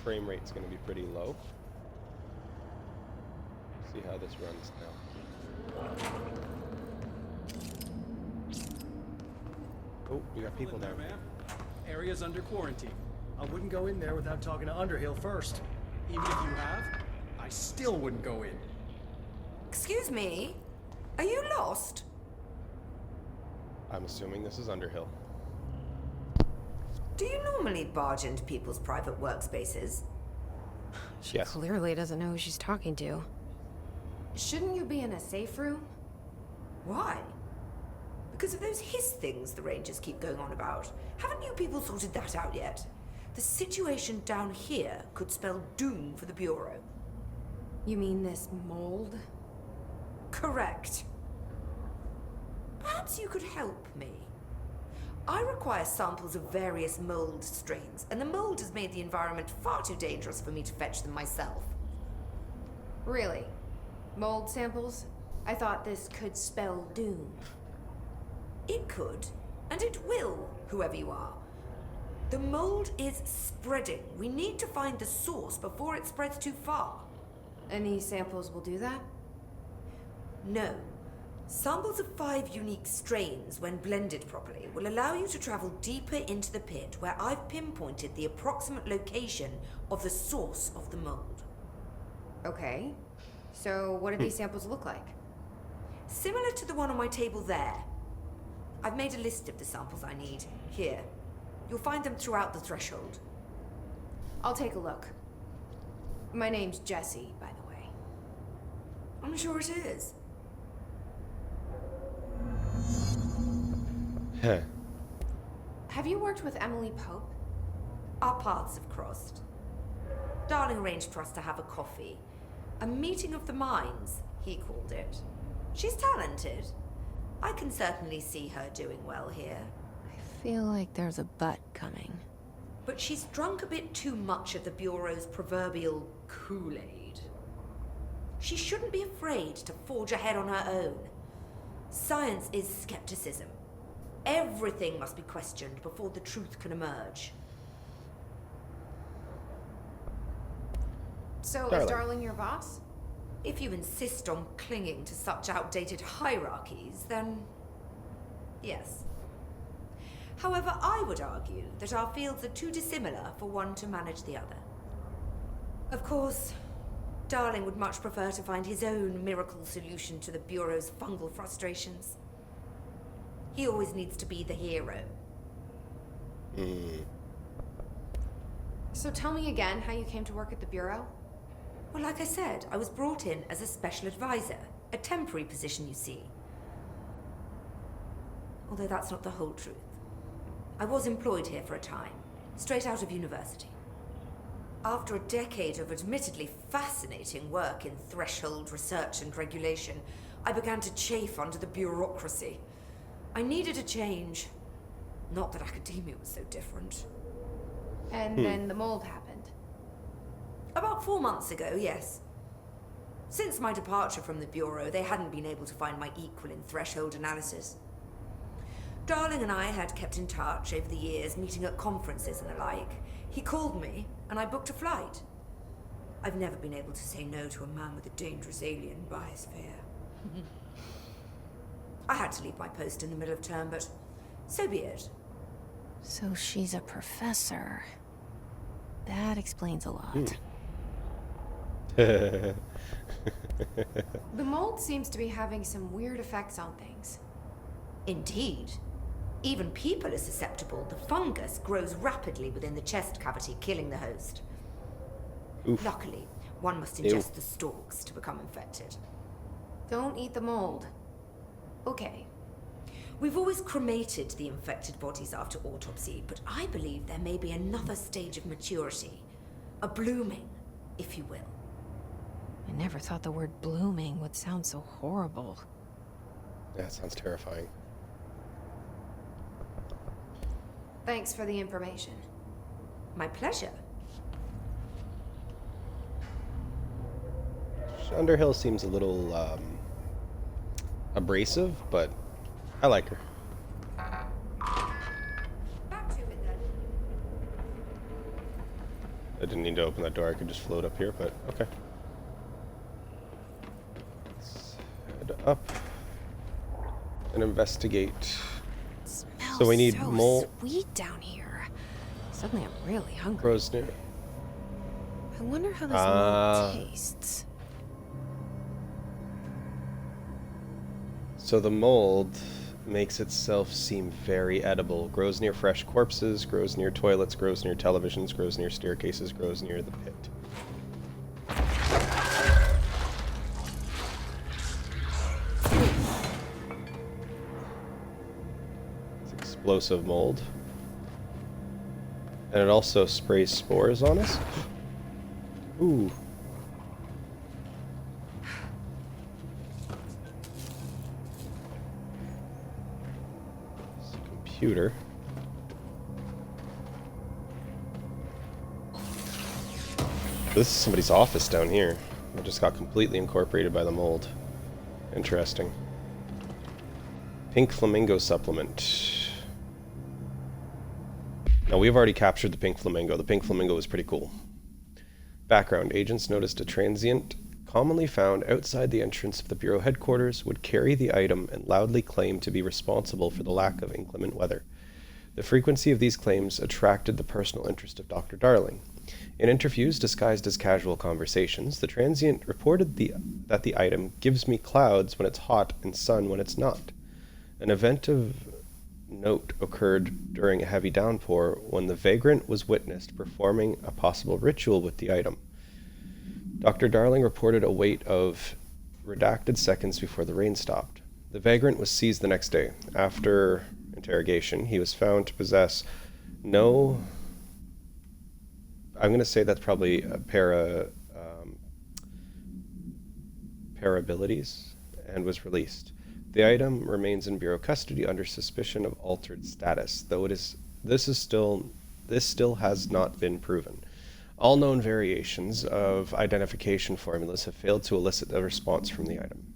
frame rate's going to be pretty low. See how this runs now. Oh, we got people There, down. ma'am. Area's under quarantine. I wouldn't go in there without talking to Underhill first. Even if you have, I still wouldn't go in. Excuse me? Are you lost? I'm assuming this is Underhill. Do you normally barge into people's private workspaces? Yes. Clearly doesn't know who she's talking to. Shouldn't you be in a safe room? Why? Because of those hiss things the Rangers keep going on about. Haven't you people sorted that out yet? The situation down here could spell doom for the Bureau. You mean this mold? Correct. Perhaps you could help me. I require samples of various mold strains, and the mold has made the environment far too dangerous for me to fetch them myself. Really? Mold samples? I thought this could spell doom. It could, and it will, whoever you are. The mold is spreading. We need to find the source before it spreads too far. And these samples will do that? No. Samples of 5 unique strains, when blended properly, will allow you to travel deeper into the pit where I've pinpointed the approximate location of the source of the mold. Okay. So what do these samples look like? Similar to the one on my table there. I've made a list of the samples I need. Here. You'll find them throughout the threshold. I'll take a look. My name's Jessie, by the way. I'm sure it is. Heh. Have you worked with Emily Pope? Our paths have crossed. Darling arranged for us to have a coffee. A meeting of the minds, he called it. She's talented. I can certainly see her doing well here. I feel like there's a but coming. But she's drunk a bit too much of the Bureau's proverbial Kool-Aid. She shouldn't be afraid to forge ahead on her own. Science is skepticism. Everything must be questioned before the truth can emerge. So is Darling. Darling your boss? If you insist on clinging to such outdated hierarchies, then yes. However, I would argue that our fields are too dissimilar for one to manage the other. Of course, Darling would much prefer to find his own miracle solution to the Bureau's fungal frustrations. He always needs to be the hero. So tell me again how you came to work at the Bureau? Well, like I said, I was brought in as a special advisor. A temporary position, you see. Although that's not the whole truth. I was employed here for a time, straight out of university. After a decade of admittedly fascinating work in threshold research and regulation, I began to chafe under the bureaucracy. I needed a change. Not that academia was so different. And then the mold happened. About 4 months ago, yes. Since my departure from the Bureau, they hadn't been able to find my equal in threshold analysis. Darling and I had kept in touch over the years, meeting at conferences and the like. He called me, and I booked a flight. I've never been able to say no to a man with a dangerous alien biosphere. I had to leave my post in the middle of term, but so be it. So she's a professor. That explains a lot. The mold seems to be having some weird effects on things. Indeed. Even people are susceptible. The fungus grows rapidly within the chest cavity, killing the host. Oof. Luckily, one must ingest the stalks to become infected. Don't eat the mold. Okay. We've always cremated the infected bodies after autopsy, but I believe there may be another stage of maturity. A blooming, if you will. I never thought the word blooming would sound so horrible. That sounds terrifying. Thanks for the information. My pleasure. Underhill seems a little abrasive, but I like her. Back to it then. I didn't need to open that door. I could just float up here, but okay. Let's head up and investigate. It smells So we need so mole- sweet down here. Suddenly I'm really hungry. Grows near. I wonder how this Ah. mold tastes. So the mold makes itself seem very edible. Grows near fresh corpses, grows near toilets, grows near televisions, grows near staircases, grows near the pit. It's explosive mold. And it also sprays spores on us. Ooh. Computer. This is somebody's office down here. It just got completely incorporated by the mold. Interesting. Pink flamingo supplement. Now we've already captured the pink flamingo. The pink flamingo was pretty cool. Background: agents noticed a transient commonly found outside the entrance of the Bureau headquarters would carry the item and loudly claim to be responsible for the lack of inclement weather. The frequency of these claims attracted the personal interest of Dr. Darling. In interviews disguised as casual conversations, the transient reported that the item gives me clouds when it's hot and sun when it's not. An event of note occurred during a heavy downpour when the vagrant was witnessed performing a possible ritual with the item. Dr. Darling reported a wait of redacted seconds before the rain stopped. The vagrant was seized the next day. After interrogation, he was found to possess no... I'm going to say that's probably para abilities, and was released. The item remains in Bureau custody under suspicion of altered status, though this still has not been proven. All known variations of identification formulas have failed to elicit a response from the item.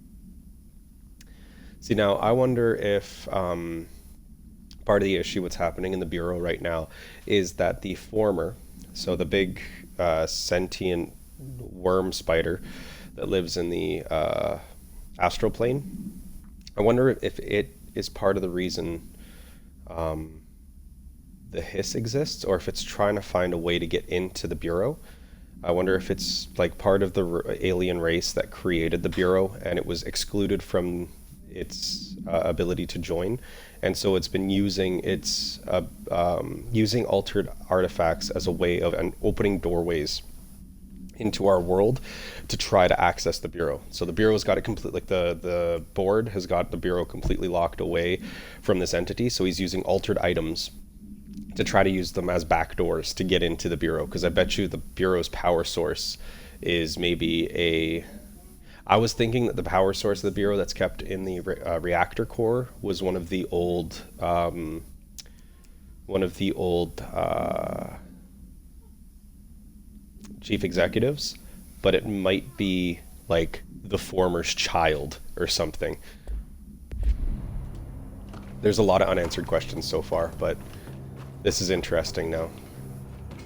See, now I wonder if part of the issue what's happening in the Bureau right now is that the former, so the big sentient worm spider that lives in the astral plane, I wonder if it is part of the reason the hiss exists, or if it's trying to find a way to get into the Bureau. I wonder if it's like part of the alien race that created the Bureau and it was excluded from its ability to join, and so it's been using its using altered artifacts as a way of opening doorways into our world to try to access the Bureau. So the Bureau's got it complete, like the board has got the Bureau completely locked away from this entity, so he's using altered items to try to use them as backdoors to get into the Bureau, because I bet you the Bureau's power source is maybe a... I was thinking that the power source of the Bureau that's kept in the reactor core was one of the old chief executives, but it might be like the former's child or something. There's a lot of unanswered questions so far, but this is interesting now.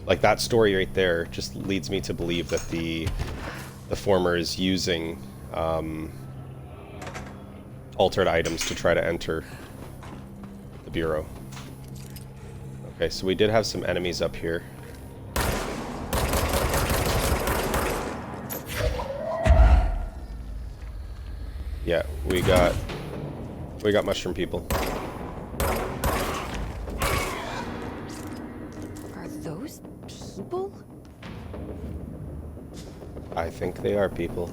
Like, that story right there just leads me to believe that the former is using altered items to try to enter the Bureau. Okay, so we did have some enemies up here. Yeah, we got mushroom people. Are those people? I think they are people.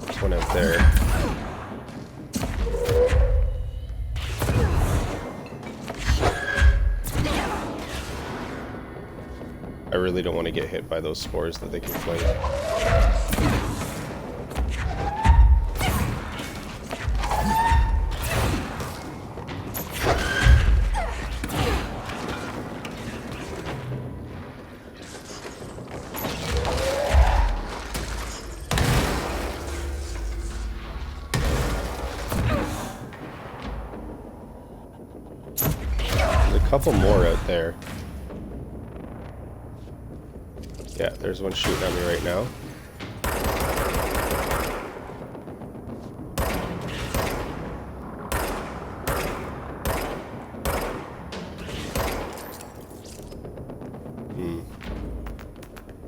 There's one out there. I really don't want to get hit by those spores that they can fling. couple more out there. Yeah, there's one shooting at me right now.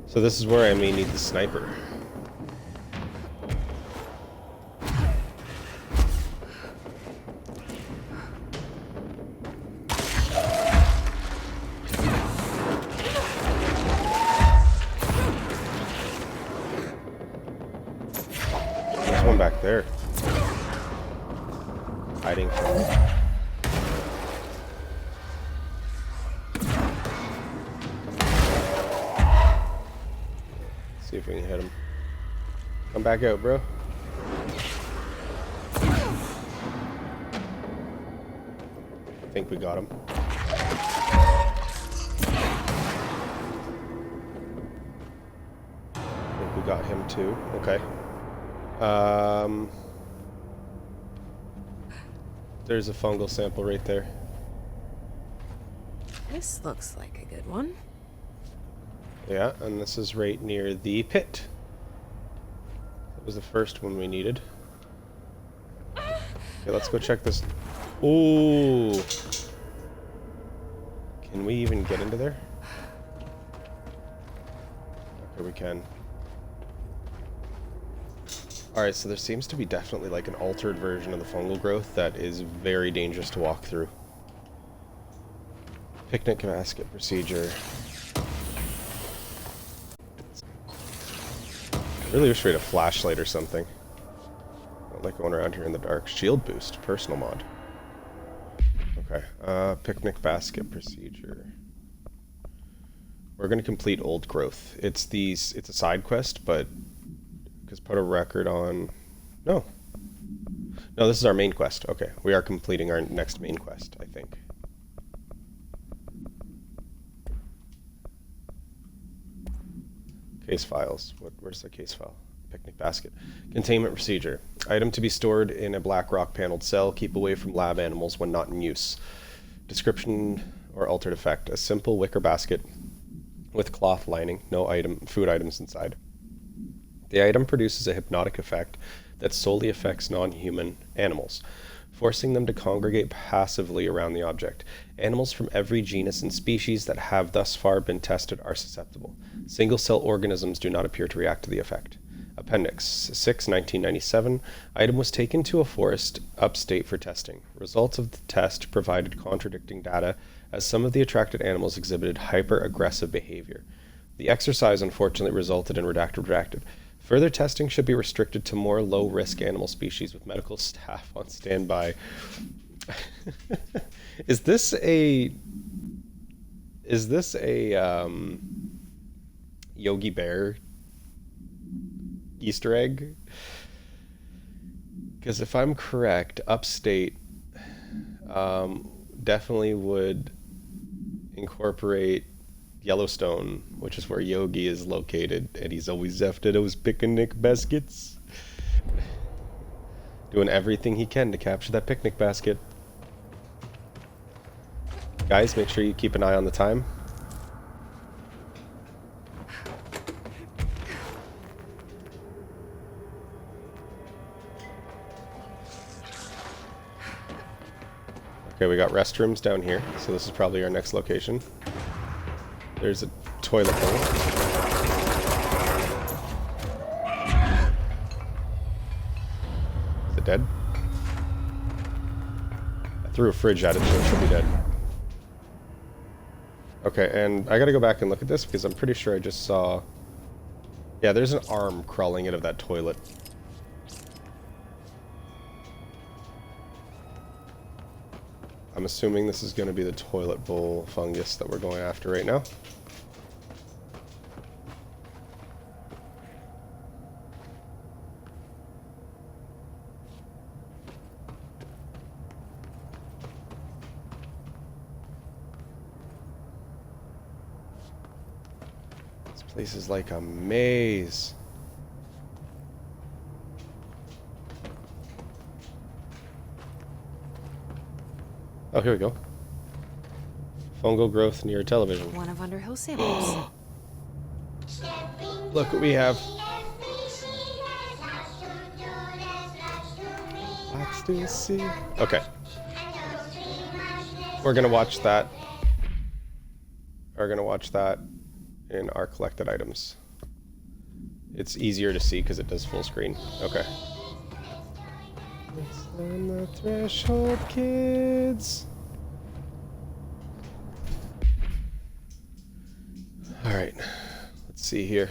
So this is where I may need the sniper. There's one back there. Hiding from me. See if we can hit him. Come back out, bro. I think we got him. I think we got him too. Okay. There's a fungal sample right there. This looks like a good one. Yeah, and this is right near the pit. That was the first one we needed. Okay, let's go check this. Ooh. Can we even get into there? Okay, we can. Alright, so there seems to be definitely like an altered version of the fungal growth that is very dangerous to walk through. Picnic basket procedure. I really wish we had a flashlight or something. I don't like going around here in the dark. Shield boost, personal mod. Okay, picnic basket procedure. We're gonna complete old growth. It's a side quest, but because put a record on. No, this is our main quest. Okay, we are completing our next main quest, I think. Case files. Where's the case file? Picnic basket. Containment procedure. Item to be stored in a black rock paneled cell. Keep away from lab animals when not in use. Description or altered effect. A simple wicker basket with cloth lining. No food items inside. The item produces a hypnotic effect that solely affects non-human animals, forcing them to congregate passively around the object. Animals from every genus and species that have thus far been tested are susceptible. Single-cell organisms do not appear to react to the effect. Appendix 6, 1997. Item was taken to a forest upstate for testing. Results of the test provided contradicting data, as some of the attracted animals exhibited hyper-aggressive behavior. The exercise unfortunately resulted in redacted. Further testing should be restricted to more low-risk animal species with medical staff on standby. Is this a Yogi Bear Easter egg? Because if I'm correct, upstate definitely would incorporate Yellowstone, which is where Yogi is located, and he's always after those picnic baskets. Doing everything he can to capture that picnic basket. Guys, make sure you keep an eye on the time. Okay, we got restrooms down here, so this is probably our next location. There's a toilet bowl. Is it dead? I threw a fridge at it, so it should be dead. Okay, and I gotta go back and look at this because I'm pretty sure I just saw... Yeah, there's an arm crawling out of that toilet. I'm assuming this is going to be the toilet bowl fungus that we're going after right now. This place is like a maze. Oh, here we go. Fungal growth near television. One of Underhill's samples. Look what we have. Let's do see. Okay. We're gonna watch that. We're gonna watch that in our collected items. It's easier to see because it does full screen. Okay. It's on the threshold, kids. All right. Let's see here.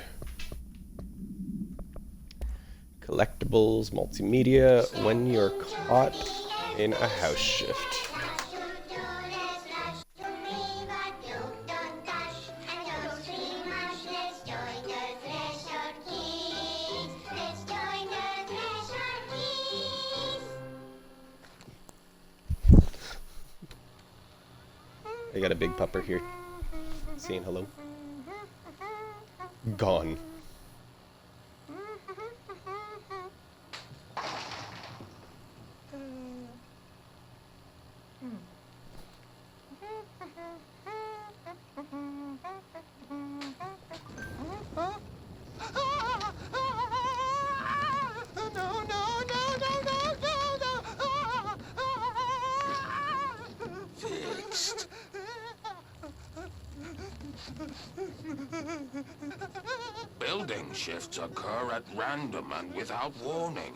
Collectibles, multimedia, when you're caught in a house shift. I got a big pupper here. Saying hello. Gone. Fixed. Building shifts occur at random and without warning,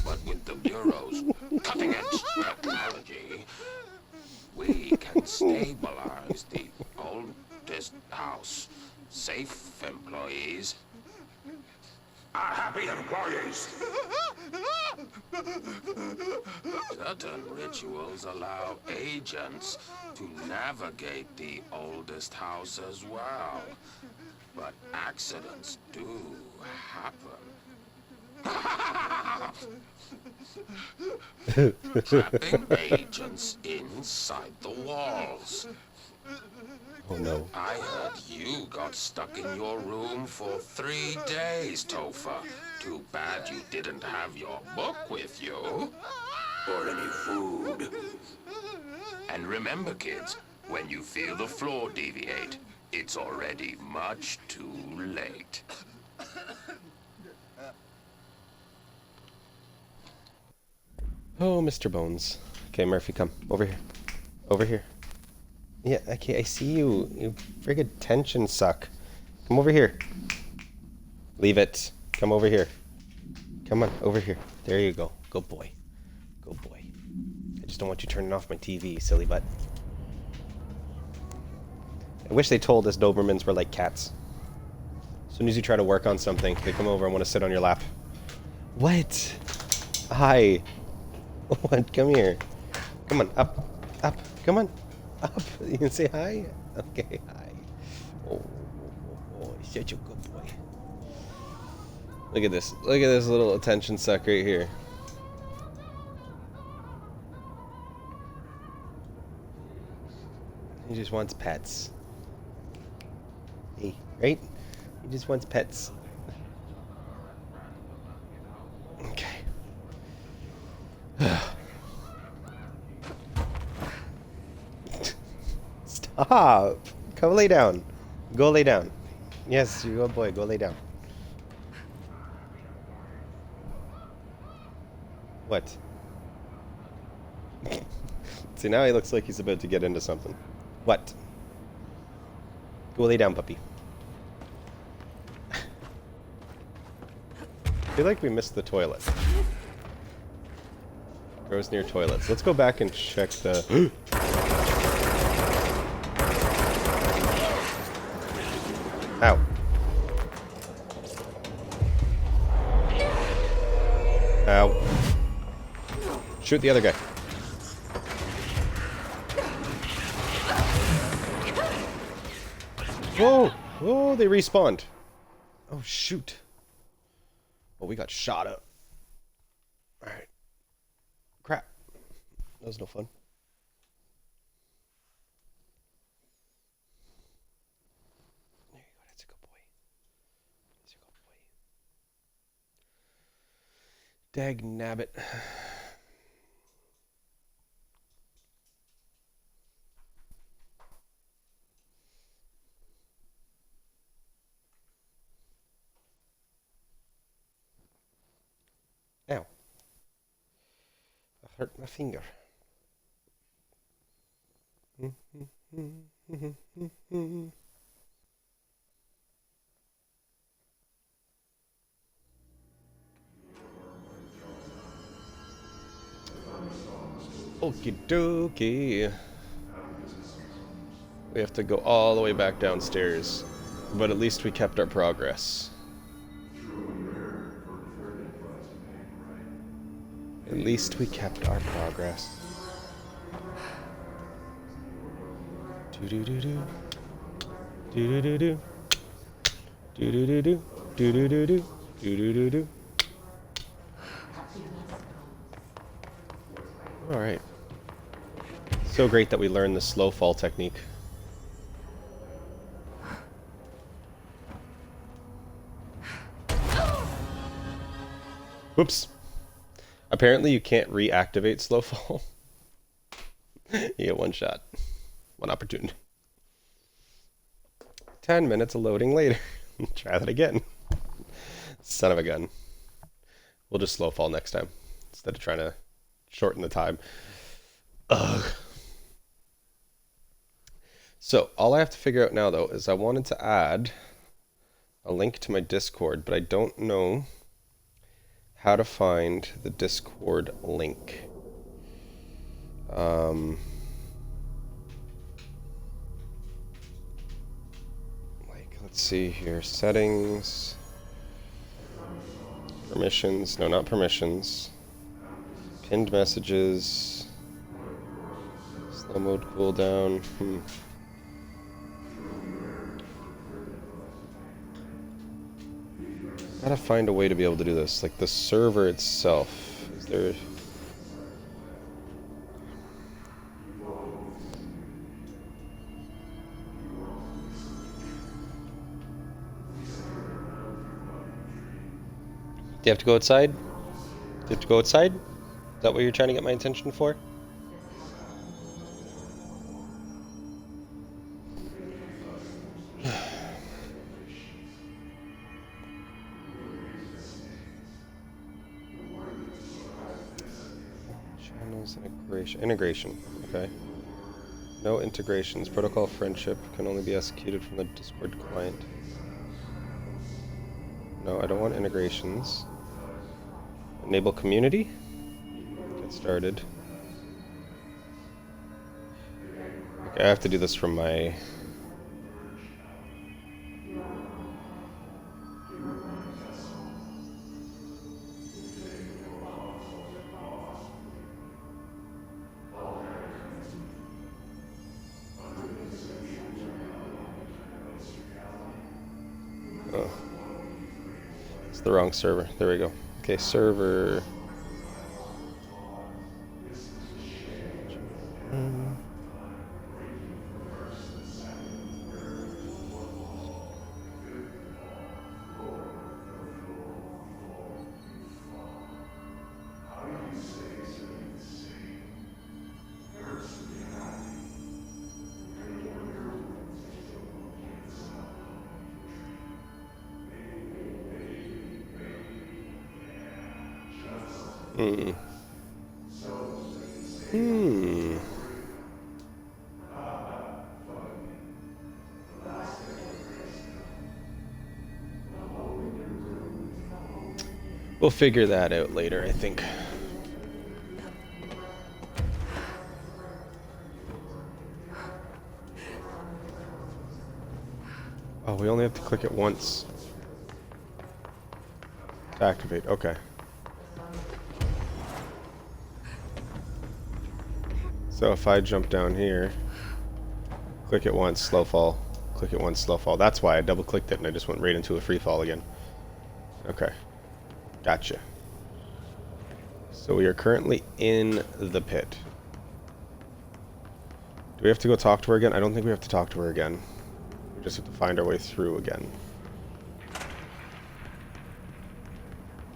but with the Bureau's cutting-edge technology, we can stabilize the oldest house. Safe employees are happy employees. Certain rituals allow agents to navigate the oldest house as well. But accidents do happen. Trapping agents inside the walls. Oh no. I heard you got stuck in your room for 3 days, Topher. Too bad you didn't have your book with you. Or any food. And remember, kids, when you feel the floor deviate, it's already much too late. Oh, Mr. Bones. Okay, Murphy, come. Over here. Over here. Yeah, okay, I see you. You friggin' tension suck. Come over here. Leave it. Come over here. Come on, over here. There you go. Good boy. Good boy. I just don't want you turning off my TV, silly butt. I wish they told us Dobermans were like cats. As soon as you try to work on something, they come over and want to sit on your lap. What? Hi. What? Come here. Come on, up. Up. Come on. Up. You can say hi? Okay, hi. Oh, such a good boy. Look at this. Look at this little attention suck right here. He just wants pets. Hey, right? He just wants pets. Okay. Stop! Come lay down. Go lay down. Yes, you good boy. Go lay down. What? See, now he looks like he's about to get into something. What? Go lay down, puppy. I feel like we missed the toilet. Grows near toilets. Let's go back and check the... Ow. Ow. Shoot the other guy. Whoa! Whoa, they respawned. Oh, shoot. Oh, we got shot up. Alright. Crap. That was no fun. There you go, that's a good boy. That's a good boy. Dag nabbit. Hurt my finger. Okie dokie. We have to go all the way back downstairs, but at least we kept our progress. At least we kept our progress. Do do do do. Do do do do. Do do do do. Do do do do. Do do do do. All right. So great that we learned the slow fall technique. Whoops. Apparently you can't reactivate slow fall. You get one shot. One opportunity. 10 minutes of loading later. Try that again. Son of a gun. We'll just slow fall next time instead of trying to shorten the time. Ugh. So all I have to figure out now though is I wanted to add a link to my Discord, but I don't know how to find the Discord link. Let's see here. Settings. Permissions. No, not permissions. Pinned messages. Slow mode cooldown. Gotta find a way to be able to do this. Like the server itself. Is there... Do you have to go outside? Do you have to go outside? Is that what you're trying to get my attention for? Channels integration. Okay. No integrations. Protocol friendship can only be executed from the Discord client. No, I don't want integrations. Enable community. Get started. Okay, I have to do this from my... Oh. It's the wrong server. There we go. Okay, server. We'll figure that out later, I think. Oh, we only have to click it once to activate. Okay. So if I jump down here, click it once, slow fall, click it once, slow fall. That's why I double clicked it and I just went right into a free fall again. Okay. Gotcha. So we are currently in the pit. Do we have to go talk to her again? I don't think we have to talk to her again. We just have to find our way through again.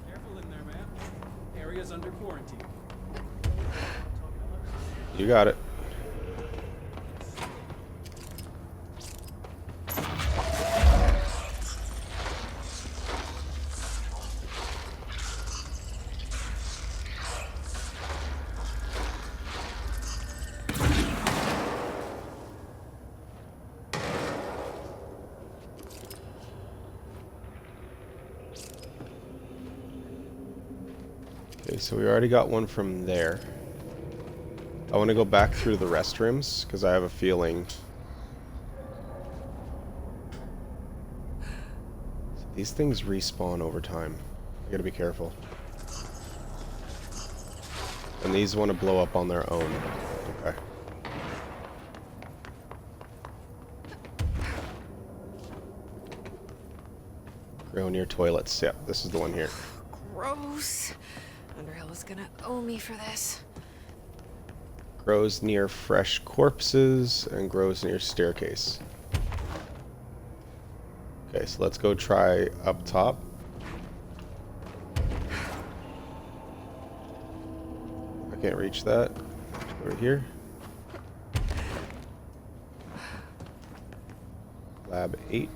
Careful in there, man. Area's under quarantine. You got it. Okay, so we already got one from there. I want to go back through the restrooms because I have a feeling these things respawn over time. I gotta be careful. And these want to blow up on their own. Okay. Grow near toilets. Yep, this is the one here. Gross. Underhill is gonna owe me for this. Grows near fresh corpses and grows near staircase. Okay, so let's go try up top. I can't reach that. Over here. Lab 8.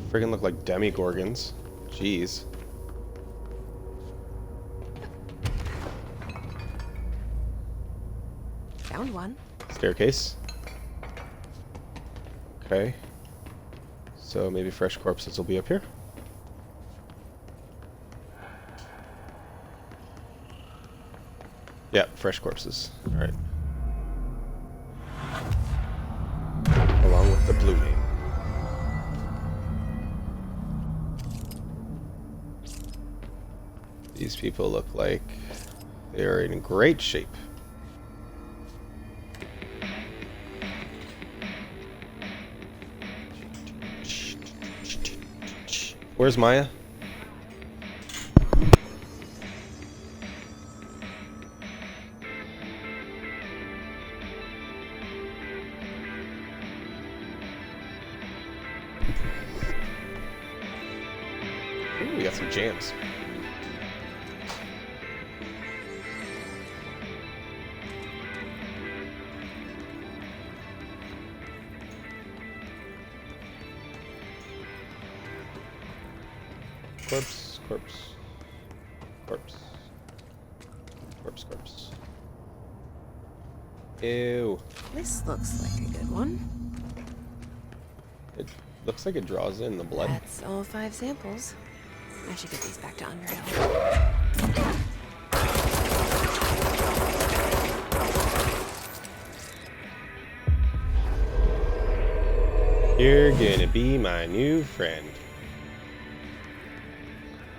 Friggin' look like demigorgons. Jeez. Found one. Staircase. Okay. So maybe fresh corpses will be up here. Yeah, fresh corpses. Alright. Along with the blue name. These people look like they are in great shape. Where's Maya? Ooh, we got some jams. Corpse, corpse, corpse, corpse, corpse. Ew. This looks like a good one. It looks like it draws in the blood. That's all 5 samples. I should get these back to Underhill. You're gonna be my new friend.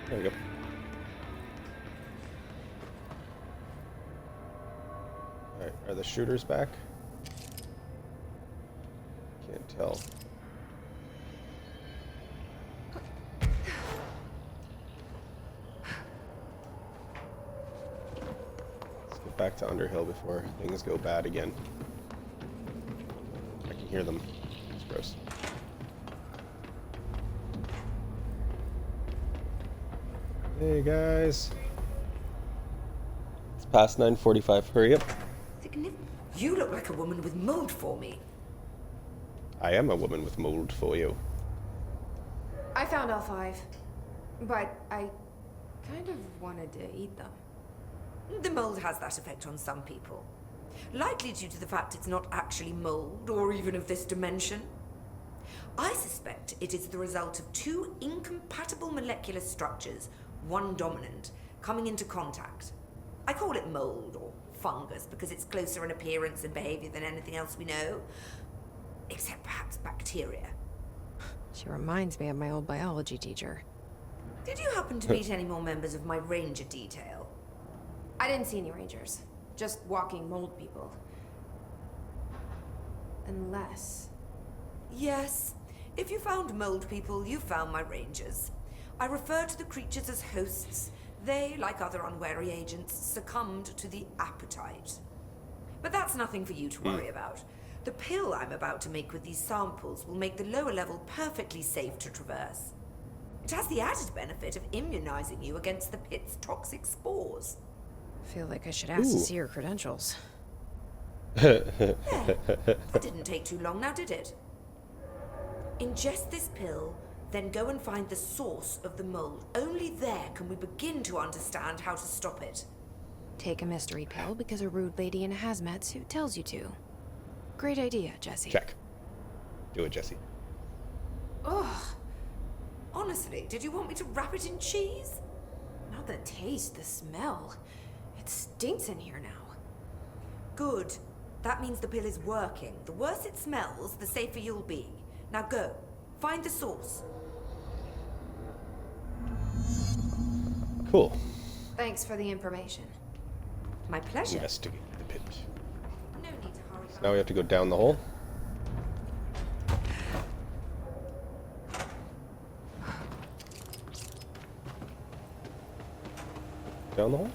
There we go. Alright, are the shooters back? Can't tell. Let's get back to Underhill before things go bad again. I can hear them. It's gross. Hey guys. It's past 9:45. Hurry up. You look like a woman with mold for me. I am a woman with mold for you. I found all 5, but I kind of wanted to eat them. The mold has that effect on some people. Likely due to the fact it's not actually mold, or even of this dimension. I suspect it is the result of 2 incompatible molecular structures, one dominant, coming into contact. I call it mold, or fungus, because it's closer in appearance and behavior than anything else we know. Except perhaps bacteria. She reminds me of my old biology teacher. Did you happen to meet any more members of my ranger detail? I didn't see any rangers, just walking mold people. Unless... Yes. If you found mold people, you found my rangers. I refer to the creatures as hosts. They, like other unwary agents, succumbed to the appetite. But that's nothing for you to worry about. The pill I'm about to make with these samples will make the lower level perfectly safe to traverse. It has the added benefit of immunizing you against the pit's toxic spores. I feel like I should ask to Ooh. see her credentials. That didn't take too long now, did it? Ingest this pill, Then go and find the source of the mold. Only there can we begin to understand how to stop it. Take a mystery pill because a rude lady in a hazmat suit tells you to. Great idea, Jesse. Check. Do it, Jesse. Ugh. Honestly, did you want me to wrap it in cheese? Not the taste, the smell. It stinks in here now. Good. That means the pill is working. The worse it smells, the safer you'll be. Now go. Find the source. Cool. Thanks for the information. My pleasure. Investigate the pit. No need to hurry. Now we have to go down the hole. Down the hole?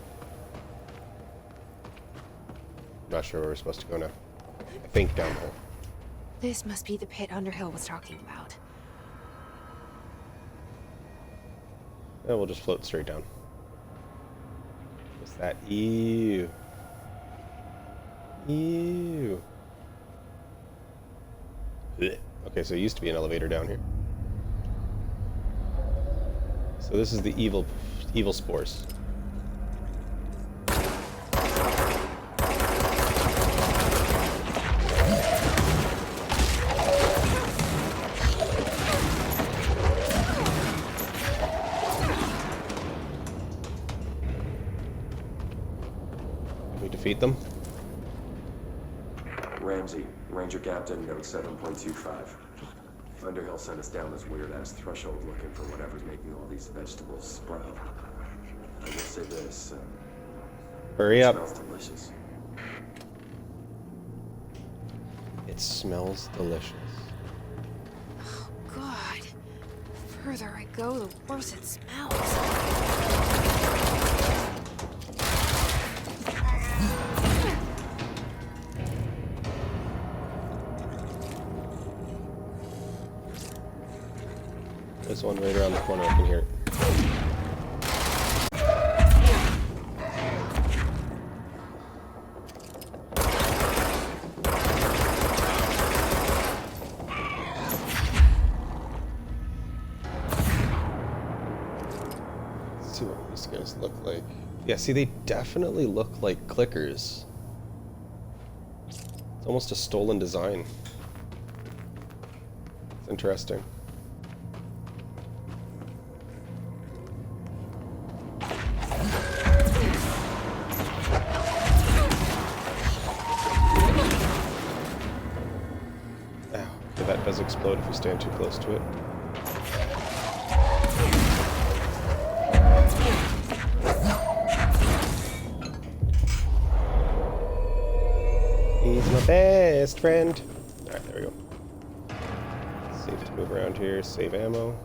Not sure where we're supposed to go now. I think down the hole. This must be the pit Underhill was talking about. Yeah, we'll just float straight down. What's that? Ew. Ew. Blech. Okay, so it used to be an elevator down here. So this is the evil spores. We defeat them. Ramsey, Ranger Captain, note 7.25. Underhill sent us down this weird-ass threshold looking for whatever's making all these vegetables sprout. I will say this, Hurry it up. smells delicious. It smells delicious. Oh, God. The further I go, the worse it smells. There's one right around the corner. I can hear it. Let's see what these guys look like. Yeah, see, they definitely look like clickers. It's almost a stolen design. It's interesting. That does explode if we stand too close to it. He's my best friend. Alright, there we go. Safe to move around here, save ammo.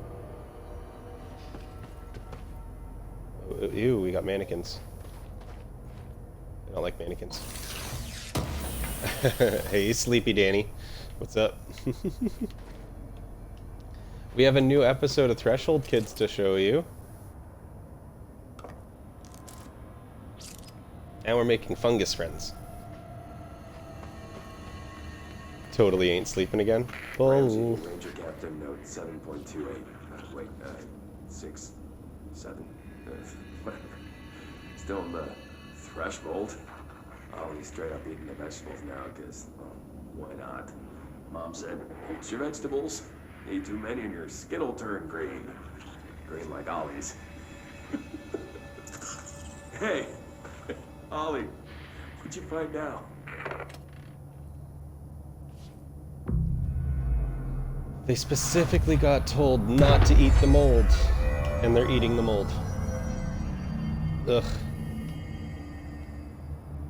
Oh, ew, we got mannequins. I don't like mannequins. Hey, Sleepy Danny. What's up? We have a new episode of Threshold Kids to show you. And we're making fungus friends. Totally ain't sleeping again. Ramsey, Oh. Ranger Captain, note 7.28. Wait, 6, 7, whatever. Still in the threshold. Ollie's straight up eating the vegetables now, because, well, why not? Mom said, eat your vegetables. Eat too many and your skin will turn green. Green like Ollie's. Hey, Ollie, what'd you find out? They specifically got told not to eat the mold, and they're eating the mold. Ugh.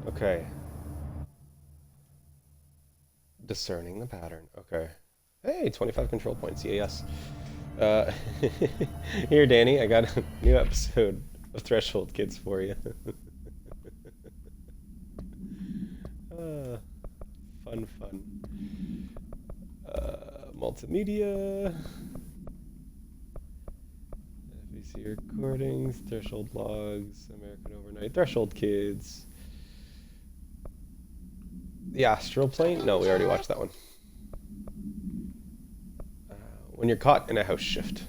Okay. Discerning the pattern. Okay. Hey, 25 control points. Yeah, yes. Here, Danny, I got a new episode of Threshold Kids for you. Fun. Multimedia. FBC recordings, Threshold logs, American Overnight, Threshold Kids. The Astral Plane? No, we already watched that one. when you're caught in a house shift.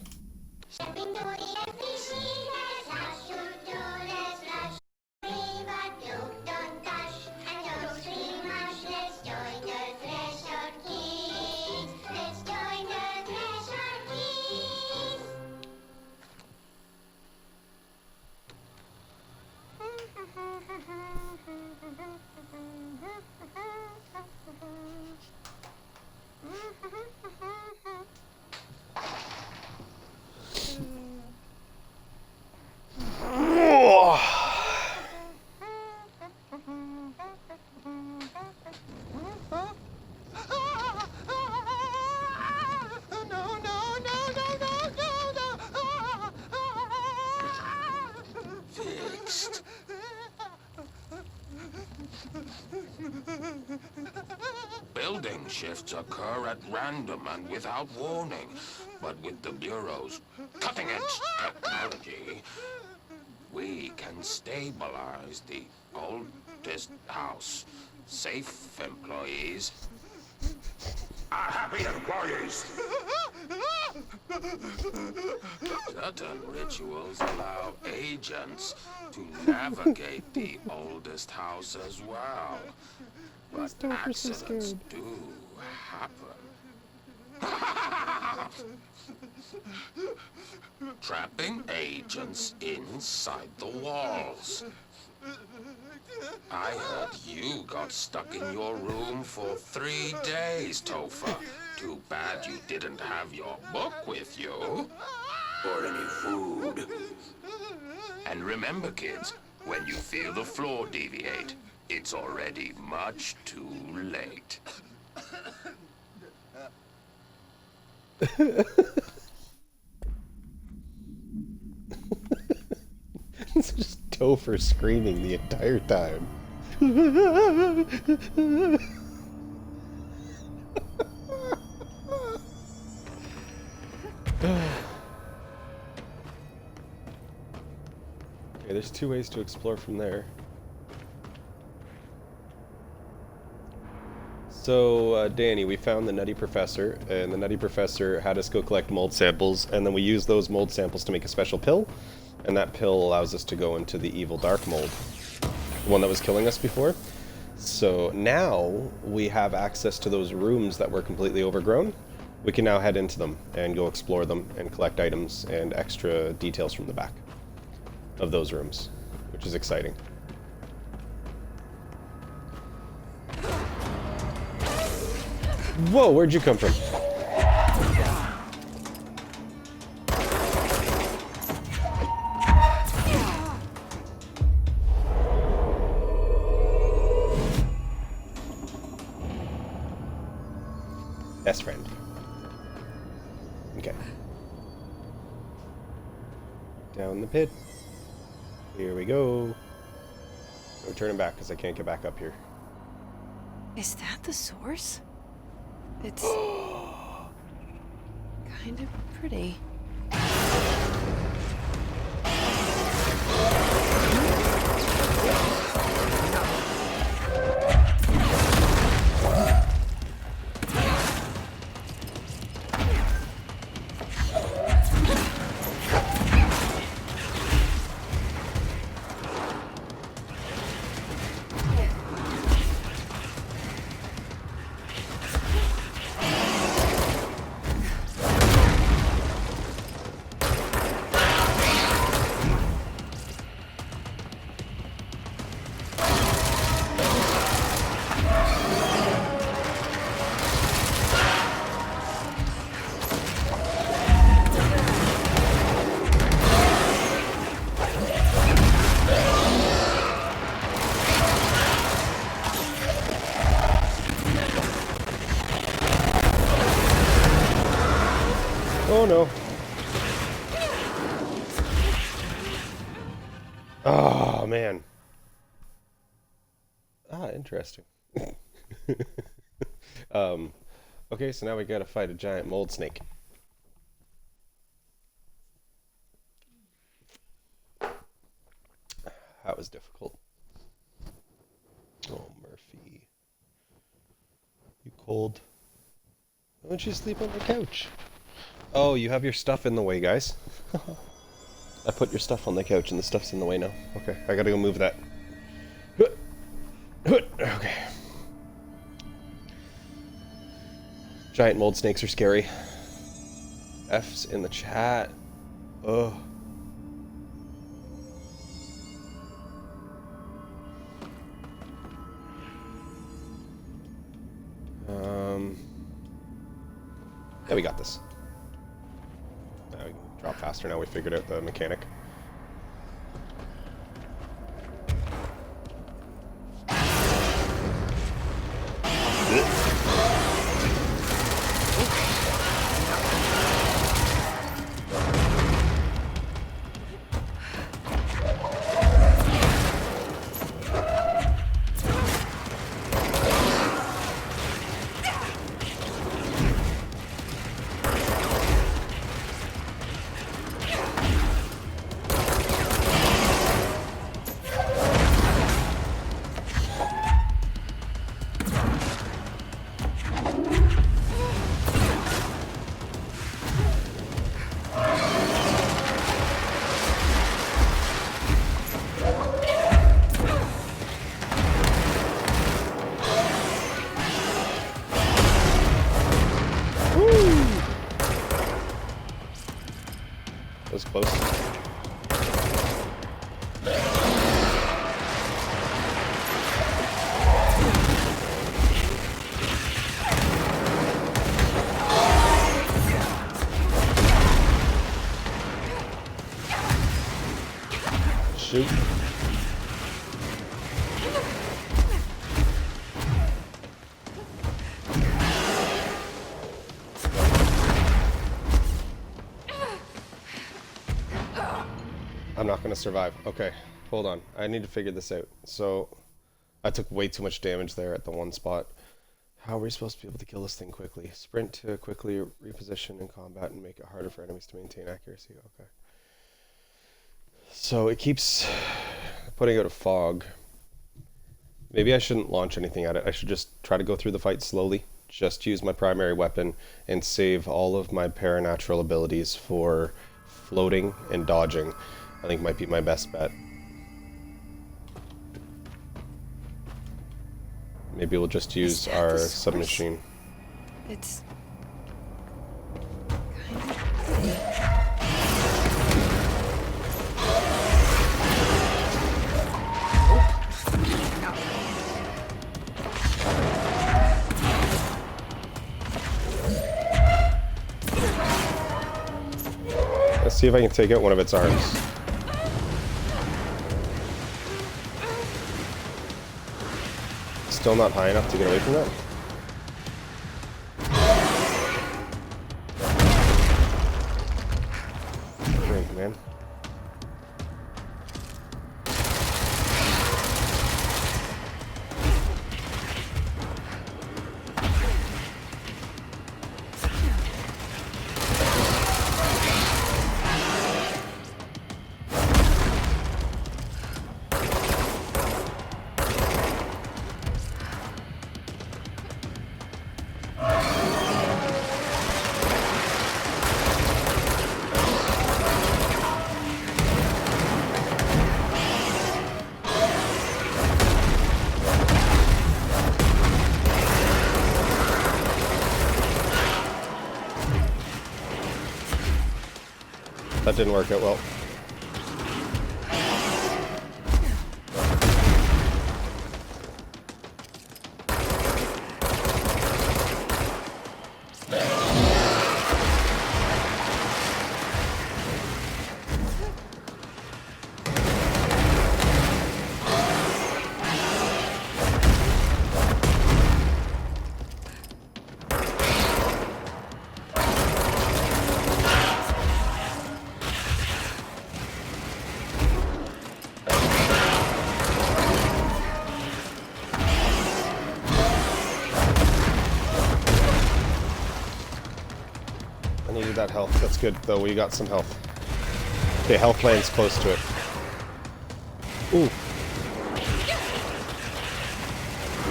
Fixed. Building shifts occur at random and without warning, but with the Bureau's cutting-edge technology, we can stabilize the oldest house. Safe employees are happy employees. Certain rituals allow agents to navigate the oldest house as well. But accidents do happen. Trapping agents inside the walls. I heard you got stuck in your room for 3 days, Topher. Too bad you didn't have your book with you. Or any food. And remember, kids, when you feel the floor deviate, it's already much too late. It's just Topher screaming the entire time. Okay, there's 2 ways to explore from there. So, Danny, we found the Nutty Professor, and the Nutty Professor had us go collect mold samples, and then we used those mold samples to make a special pill, and that pill allows us to go into the evil dark mold, the one that was killing us before. So now we have access to those rooms that were completely overgrown. We can now head into them and go explore them and collect items and extra details from the back of those rooms, which is exciting. Whoa, where'd you come from? Best friend. Okay. Down the pit. Here we go. No turning back because I can't get back up here. Is that the source? It's kind of pretty. Oh no. Oh man. Ah, interesting. Okay, so now we gotta fight a giant mold snake. That was difficult. Oh, Murphy. You cold? Why don't you sleep on the couch? Oh, you have your stuff in the way, guys. I put your stuff on the couch and the stuff's in the way now. Okay, I gotta go move that. Okay. Giant mold snakes are scary. F's in the chat. Ugh. Yeah, we got this. Now we can drop faster now we figured out the mechanic. That was close. Shoot. I'm not gonna survive. Okay, hold on. I need to figure this out. So, I took way too much damage there at the one spot. How are we supposed to be able to kill this thing quickly? Sprint to quickly reposition in combat and make it harder for enemies to maintain accuracy. Okay. So it keeps putting out a fog. Maybe I shouldn't launch anything at it. I should just try to go through the fight slowly. Just use my primary weapon and save all of my paranatural abilities for floating and dodging. I think might be my best bet. Maybe we'll just use our submachine. It's Let's see if I can take out one of its arms. Still not high enough to get away from that? Drink, man. That didn't work out well. I needed that health. That's good, though. We got some health. Okay, health lane's close to it. Ooh.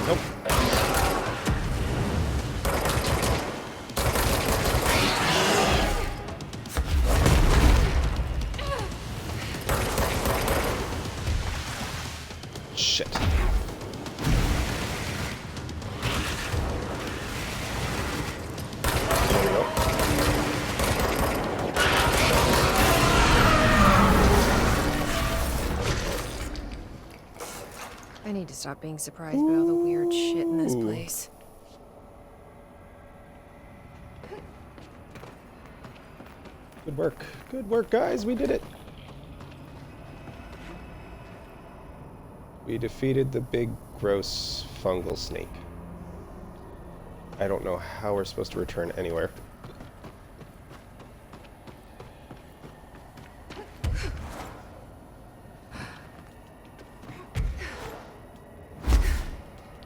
Nope. Shit. There we go. I need to stop being surprised by all the weird shit in this place. Good work. Good work, guys. We did it. We defeated the big, gross, fungal snake. I don't know how we're supposed to return anywhere.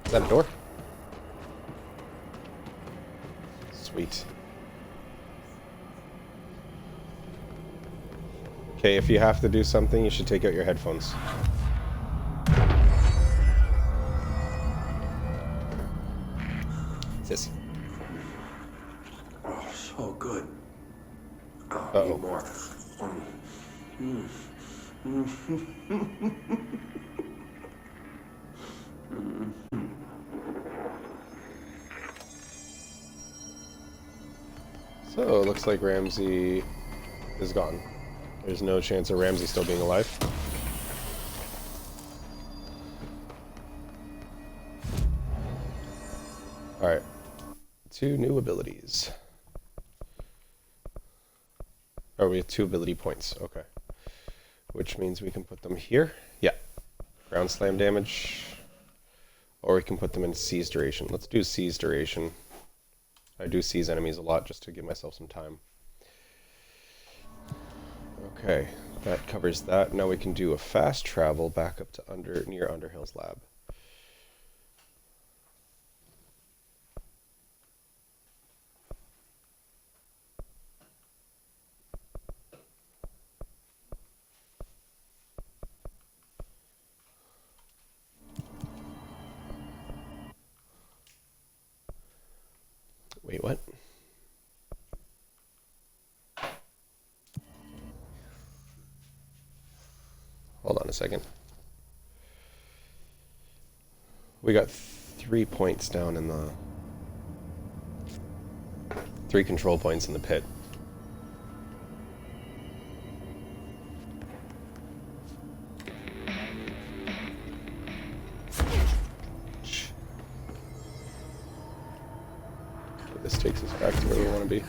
Is that a door? Sweet. Okay, if you have to do something, you should take out your headphones. This. Oh, so good. Oh, Uh-oh. need more. So, it looks like Ramsey is gone. There's no chance of Ramsey still being alive. Alright. 2 new abilities. Oh, we have 2 ability points. Okay. Which means we can put them here. Yeah. Ground slam damage. Or we can put them in seize duration. Let's do seize duration. I do seize enemies a lot just to give myself some time. Okay, that covers that. Now we can do a fast travel back up to near Underhill's lab. Wait, what? Hold on a second. We got 3 points down in the... 3 control points in the pit. Okay, this takes us back to where we want to be.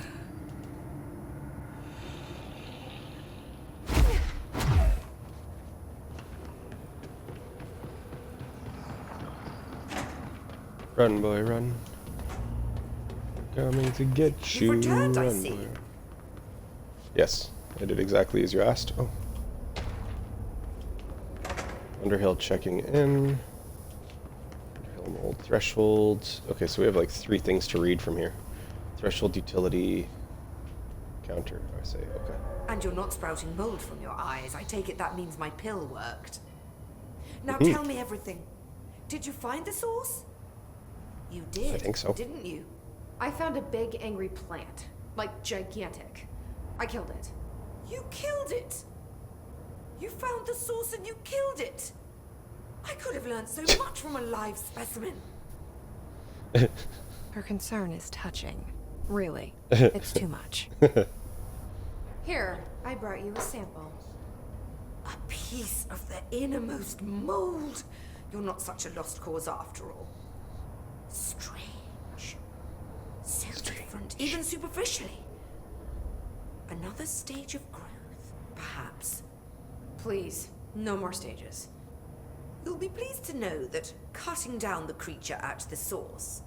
Run, boy, run. Coming to get you. You've returned, I run, see. boy. Yes, I did exactly as you asked. Oh. Underhill checking in. Underhill mold threshold. Okay, so we have like 3 things to read from here. Threshold, utility, counter, I say. Okay. And you're not sprouting mold from your eyes. I take it that means my pill worked. Now Mhm. tell me everything. Did you find the source? You did. I think so. Didn't you? I found a big angry plant. Like, gigantic. I killed it. You killed it! You found the source and you killed it! I could have learned so much from a live specimen. Her concern is touching. Really. It's too much. Here, I brought you a sample. A piece of the innermost mold. You're not such a lost cause after all. Strange. So different, even superficially. Another stage of growth, perhaps. Please, no more stages. You'll be pleased to know that cutting down the creature at the source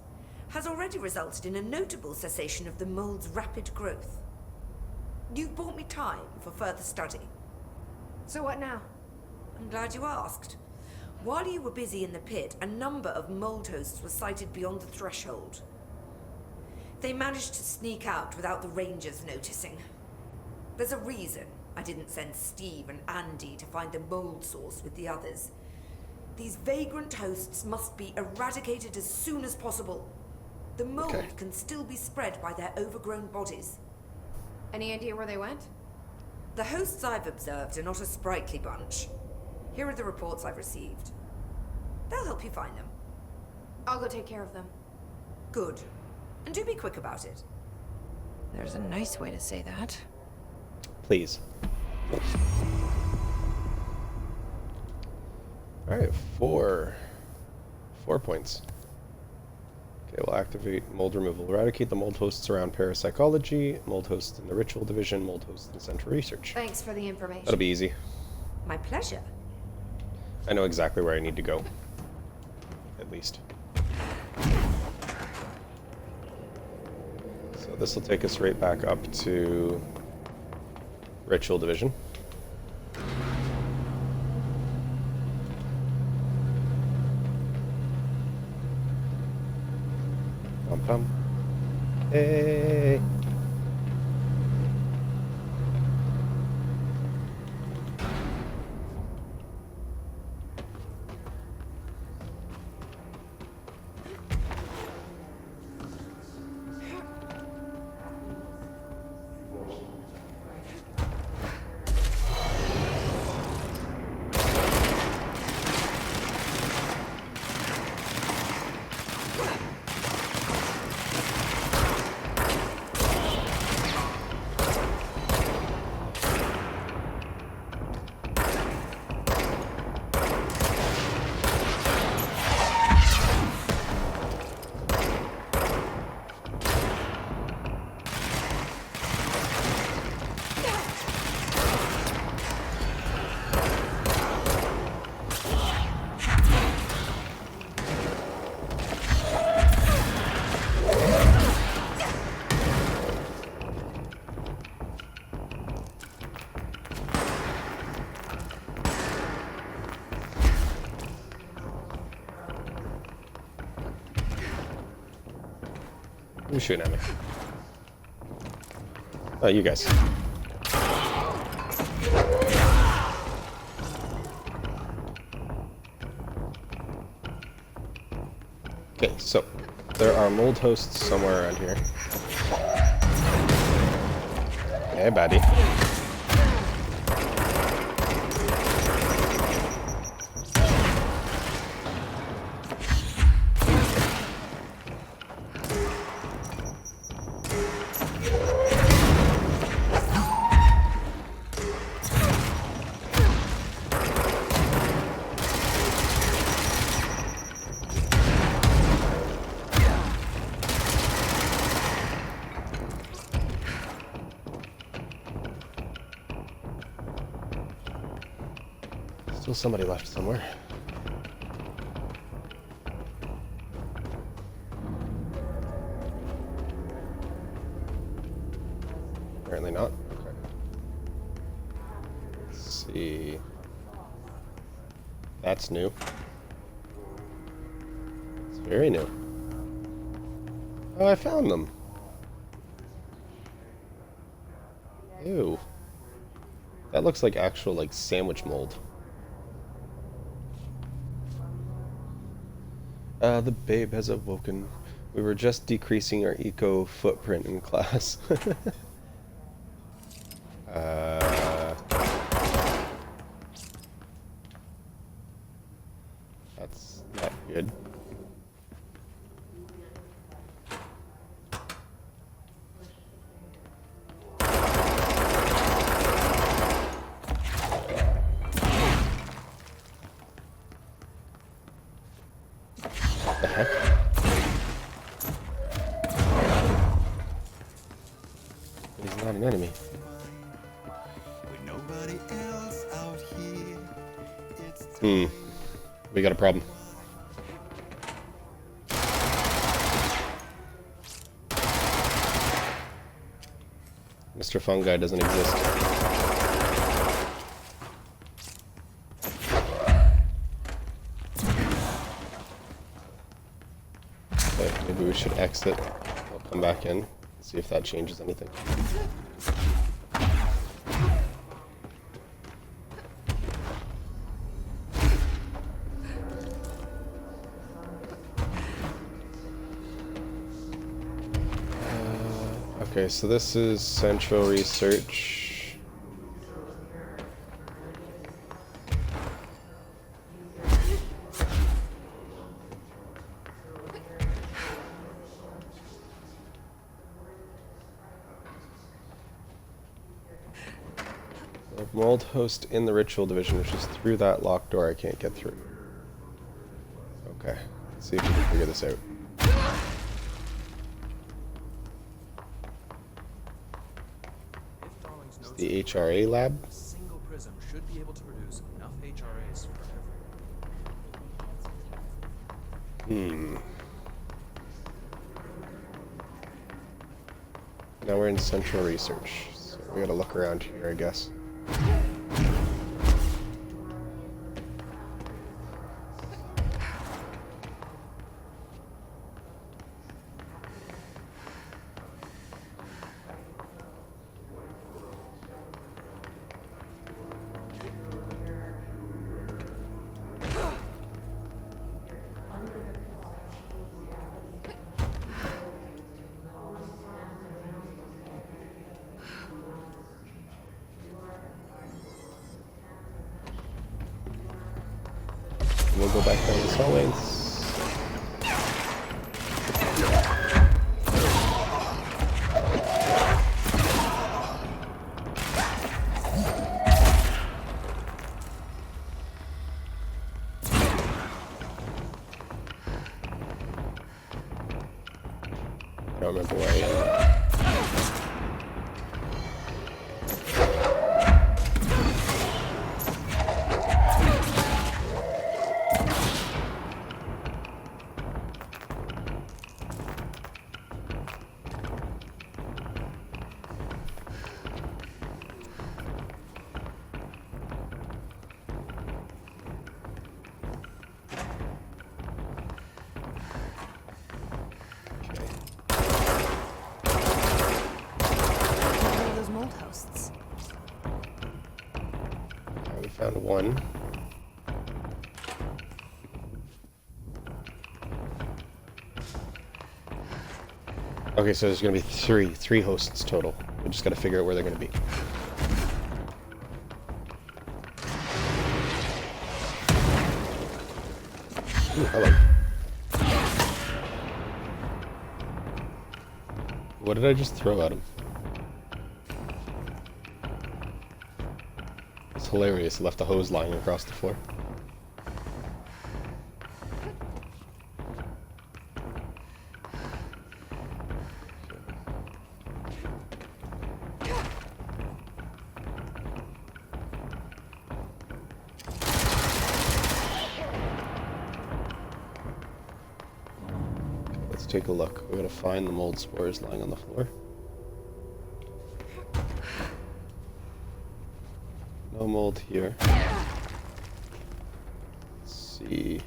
has already resulted in a notable cessation of the mold's rapid growth. You've bought me time for further study. So what now? I'm glad you asked. While you were busy in the pit, a number of mold hosts were sighted beyond the threshold. They managed to sneak out without the rangers noticing. There's a reason I didn't send Steve and Andy to find the mold source with the others. These vagrant hosts must be eradicated as soon as possible. The mold can still be spread by their overgrown bodies. Any idea where they went? The hosts I've observed are not a sprightly bunch. Here are the reports I've received. They'll help you find them. I'll go take care of them. Good. And do be quick about it. There's a nice way to say that. Please. Alright, 4 points. Okay, we'll activate mold removal. Eradicate the mold hosts around parapsychology, mold hosts in the ritual division, mold hosts in central research. Thanks for the information. That'll be easy. My pleasure. I know exactly where I need to go. At least. So this will take us right back up to ritual division. Pum pum. Hey. Who's shooting at me? Oh, you guys. Okay, so there are mold hosts somewhere around here. Hey, buddy. Still somebody left somewhere. Apparently not. Okay. Let's see. That's new. It's very new. Oh, I found them. Ew. That looks like actual, like, sandwich mold. The babe has awoken. We were just decreasing our eco footprint in class. That's not good. The heck? He's not an enemy. We got a problem. Mr. Fungi doesn't exist. Okay, maybe we should exit. I'll come back in, see if that changes anything. Okay, so this is Central Research. Mold host in the ritual division, which is through that locked door I can't get through. Okay, let's see if we can figure this out. If Darling's notes The HRA lab? a single prism should be able to produce enough HRAs for everyone. Now we're in central research, so we gotta look around here, I guess. We'll go back down this hallway. I don't remember where I am. What are those mold hosts? We found one. Okay, so there's gonna be three hosts total. We just gotta figure out where they're gonna be. Ooh, hello. What did I just throw at him? It's hilarious. I left the hose lying across the floor. Let's take a look. We're gonna find the mold spores lying on the floor. No mold here. Let's see.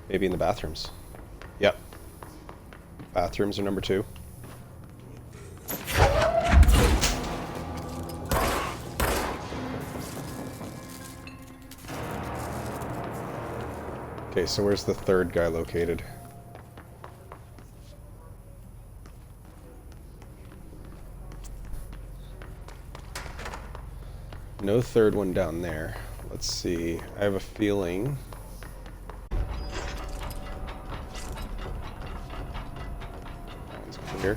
Maybe in the bathrooms. Yep. Bathrooms are number 2. Okay, so where's the third guy located? No third one down there. Let's see. I have a feeling. It's clear.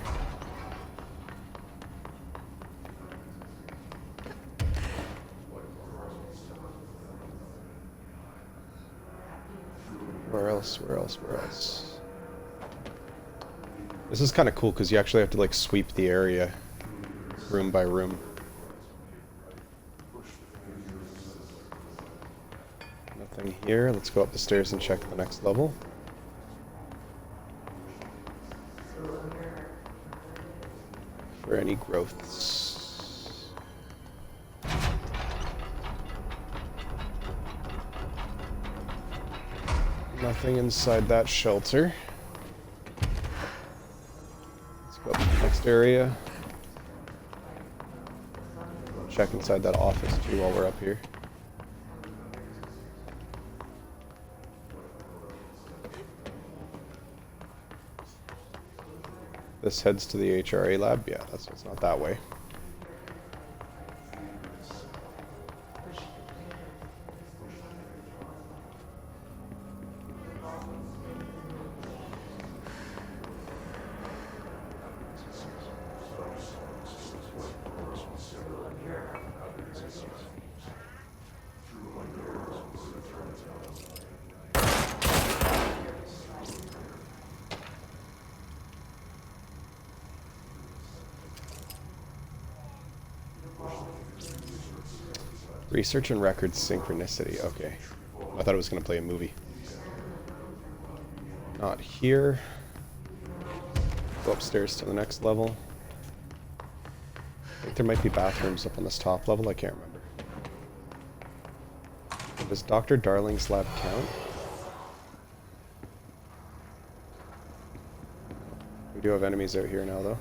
Where else? Where else? Where else? This is kind of cool because you actually have to like sweep the area room by room. Nothing here. Let's go up the stairs and check the next level. For any growths. Nothing inside that shelter. Let's go up to the next area. Check inside that office too while we're up here. This heads to the HRA lab? Yeah, it's not that way. Research and records synchronicity. Okay. I thought it was going to play a movie. Not here. Go upstairs to the next level. I think there might be bathrooms up on this top level. I can't remember. Does Dr. Darling's lab count? We do have enemies out here now, though.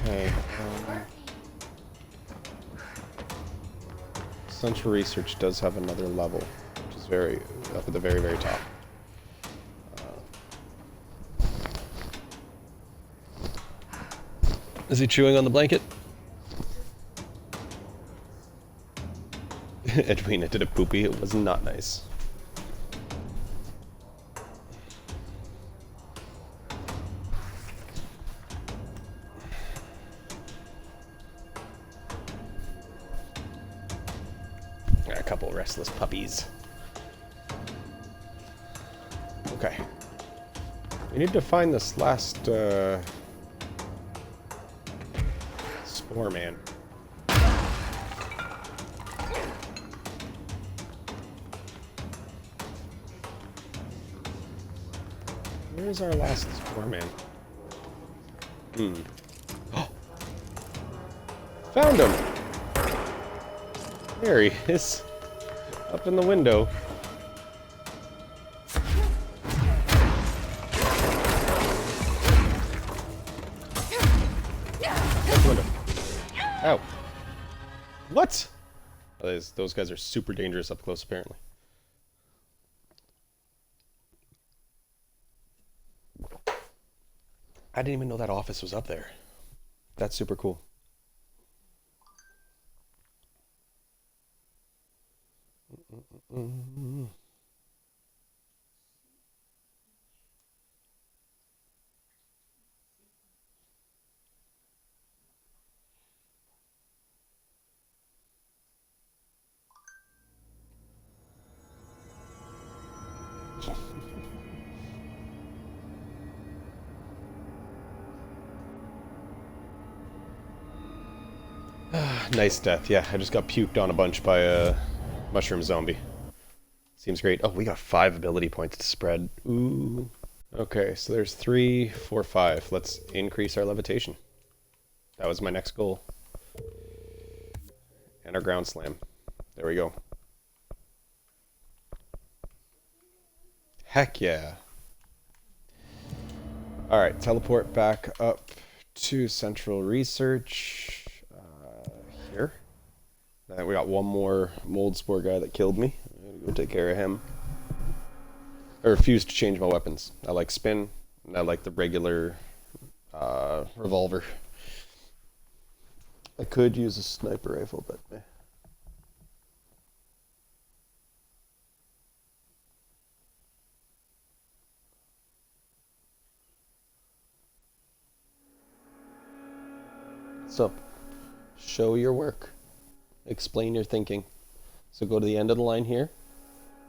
Okay. Central Research does have another level, which is very up at the very, very top. Is he chewing on the blanket? Edwina did a poopy. It was not nice. A couple restless puppies. Okay. We need to find this last Spore Man. Where's our last Spore Man? Found him! There he is. Up in the window. Ow. What? Oh, those guys are super dangerous up close, apparently. I didn't even know that office was up there. That's super cool. Nice death. Yeah, I just got puked on a bunch by a mushroom zombie. Seems great. Oh, we got 5 ability points to spread. Ooh. Okay, so there's 3, 4, 5. Let's increase our levitation. That was my next goal. And our ground slam. There we go. Heck yeah. Alright, teleport back up to Central Research. Here. We got one more mold spore guy that killed me. I'm gonna go take care of him. I refuse to change my weapons. I like spin, and I like the regular revolver. I could use a sniper rifle, but meh. So, show your work. Explain your thinking. So go to the end of the line here,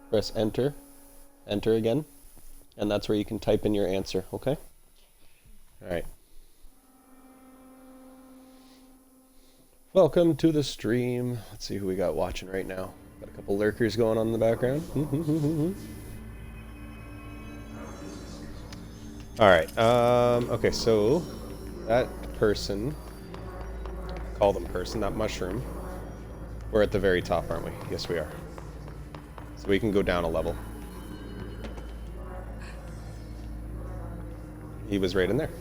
press enter, enter again, and that's where you can type in your answer, okay? Alright. Welcome to the stream. Let's see who we got watching right now. Got a couple lurkers going on in the background. Alright, okay, so that person, call them person, that mushroom, we're at the very top, aren't we? Yes, we are. So we can go down a level. He was right in there.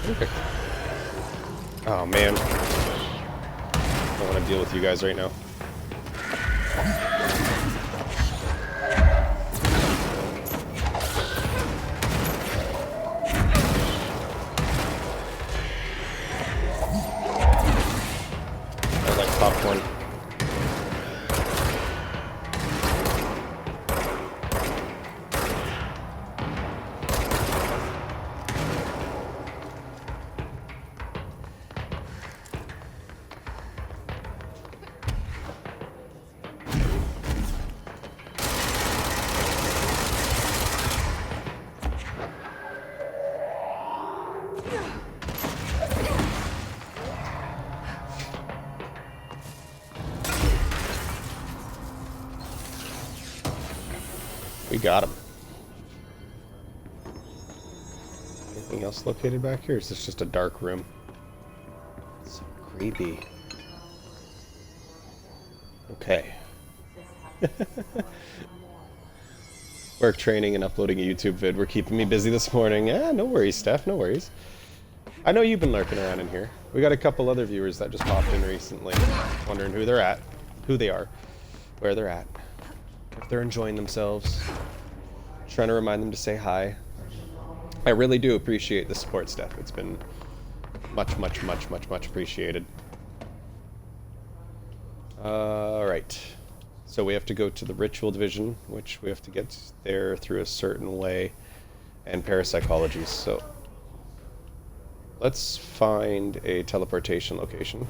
Perfect. Oh, man. I don't want to deal with you guys right now. We got him. Anything else located back here? Or is this just a dark room? It's so creepy. Okay. Work training and uploading a YouTube vid were keeping me busy this morning. Yeah, no worries, Steph, no worries. I know you've been lurking around in here. We got a couple other viewers that just popped in recently, wondering who they're at, who they are, where they're at, if they're enjoying themselves. Trying to remind them to say hi. I really do appreciate the support, Steph. It's been much, much, much, much, much appreciated. Alright. So we have to go to the ritual division, which we have to get there through a certain way, and parapsychology. So let's find a teleportation location.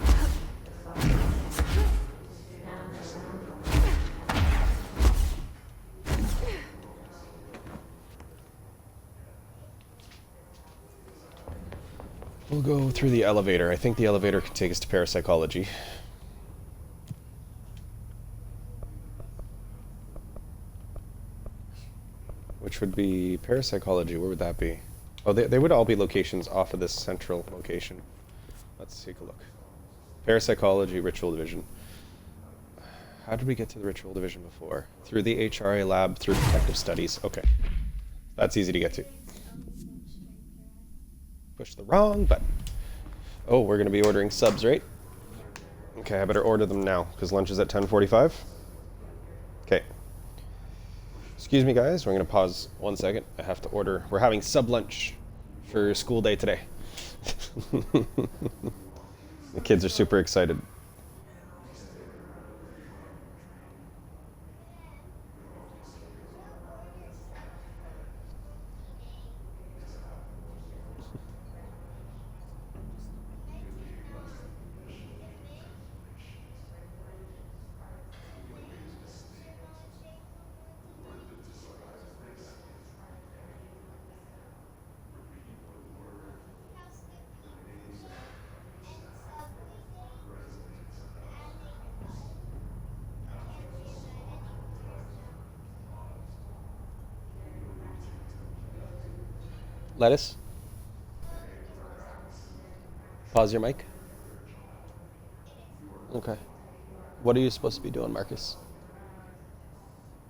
We'll go through the elevator. I think the elevator can take us to parapsychology. Which would be parapsychology. Where would that be? Oh, they would all be locations off of this central location. Let's take a look. Parapsychology, Ritual Division. How did we get to the Ritual Division before? Through the HRA lab, through detective studies. Okay. That's easy to get to. Push the wrong button. Oh, we're going to be ordering subs, right? Okay, I better order them now, because lunch is at 10:45. Okay. Excuse me, guys. We're going to pause 1 second. I have to order. We're having sub lunch for school day today. The kids are super excited. Lettuce? Pause your mic. Okay. What are you supposed to be doing, Marcus?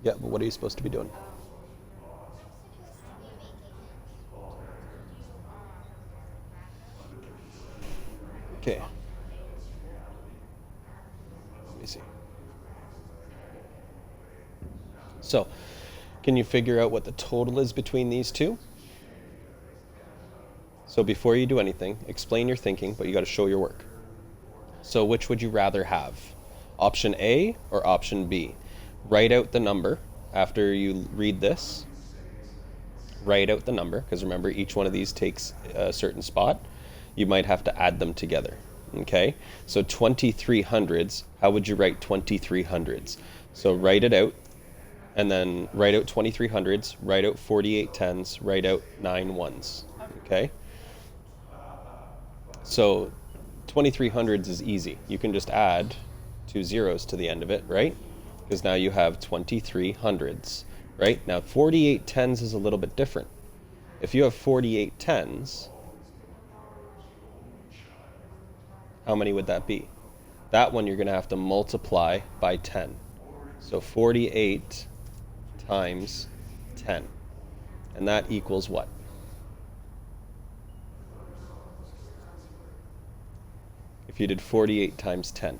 Yeah, but what are you supposed to be doing? Okay. Let me see. So, can you figure out what the total is between these two? So before you do anything, explain your thinking, but you got to show your work. So which would you rather have? Option A or option B? Write out the number after you read this. Write out the number, because remember each one of these takes a certain spot. You might have to add them together. Okay? So 2300s, how would you write 2300s? So write it out, and then write out 2300s, write out 48 tens, write out 9 ones. Okay? So 2300s is easy. You can just add 2 zeros to the end of it, right? Because now you have 2300s, right? Now 48 tens is a little bit different. If you have 48 tens, how many would that be? That one you're going to have to multiply by 10. So 48 times 10. And that equals what? If you did 48 times 10.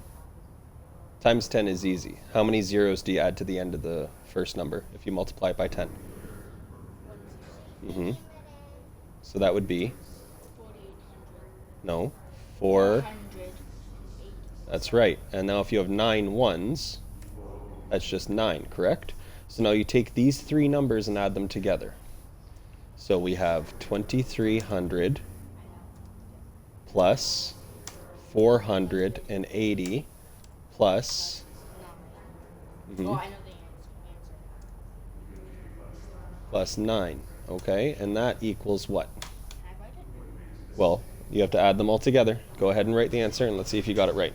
Times 10 is easy. How many zeros do you add to the end of the first number if you multiply it by 10? Mm-hmm. So that would be? No. 4. That's right. And now if you have 9 ones, that's just 9, correct? So now you take these three numbers and add them together. So we have 2300 plus 480 plus plus 9. Okay, and that equals what? Well, you have to add them all together. Go ahead and write the answer, and let's see if you got it right.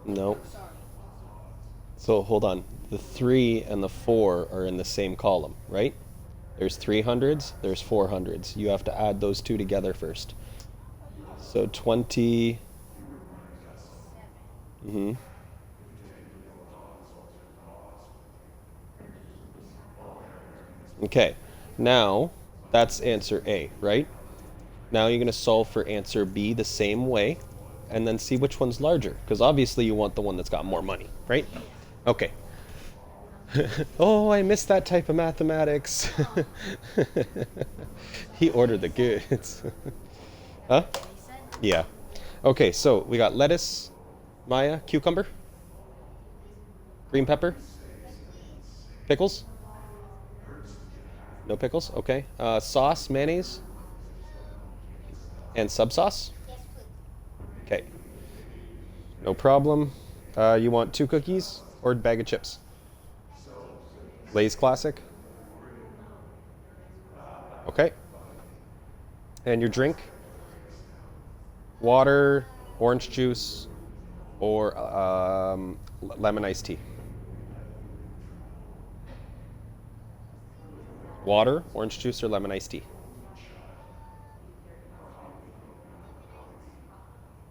No. So hold on. The 3 and the 4 are in the same column, right? There's 300s, there's 400s. You have to add those two together first. So 20. Mm-hmm. Okay. Now, that's answer A, right? Now you're going to solve for answer B the same way, and then see which one's larger. Because obviously you want the one that's got more money, right? Okay. Oh, I missed that type of mathematics. He ordered the goods. Huh? Yeah. Okay, so we got lettuce, Maya, cucumber, green pepper, pickles. No pickles? Okay. Sauce, mayonnaise, and sub sauce? Okay. No problem. You want 2 cookies or a bag of chips? Lay's Classic? Okay. And your drink? Water, orange juice, or lemon iced tea? Water, orange juice, or lemon iced tea?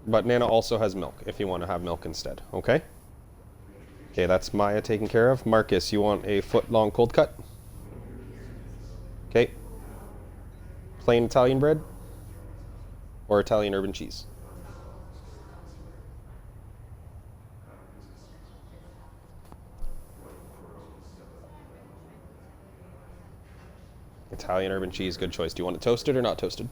But Nana also has milk if you want to have milk instead, okay? Okay, that's Maya taken care of. Marcus, you want a foot-long cold cut? Okay. Plain Italian bread? Or Italian urban cheese? Italian urban cheese, good choice. Do you want it toasted or not toasted?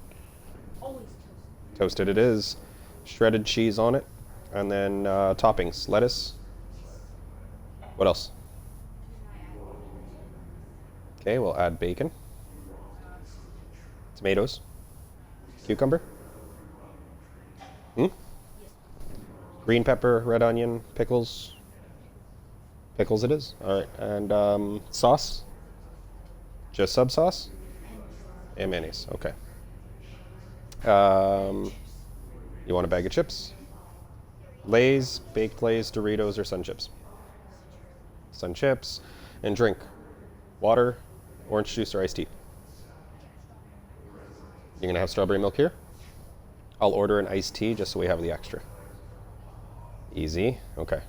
Always toasted. Toasted it is. Shredded cheese on it. And then toppings, lettuce. What else? Okay, we'll add bacon. Tomatoes. Cucumber. Green pepper, red onion, pickles. Pickles it is. All right, and sauce. Just sub sauce? And mayonnaise, okay. You want a bag of chips? Lay's, baked Lay's, Doritos, or Sun Chips? Sun Chips. And drink. Water, orange juice, or iced tea? You're gonna have strawberry milk here? I'll order an iced tea just so we have the extra. Easy, okay.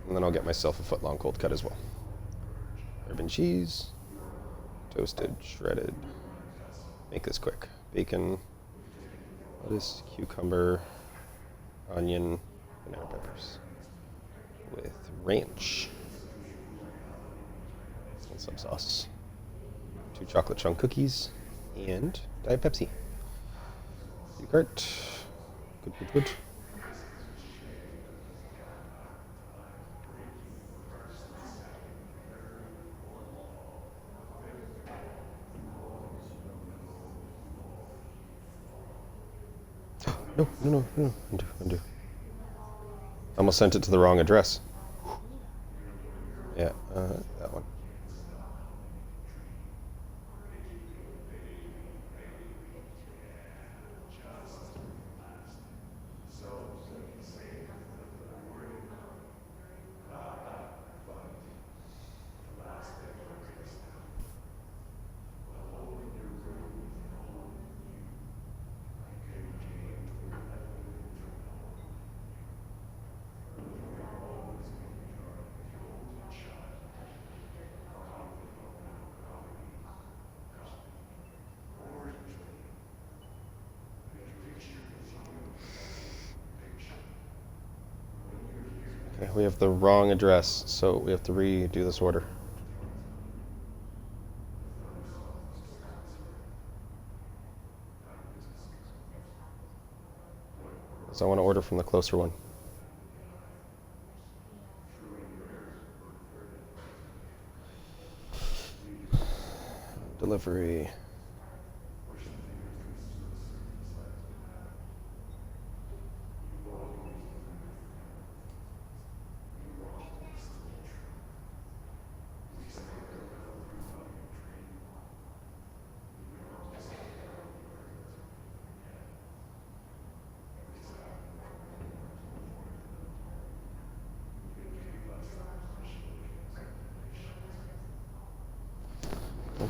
And then I'll get myself a foot-long cold cut as well. Urban cheese, toasted, shredded. Make this quick. Bacon, lettuce, cucumber, onion, banana peppers. With ranch. And some sauce. 2 chocolate chunk cookies. And Diet Pepsi. Cart. Good, good, good. No. Undo. I almost sent it to the wrong address. Yeah, that one. Okay, we have the wrong address, so we have to redo this order. So I want to order from the closer one. Delivery.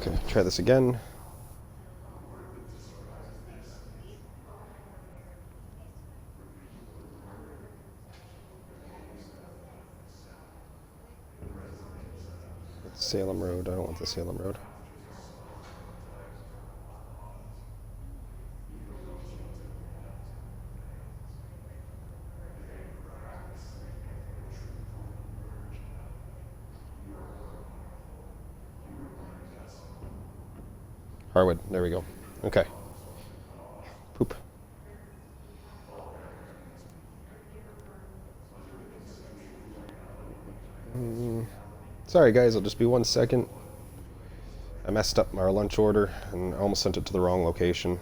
Okay, try this again. Salem Road. I don't want the Salem Road. Harwood. There we go. Okay. Poop. Sorry guys, I'll just be 1 second. I messed up our lunch order and I almost sent it to the wrong location.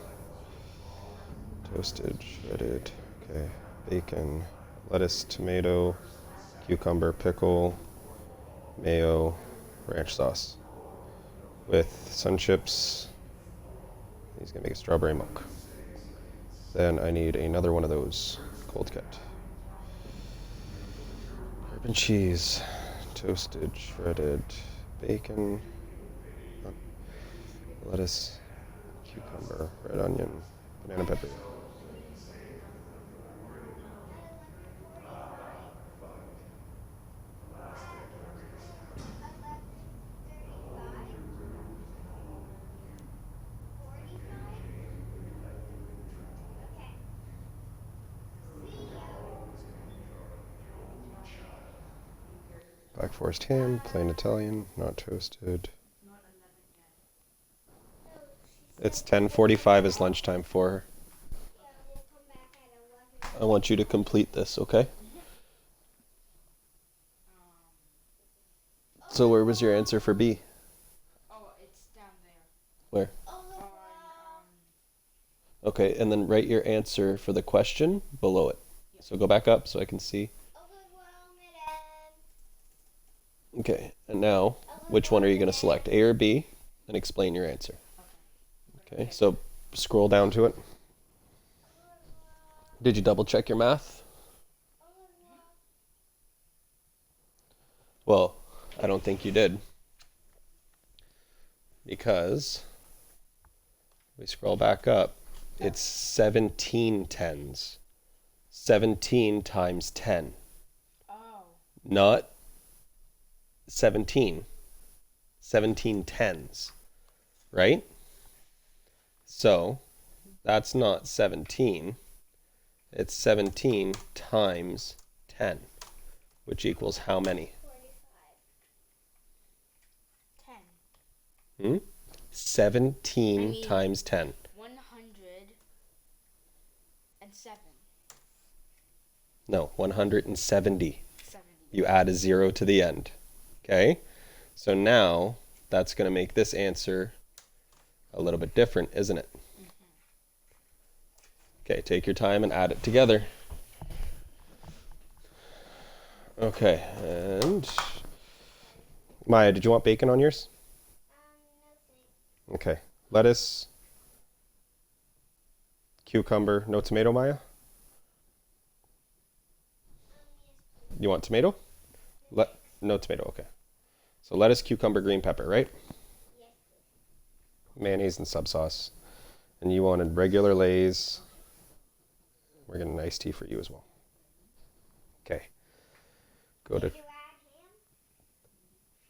Toasted, shredded, okay. Bacon, lettuce, tomato, cucumber, pickle, mayo, ranch sauce. With sun chips. He's gonna make a strawberry milk. Then I need another one of those, cold cut. Urban cheese, toasted, shredded, bacon, lettuce, cucumber, red onion, banana pepper. Black Forest ham, plain Italian, not toasted. It's 10:45 is lunchtime for her. I want you to complete this, okay? So where was your answer for B? Oh, it's down there. Where? On, Okay, and then write your answer for the question below it. So go back up so I can see. Okay, and now, which one are you going to select, A or B, and explain your answer. Okay, so scroll down to it. Did you double check your math? Well, I don't think you did. Because, we scroll back up, it's 17 tens. 17 times 10. oh, Not 17. 17 tens. Right? So, that's not 17. It's 17 times 10. Which equals how many? 10. 17 times 10. 107. No, 170. 70. You add a 0 to the end. Okay? So now, that's going to make this answer a little bit different, isn't it? Okay, take your time and add it together. Okay, and Maya, did you want bacon on yours? Okay, lettuce, cucumber, no tomato, Maya? You want tomato? No tomato, okay. So lettuce, cucumber, green pepper, right? Mayonnaise and sub sauce. And you wanted regular Lay's. We're getting an iced tea for you as well. Okay. Go to.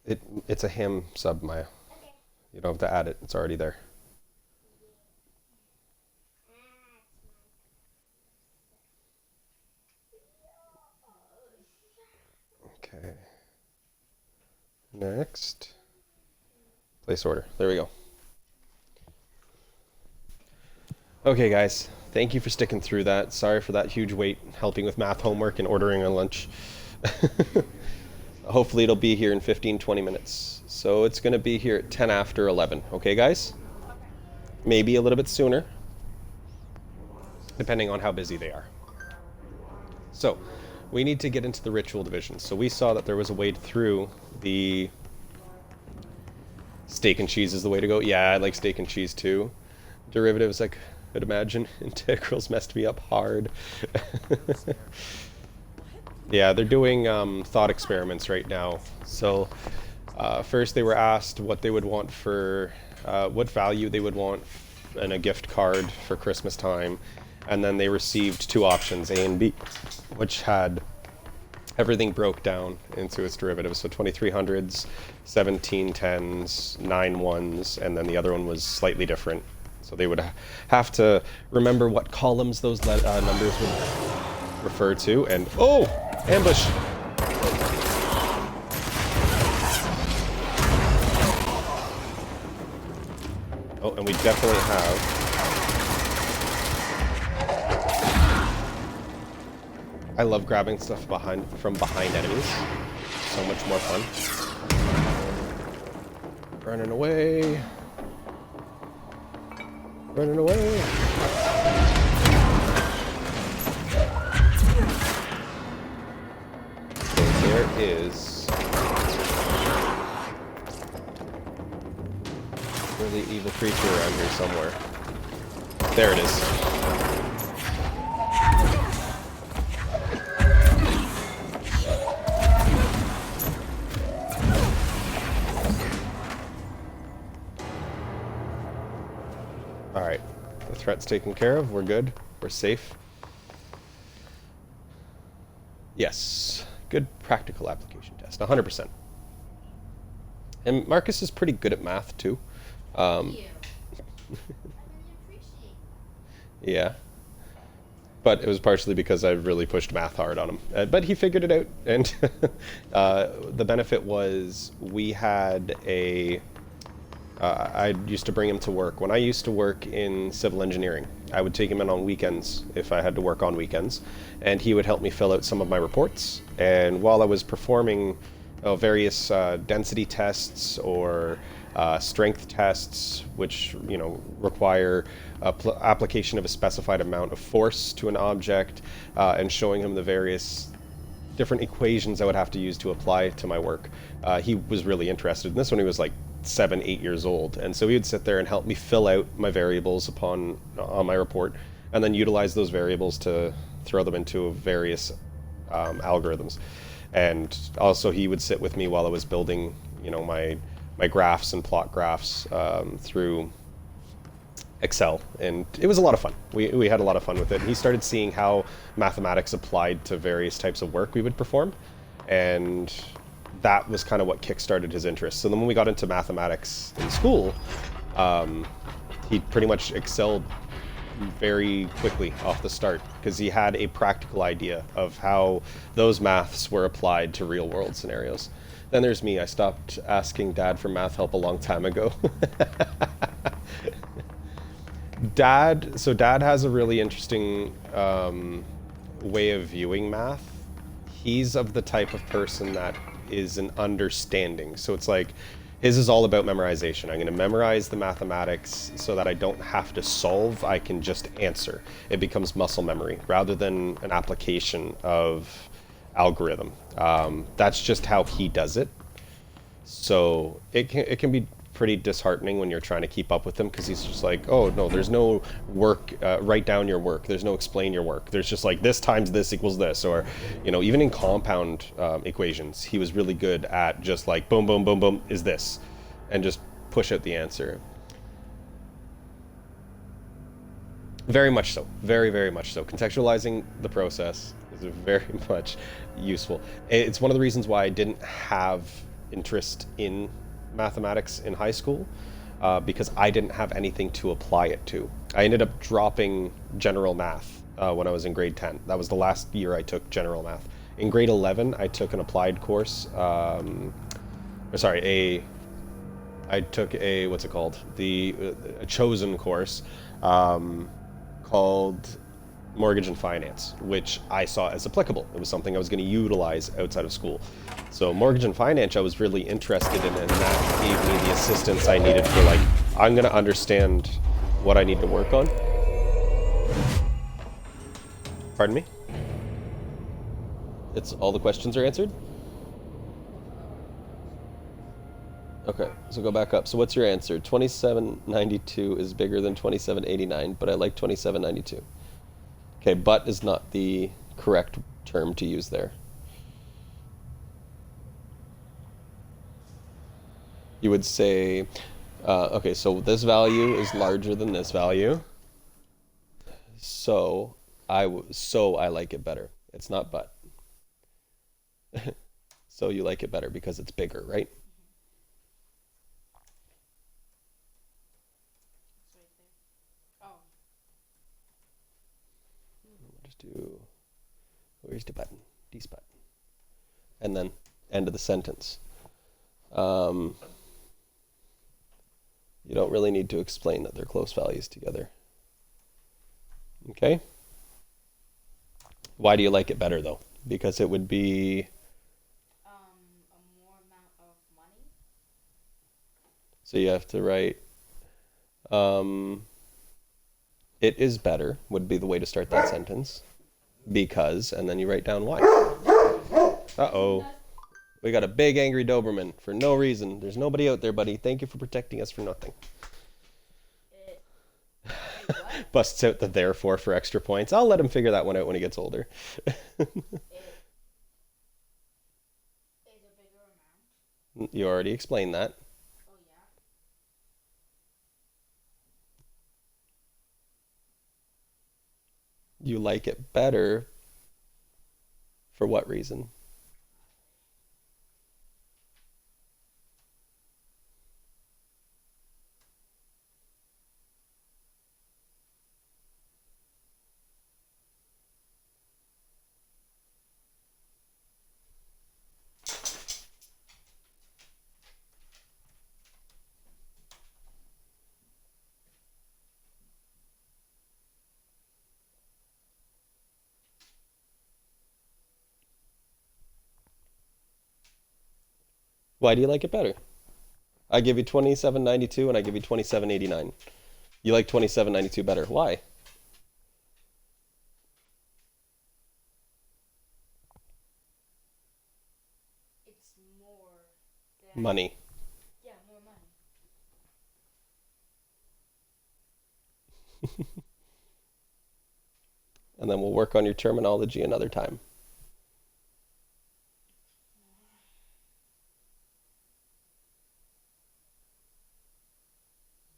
It's a ham sub, Maya. You don't have to add it. It's already there. Okay. Next. Place order. There we go. Okay, guys. Thank you for sticking through that. Sorry for that huge wait, helping with math homework and ordering a lunch. Hopefully it'll be here in 15-20 minutes. So it's going to be here at 10 after 11. Okay, guys? Okay. Maybe a little bit sooner, depending on how busy they are. So we need to get into the ritual division. So we saw that there was a way through the steak and cheese is the way to go. Yeah, I like steak and cheese too. Derivatives, I could imagine. Integrals messed me up hard. Yeah, they're doing thought experiments right now. So First, they were asked what they would want for, what value they would want in a gift card for Christmas time, and then they received two options, A and B, which had everything broke down into its derivatives. So 2300s, 1710s, 91s, and then the other one was slightly different. So they would have to remember what columns those numbers would refer to. And oh, ambush! Oh, and we definitely have. I love grabbing stuff from behind enemies. So much more fun. Running away. Running away. Okay, there is a really evil creature around here somewhere. There it is. Alright, the threat's taken care of, we're good, we're safe. Yes, good practical application test, 100%. And Marcus is pretty good at math too. Yeah. But it was partially because I really pushed math hard on him. But he figured it out, and the benefit was we had a... I used to bring him to work. When I used to work in civil engineering, I would take him in on weekends if I had to work on weekends, and he would help me fill out some of my reports. And while I was performing various density tests or strength tests, which require application of a specified amount of force to an object, and showing him the various different equations I would have to use to apply to my work, he was really interested in this when he was like 7-8 years old, and so he would sit there and help me fill out my variables on my report, and then utilize those variables to throw them into various algorithms. And also he would sit with me while I was building my graphs and plot graphs through Excel, and it was a lot of fun. We had a lot of fun with it. And he started seeing how mathematics applied to various types of work we would perform, and that was kind of what kickstarted his interest. So then when we got into mathematics in school, he pretty much excelled very quickly off the start, because he had a practical idea of how those maths were applied to real world scenarios. Then there's me. I stopped asking Dad for math help a long time ago. Dad has a really interesting way of viewing math. He's of the type of person that is an understanding. So it's like, his is all about memorization. I'm going to memorize the mathematics so that I don't have to solve, I can just answer. It becomes muscle memory rather than an application of algorithm. That's just how he does it. So it can be pretty disheartening when you're trying to keep up with him, because he's just like, oh no, there's no work, write down your work, there's no explain your work, there's just like this times this equals this. Or even in compound equations, he was really good at just like boom boom boom boom is this, and just push out the answer. Very much so, very, very much so. Contextualizing the process is very much useful. It's one of the reasons why I didn't have interest in mathematics in high school, because I didn't have anything to apply it to. I ended up dropping general math when I was in grade 10. That was the last year I took general math. In grade 11, I took an applied course. I took a, what's it called? A chosen course called Mortgage and Finance, which I saw as applicable. It was something I was going to utilize outside of school. So Mortgage and Finance I was really interested in, and that gave me the assistance I needed for, like, I'm going to understand what I need to work on. Pardon me? It's all the questions are answered? Okay, so go back up. So what's your answer? 2792 is bigger than 2789, but I like 2792. Okay, but is not the correct term to use there. You would say, okay, so this value is larger than this value. So I like it better. It's not but. So you like it better because it's bigger, right? It's right there. Oh. We'll just do, where's the button? This button. And then end of the sentence. You don't really need to explain that they're close values together. Okay? Why do you like it better though? Because it would be A more amount of money. so you have to write it is better would be the way to start that sentence. Because, and then you write down why. Uh-oh. We got a big angry Doberman for no reason. There's nobody out there, buddy. Thank you for protecting us for nothing. Busts out the therefore for extra points. I'll let him figure that one out when he gets older. Is a bigger amount. You already explained that. Oh yeah. You like it better for what reason? Why do you like it better? I give you 27.92 and I give you 27.89. You like 27.92 better. Why? It's more than Money. Yeah, more money. And then we'll work on your terminology another time.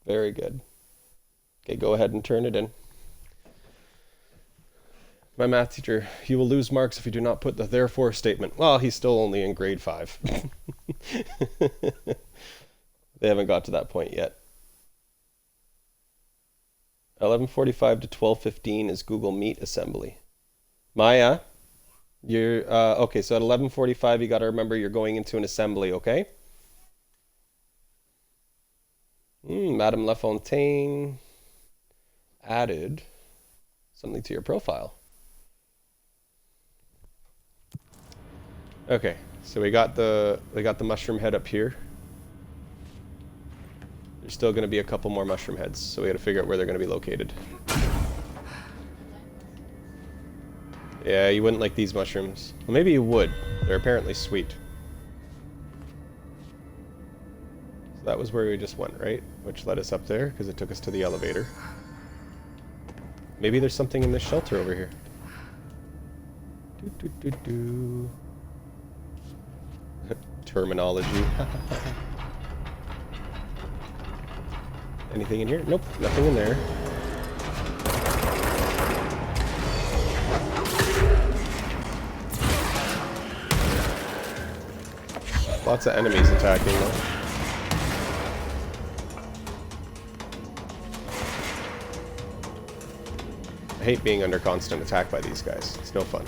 Very good. Okay, go ahead and turn it in. My math teacher, you will lose marks if you do not put the therefore statement. Well, he's still only in grade 5. They haven't got to that point yet. 11:45 to 12:15 is Google Meet assembly. Maya, you're okay, so at 11:45 you got to remember you're going into an assembly, okay? Madame Lafontaine added something to your profile. Okay, so we got the mushroom head up here. There's still going to be a couple more mushroom heads, so we got to figure out where they're going to be located. Yeah, you wouldn't like these mushrooms. Well, maybe you would. They're apparently sweet. So that was where we just went, right? Which led us up there, because it took us to the elevator. Maybe there's something in this shelter over here. Terminology. Anything in here? Nope, nothing in there. Lots of enemies attacking though. I hate being under constant attack by these guys. It's no fun.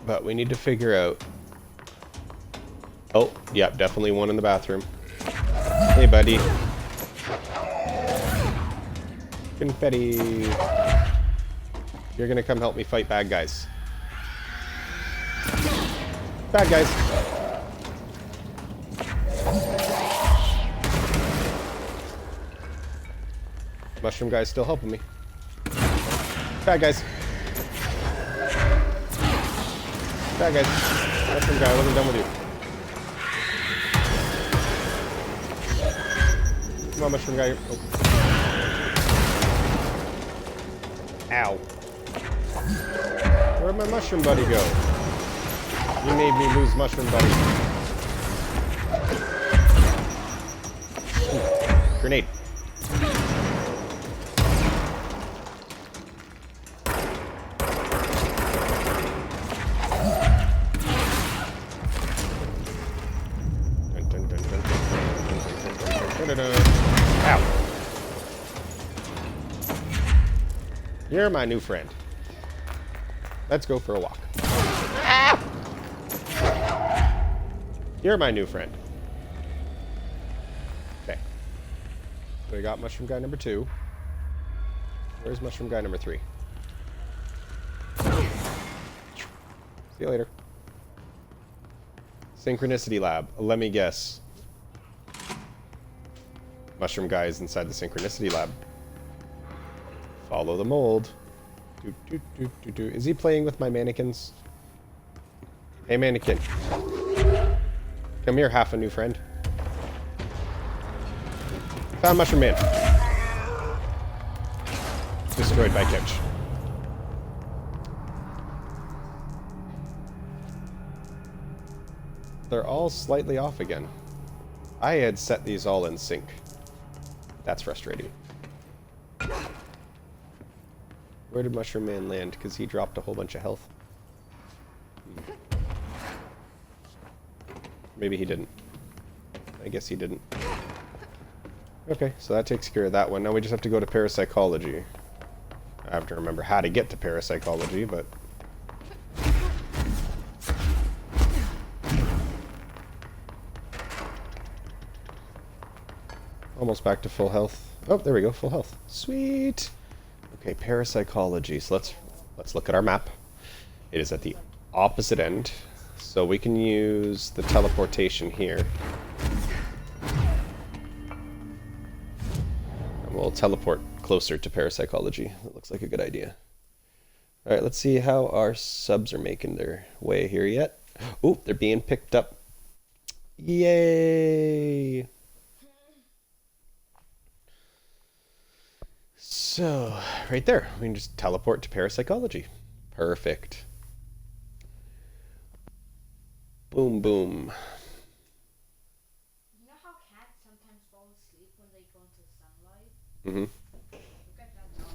But we need to figure out... Oh, yeah, definitely one in the bathroom. Hey, buddy. Confetti. You're gonna come help me fight bad guys. Bad guys. Mushroom guy's still helping me. Bad guys. Bad guys. Mushroom guy, I wasn't done with you. Come on, mushroom guy. Oh. Ow. Where'd my mushroom buddy go? You made me lose mushroom buddy. Ooh, grenade. Ow. You're my new friend. Let's go for a walk. Ah! You're my new friend. Okay. So we got mushroom guy number 2. Where's mushroom guy number 3? See you later. Synchronicity lab. Let me guess. Mushroom guy is inside the synchronicity lab. Follow the mold. Is he playing with my mannequins? Hey, mannequin. Come here, half a new friend. Found Mushroom Man. Destroyed by couch. They're all slightly off again. I had set these all in sync. That's frustrating. Where did Mushroom Man land? Because he dropped a whole bunch of health. Maybe he didn't. I guess he didn't. Okay, so that takes care of that one. Now we just have to go to parapsychology. I have to remember how to get to parapsychology, but... Almost back to full health. Oh, there we go, full health. Sweet! Okay, parapsychology. So let's look at our map. It is at the opposite end, so we can use the teleportation here. And we'll teleport closer to parapsychology. That looks like a good idea. Alright, let's see how our subs are making their way here yet. Oh, they're being picked up. Yay! So, right there, we can just teleport to parapsychology. Perfect. Boom, boom. You know how cats sometimes fall asleep when they go into sunlight? Mm-hmm. Look at that dog.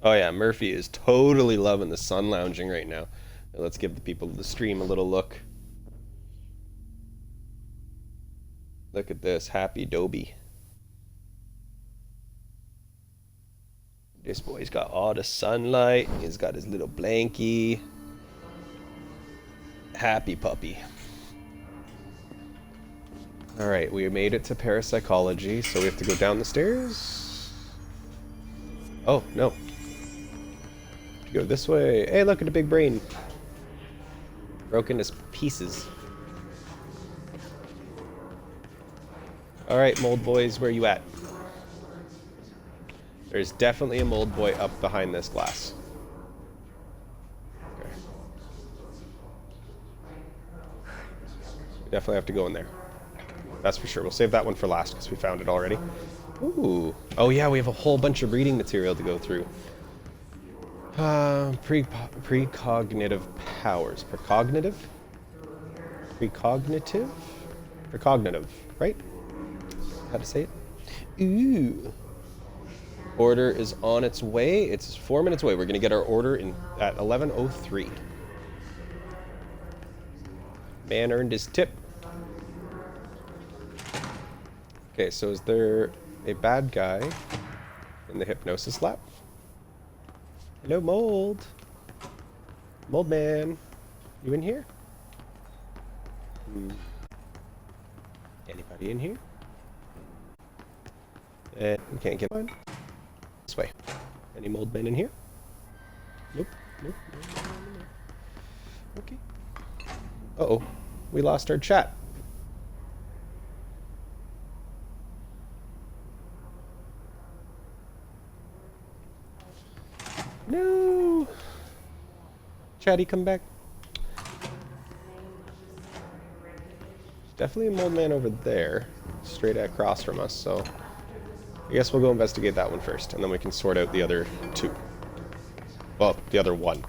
Oh yeah, Murphy is totally loving the sun lounging right now. Now let's give the people of the stream a little look. Look at this, happy Dobie. This boy's got all the sunlight. He's got his little blankie. Happy puppy. Alright, we made it to parapsychology, so we have to go down the stairs. Oh, no. Go this way. Hey, look at the big brain. Broken to pieces. Alright, mold boys, where you at? There's definitely a mold boy up behind this glass. Okay. We definitely have to go in there. That's for sure. We'll save that one for last because we found it already. Ooh. Oh yeah, we have a whole bunch of reading material to go through. Precognitive powers. Precognitive? Precognitive? Precognitive, right? How to say it? Ooh. Order is on its way. It's 4 minutes away. We're going to get our order in at 11:03. Man earned his tip. Okay, so is there a bad guy in the hypnosis lab? Hello, mold. Mold man. You in here? Anybody in here? We can't get one. This way. Any mold men in here? Nope. Nope. No. Okay. Uh-oh. We lost our chat. No. Chatty, come back. Definitely a mold man over there. Straight across from us, so... I guess we'll go investigate that one first, and then we can sort out the other two. Well, the other one.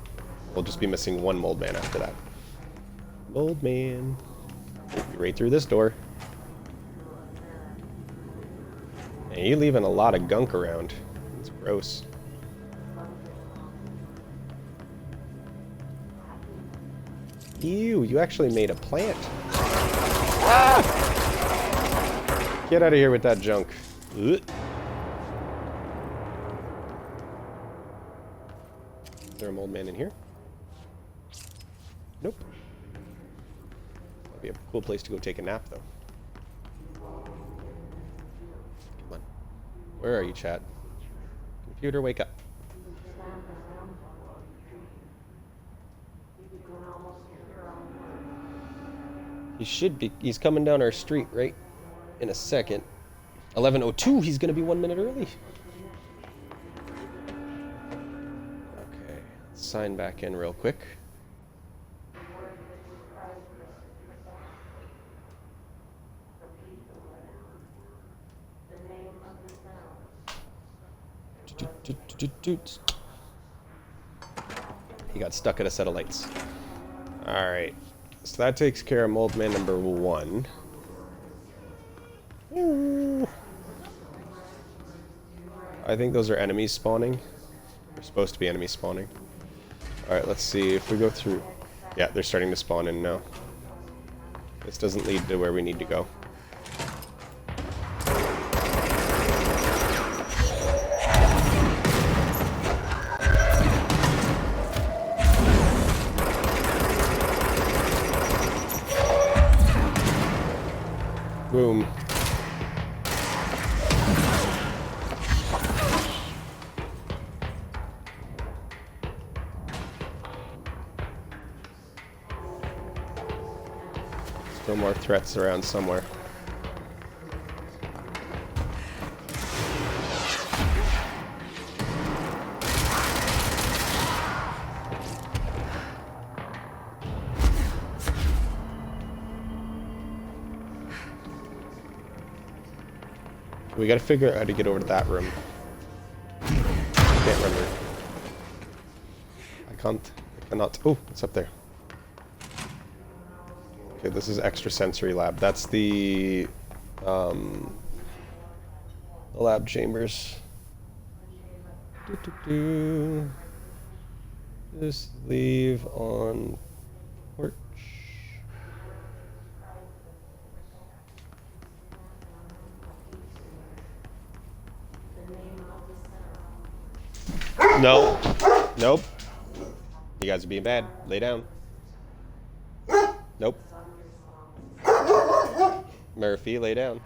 We'll just be missing one mold man after that. Old man. Right through this door. And you're leaving a lot of gunk around. It's gross. Ew, you actually made a plant. Ah! Get out of here with that junk. Ugh. Is there a mold man in here? Nope. That'd be a cool place to go take a nap, though. Come on. Where are you, chat? Computer, wake up. He should be. He's coming down our street right in a second. 11:02. He's gonna be 1 minute early. Okay. Let's sign back in real quick. He got stuck at a set of lights. Alright. So that takes care of mold man number 1. Ooh. I think those are enemies spawning. They're supposed to be enemies spawning. Alright, let's see if we go through. Yeah, they're starting to spawn in now. This doesn't lead to where we need to go. Boom. Still more threats around somewhere. We gotta figure out how to get over to that room. Can't remember. I cannot. Oh, it's up there. Okay, this is extrasensory lab. That's the lab chambers. Just leave on porch. No. Nope. You guys are being bad. Lay down. Nope. Murphy, lay down.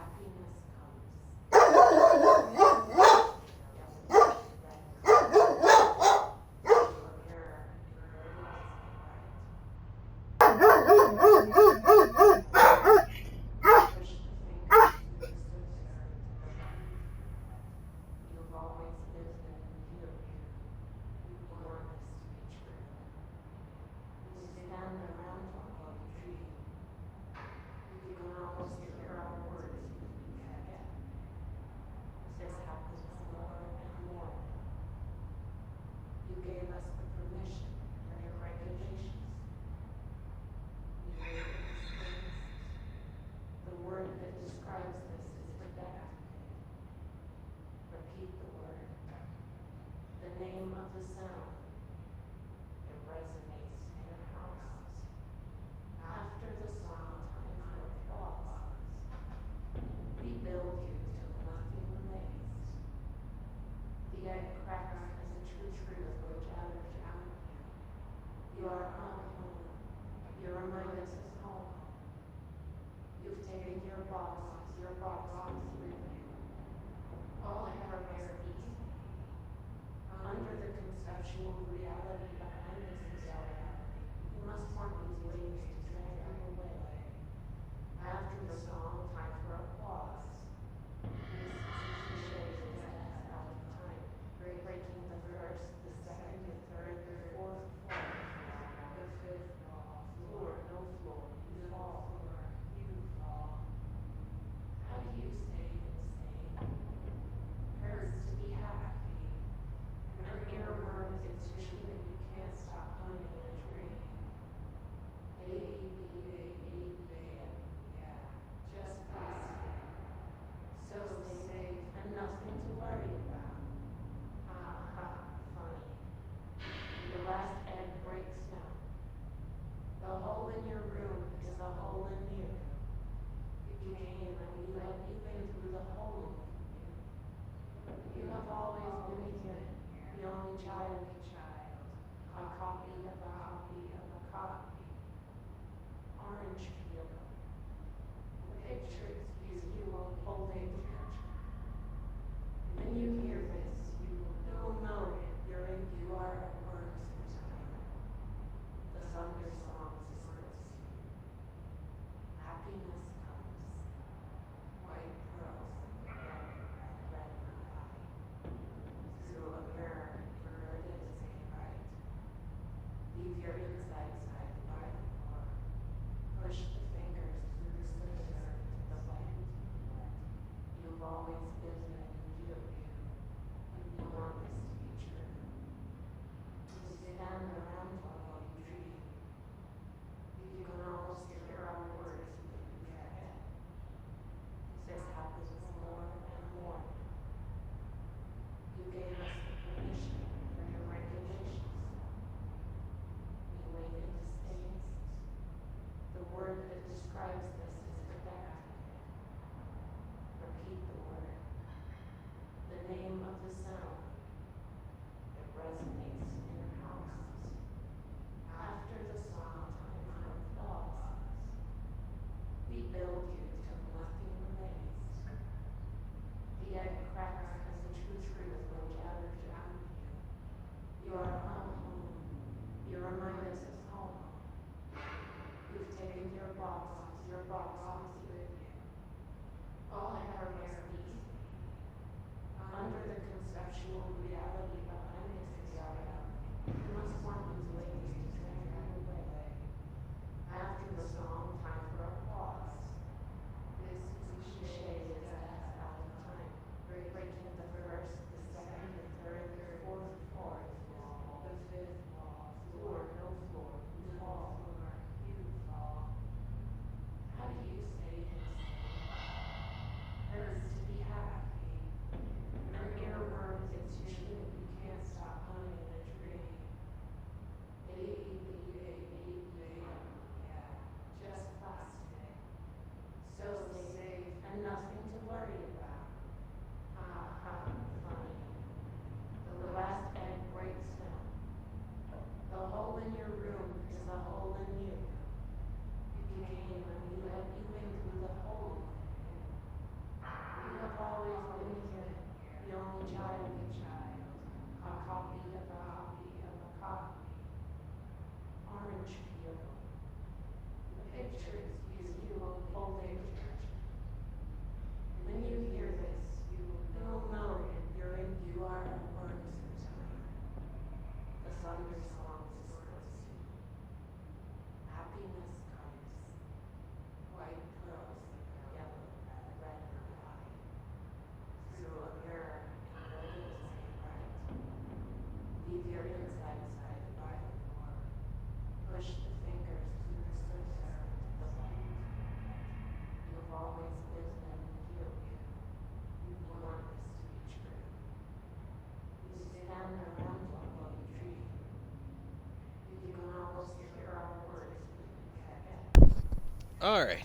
All right.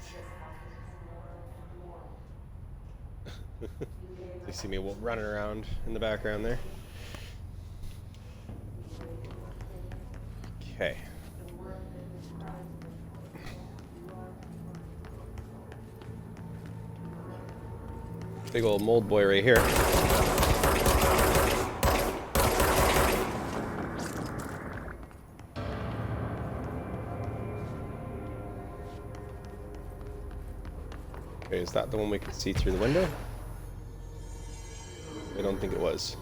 You see me running around in the background there. Okay. Big old mold boy right here. Okay, is that the one we can see through the window? I don't think it was.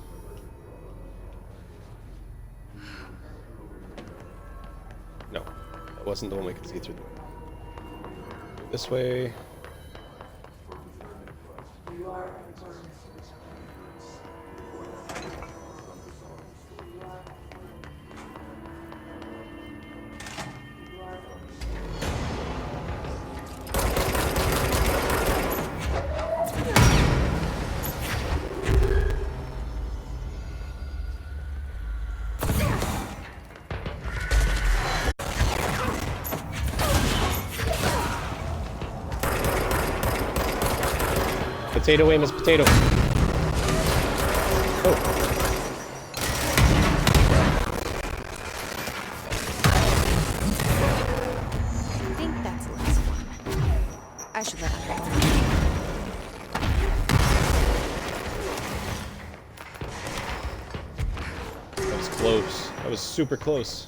No, that wasn't the one we could see through the window. This way. Potato aim is potato. Oh. I think that's the last one. I should let her go. That was close. That was super close.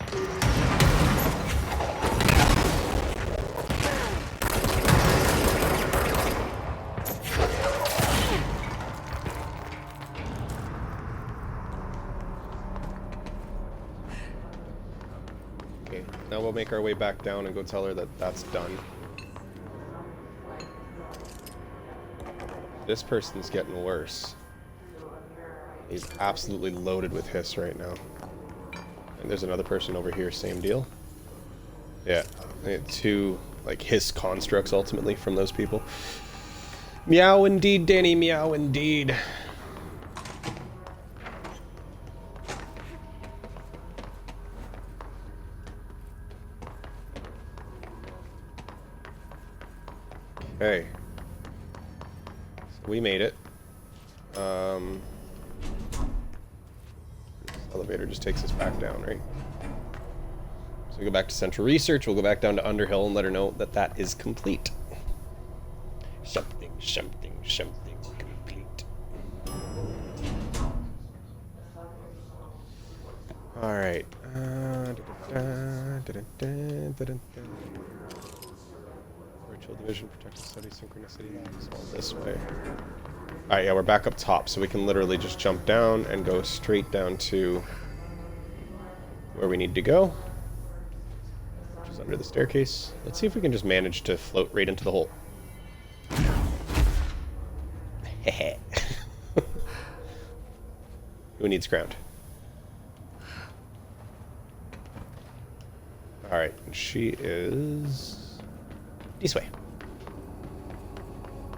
Okay, now we'll make our way back down and go tell her that that's done. This person's getting worse. He's absolutely loaded with hiss right now. And there's another person over here, same deal. Yeah, I get 2 like hiss constructs ultimately from those people. Meow indeed, Danny, meow indeed. Okay. So we made it. This elevator just takes us back down, right? So we go back to Central Research, we'll go back down to Underhill and let her know that that is complete. Something complete. Alright. Virtual division, protected study, synchronicity, it's all this way. Alright, yeah, we're back up top, so we can literally just jump down and go straight down to where we need to go. Which is under the staircase. Let's see if we can just manage to float right into the hole. Hehe. Who needs ground? Alright, she is this way.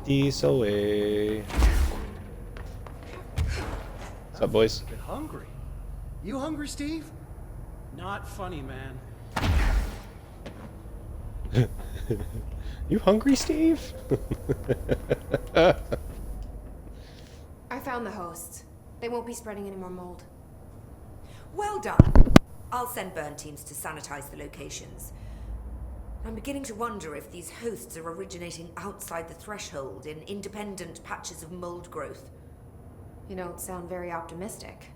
This way. What's up, boys? Get hungry. You hungry, Steve? Not funny, man. You hungry, Steve? I found the hosts. They won't be spreading any more mold. Well done. I'll send burn teams to sanitize the locations. I'm beginning to wonder if these hosts are originating outside the threshold in independent patches of mold growth. You don't sound very optimistic.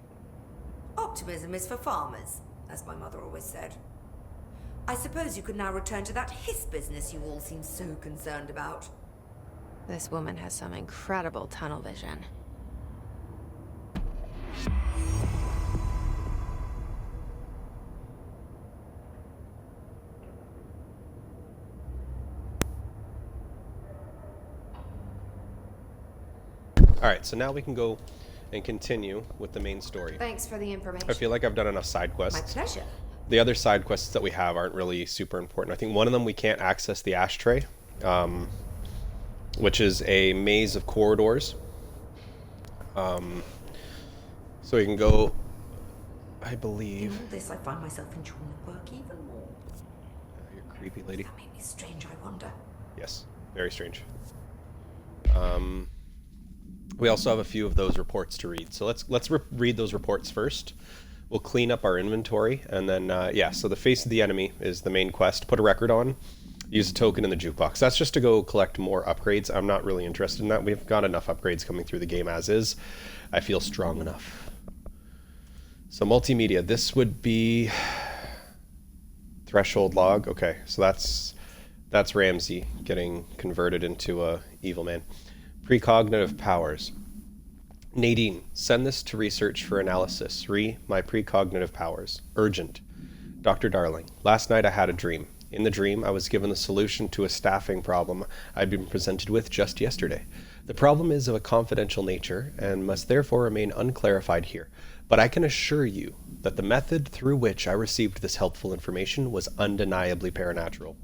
Optimism is for farmers, as my mother always said. I suppose you could now return to that hiss business you all seem so concerned about. This woman has some incredible tunnel vision. Alright, so now we can go and continue with the main story. Thanks for the information. I feel like I've done enough side My quests. pleasure. The other side quests that we have aren't really super important. I think one of them we can't access the ashtray, which is a maze of corridors. So we can go, I In believe... all this, I find myself enjoying the work even more. You're creepy, lady. That made me strange, I wonder. Yes, very strange. We also have a few of those reports to read. So let's read those reports first. We'll clean up our inventory, and then, yeah, so the Face of the Enemy is the main quest. Put a record on, use a token in the jukebox. That's just to go collect more upgrades. I'm not really interested in that. We've got enough upgrades coming through the game as is. I feel strong enough. So multimedia, this would be Threshold Log. Okay, so that's Ramsey getting converted into a evil man. Precognitive powers. Nadine, send this to research for analysis. My precognitive powers. Urgent. Dr. Darling, last night I had a dream. In the dream, I was given the solution to a staffing problem I'd been presented with just yesterday. The problem is of a confidential nature and must therefore remain unclarified here. But I can assure you that the method through which I received this helpful information was undeniably paranatural.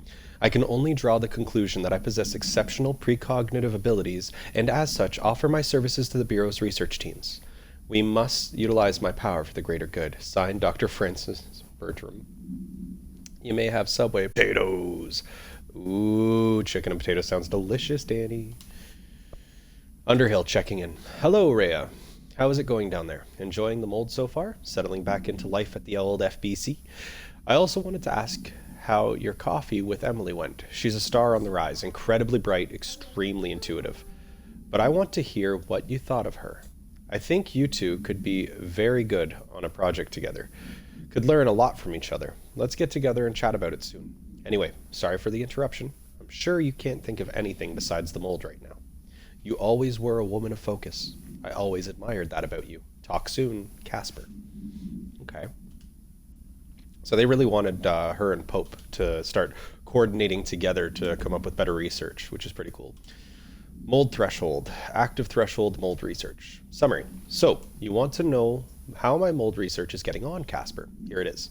I can only draw the conclusion that I possess exceptional precognitive abilities, and as such offer my services to the Bureau's research teams. We must utilize my power for the greater good. Signed, Dr. Francis Bertram. You may have Subway potatoes. Ooh, chicken and potato sounds delicious, Danny. Underhill checking in. Hello, Rhea. How is it going down there? Enjoying the mold so far? Settling back into life at the old FBC? I also wanted to ask how your coffee with Emily went. She's a star on the rise, incredibly bright, extremely intuitive. But I want to hear what you thought of her. I think you two could be very good on a project together. Could learn a lot from each other. Let's get together and chat about it soon. Anyway, sorry for the interruption. I'm sure you can't think of anything besides the mold right now. You always were a woman of focus. I always admired that about you. Talk soon, Casper. Okay. So they really wanted her and Pope to start coordinating together to come up with better research, which is pretty cool. Mold threshold, active threshold mold research. Summary. So, you want to know how my mold research is getting on, Casper. Here it is.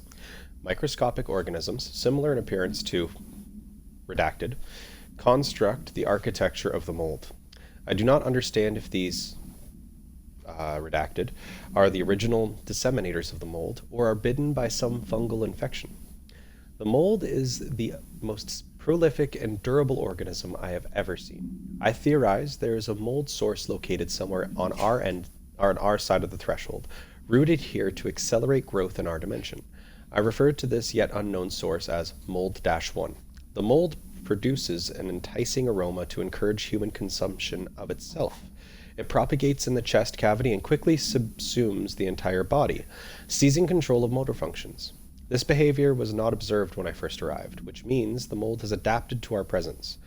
Microscopic organisms, similar in appearance to redacted, construct the architecture of the mold. I do not understand if these redacted are the original disseminators of the mold or are bitten by some fungal infection. The mold is the most prolific and durable organism I have ever seen. I theorize there is a mold source located somewhere on our side of the threshold, rooted here to accelerate growth in our dimension. I refer to this yet unknown source as Mold-1. The mold produces an enticing aroma to encourage human consumption of itself. It propagates in the chest cavity and quickly subsumes the entire body, seizing control of motor functions. This behavior was not observed when I first arrived, which means the mold has adapted to our presence,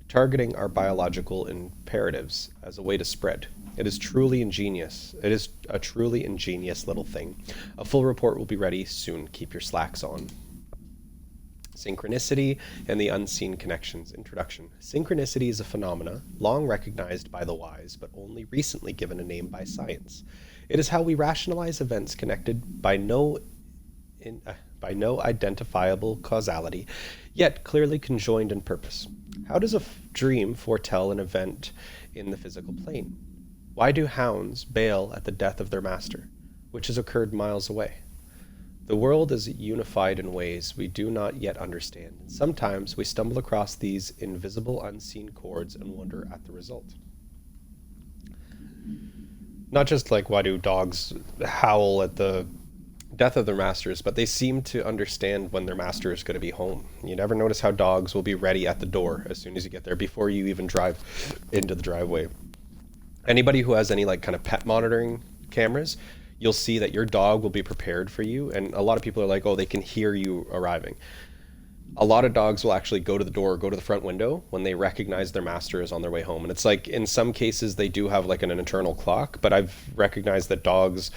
targeting our biological imperatives as a way to spread. It is truly ingenious. It is a truly ingenious little thing. A full report will be ready soon. Keep your slacks on. Synchronicity and the unseen connections. Introduction. Synchronicity is a phenomena long recognized by the wise, but only recently given a name by science. It is how we rationalize events connected by no identifiable causality, yet clearly conjoined in purpose. How does a dream foretell an event in the physical plane? Why do hounds bail at the death of their master, which has occurred miles away? The world is unified in ways we do not yet understand, and sometimes we stumble across these invisible, unseen chords and wonder at the result. Not just like why do dogs howl at the death of their masters, but they seem to understand when their master is going to be home. You never notice how dogs will be ready at the door as soon as you get there, before you even drive into the driveway. Anybody who has any like kind of pet monitoring cameras, you'll see that your dog will be prepared for you. And a lot of people are like, oh, they can hear you arriving. A lot of dogs will actually go to the door, go to the front window when they recognize their master is on their way home. And it's like, in some cases, they do have like an internal clock, but I've recognized that dogs,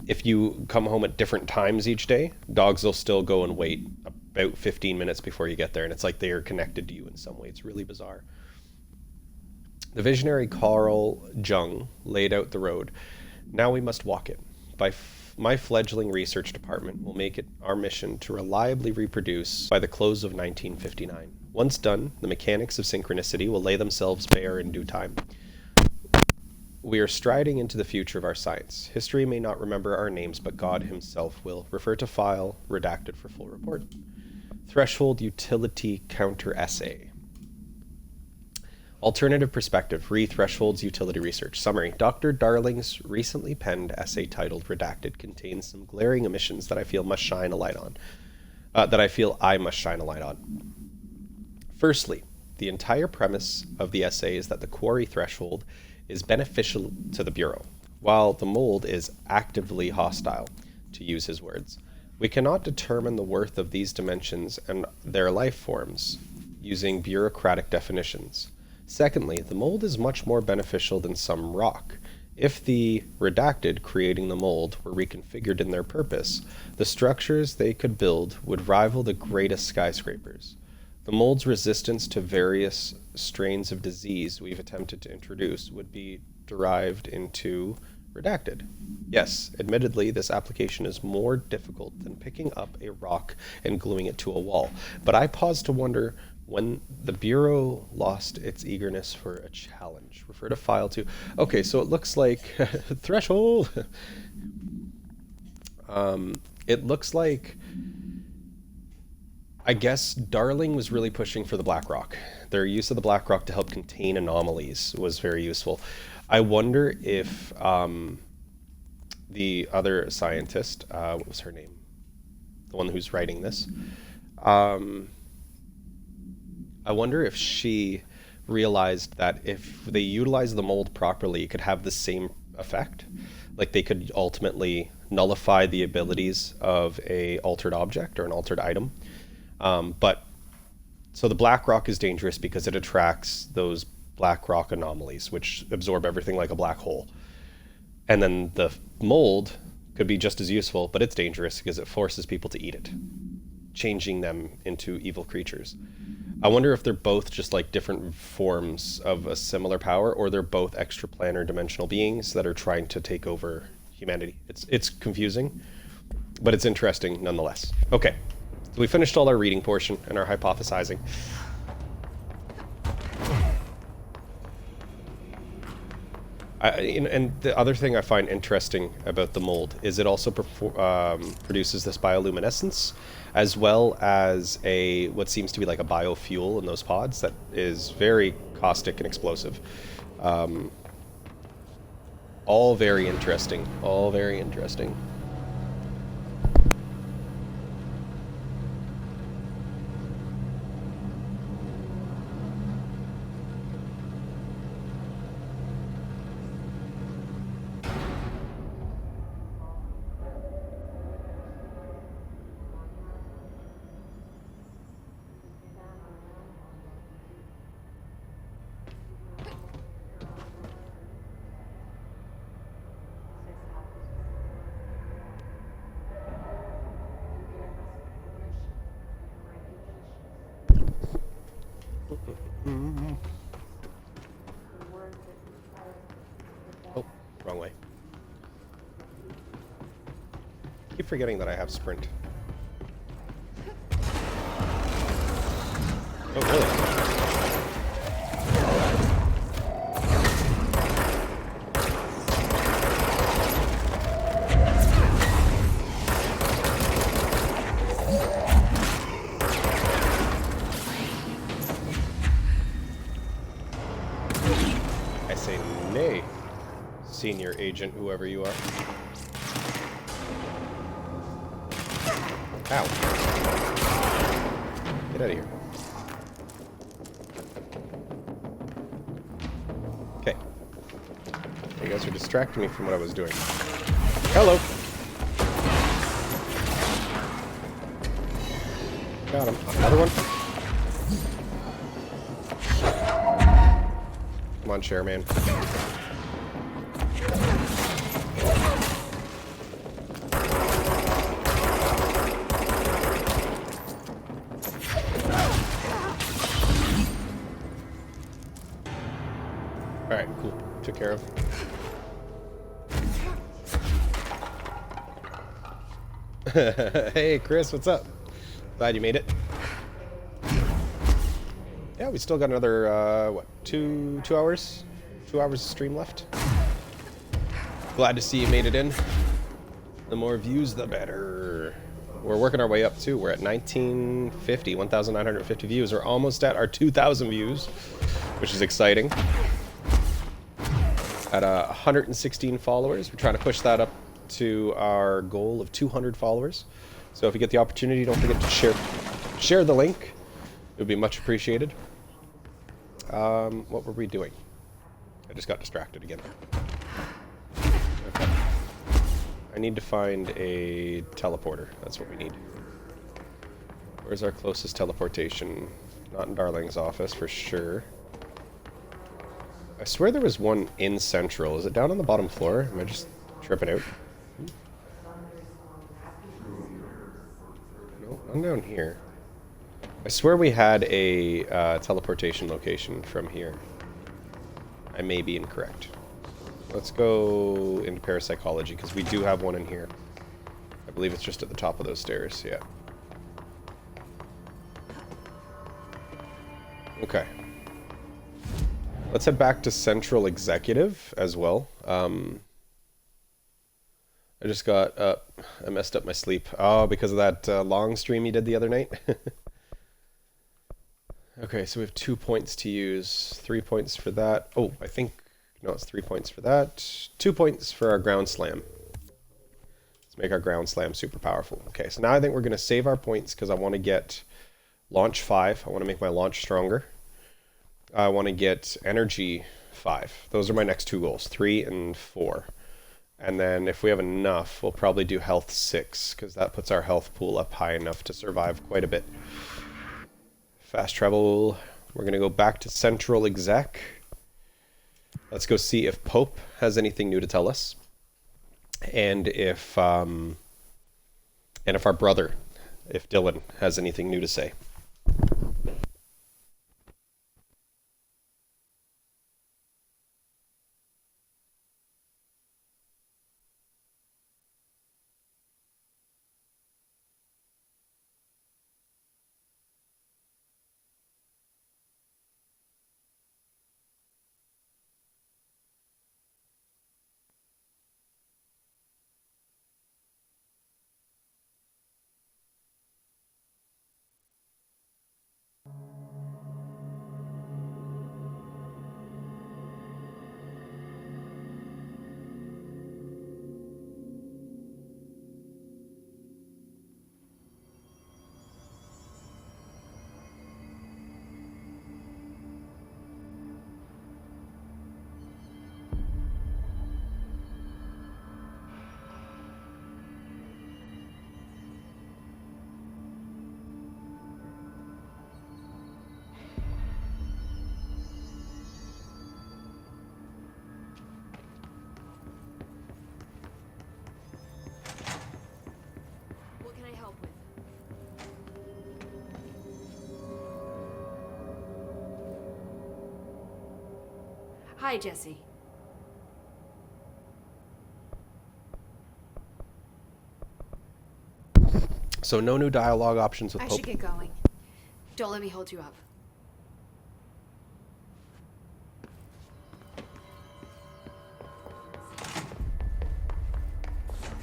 if you come home at different times each day, dogs will still go and wait about 15 minutes before you get there. And it's like they are connected to you in some way. It's really bizarre. The visionary Carl Jung laid out the road. Now we must walk it. My fledgling research department will make it our mission to reliably reproduce by the close of 1959. Once done, the mechanics of synchronicity will lay themselves bare in due time. We are striding into the future of our science. History may not remember our names, but God himself will. Refer to file redacted for full report. Threshold utility counter essay. Alternative perspective, re-thresholds utility research. Summary, Dr. Darling's recently penned essay titled Redacted contains some glaring omissions that I feel must shine a light on. I must shine a light on. Firstly, the entire premise of the essay is that the quarry threshold is beneficial to the Bureau, while the mold is actively hostile, to use his words. We cannot determine the worth of these dimensions and their life forms using bureaucratic definitions. Secondly, the mold is much more beneficial than some rock. If the redacted creating the mold were reconfigured in their purpose, the structures they could build would rival the greatest skyscrapers. The mold's resistance to various strains of disease we've attempted to introduce would be derived into redacted. Yes, admittedly, this application is more difficult than picking up a rock and gluing it to a wall, but I pause to wonder when the Bureau lost its eagerness for a challenge. Refer to file 2. Okay, so it looks like threshold. It looks like, I guess Darling was really pushing for the Black Rock. Their use of the Black Rock to help contain anomalies was very useful. I wonder if the other scientist, what was her name? The one who's writing this. I wonder if she realized that if they utilized the mold properly, it could have the same effect. Like they could ultimately nullify the abilities of a altered object or an altered item. But so the black rock is dangerous because it attracts those black rock anomalies, which absorb everything like a black hole. And then the mold could be just as useful, but it's dangerous because it forces people to eat it, changing them into evil creatures. I wonder if they're both just like different forms of a similar power, or they're both extraplanar dimensional beings that are trying to take over humanity. It's confusing, but it's interesting nonetheless. Okay, so we finished all our reading portion and our hypothesizing. And the other thing I find interesting about the mold is it also produces this bioluminescence, as well as what seems to be like a biofuel in those pods that is very caustic and explosive. All very interesting. All very interesting. Oh, wrong way. Keep forgetting that I have sprint. Oh, really? I say nay, senior agent, whoever you are. Ow. Get out of here. Okay. You guys are distracting me from what I was doing. Hello. Got him. Another one. Come on, Chairman. Alright, cool. Took care of. Hey, Chris, what's up? Glad you made it. Yeah, we still got another, what, two hours? 2 hours of stream left. Glad to see you made it in. The more views, the better. We're working our way up too. We're at 1,950 views. We're almost at our 2,000 views, which is exciting. At 116 followers, we're trying to push that up to our goal of 200 followers. So if you get the opportunity, don't forget to share the link. It would be much appreciated. What were we doing? I just got distracted again. Okay. I need to find a teleporter. That's what we need. Where's our closest teleportation? Not in Darling's office, for sure. I swear there was one in Central. Is it down on the bottom floor? Am I just tripping out? No, I'm down here. I swear we had a teleportation location from here. I may be incorrect. Let's go into parapsychology, because we do have one in here. I believe it's just at the top of those stairs, yeah. Okay. Let's head back to Central Executive as well. I just got up. I messed up my sleep. Oh, because of that long stream you did the other night? Okay, so we have 2 points to use. 3 points for that. Oh, I think... No, it's 3 points for that. 2 points for our ground slam. Let's make our ground slam super powerful. Okay, so now I think we're going to save our points because I want to get launch 5. I want to make my launch stronger. I want to get energy 5. Those are my next 2 goals, 3 and 4. And then if we have enough, we'll probably do health 6 because that puts our health pool up high enough to survive quite a bit. Fast travel. We're going to go back to Central Exec. Let's go see if Pope has anything new to tell us. And if our brother, if Dylan, has anything new to say. Hi, Jesse. So no new dialogue options with I Pope. should get going. Don't let me hold you up.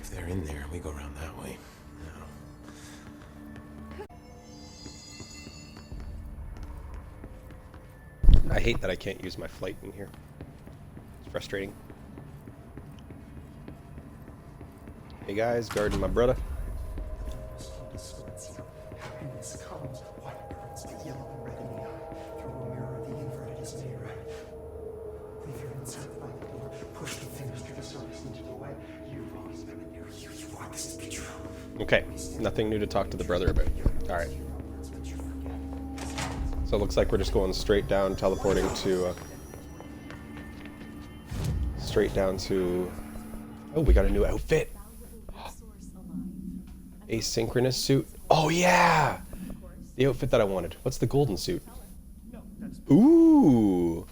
If they're in there, we go around that way. I hate that I can't use my flight in here. It's frustrating. Hey guys, guarding my brother. Happiness comes, white burns, the yellow and red in the eye. Through a mirror, the inverted is near. Leave your inside by the door, push the fingers to the surface into the way. You want this to be true. Okay, nothing new to talk to the brother about. Alright. So it looks like we're just going straight down, teleporting to... straight down to... Oh, we got a new outfit! Asynchronous suit. Oh yeah! The outfit that I wanted. What's the golden suit? Ooh!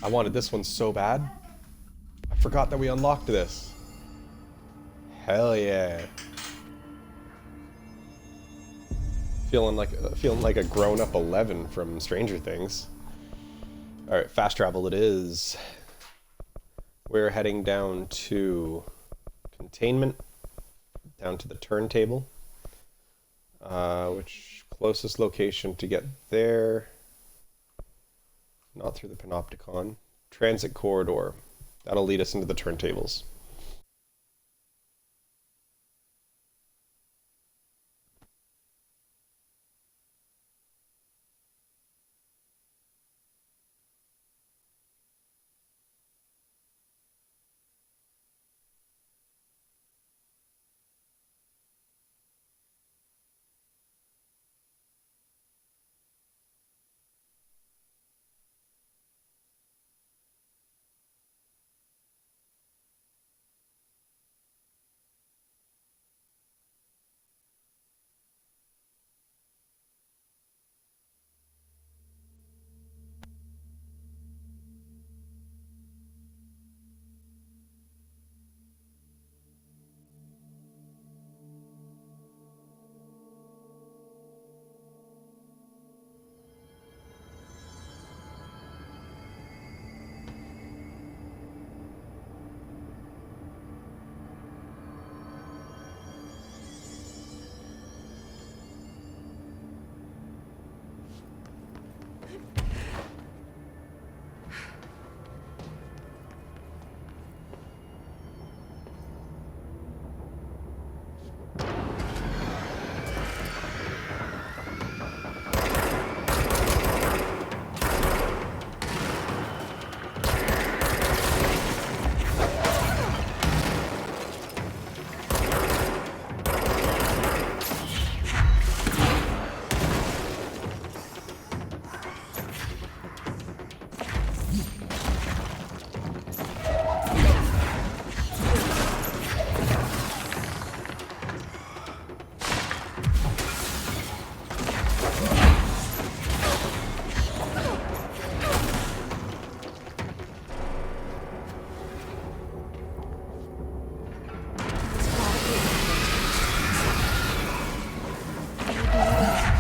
I wanted this one so bad. I forgot that we unlocked this. Hell yeah. Feeling like a grown-up 11 from Stranger Things. Alright, fast travel it is. We're heading down to containment, down to the turntable. Which closest location to get there? Not through the Panopticon. Transit corridor. That'll lead us into the turntables.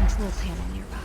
Control panel nearby.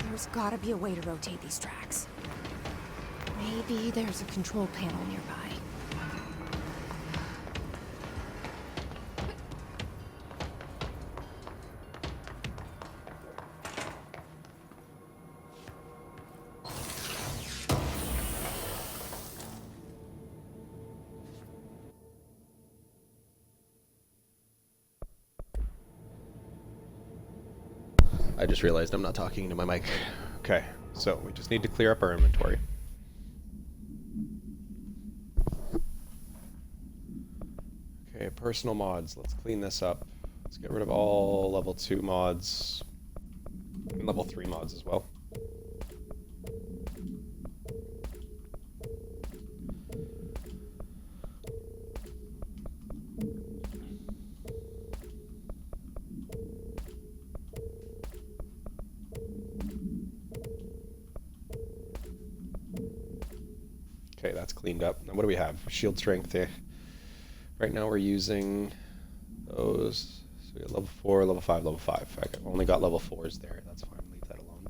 There's gotta be a way to rotate these tracks. Maybe there's a control panel nearby. I just realized I'm not talking into my mic. Okay, so we just need to clear up our inventory. Okay, personal mods. Let's clean this up. Let's get rid of all level 2 mods. And level 3 mods as well. Okay, that's cleaned up. Now what do we have? Shield strength. Right now we're using those. So we have level 4, level 5, level 5. I only got level 4s there. That's fine. Leave that alone.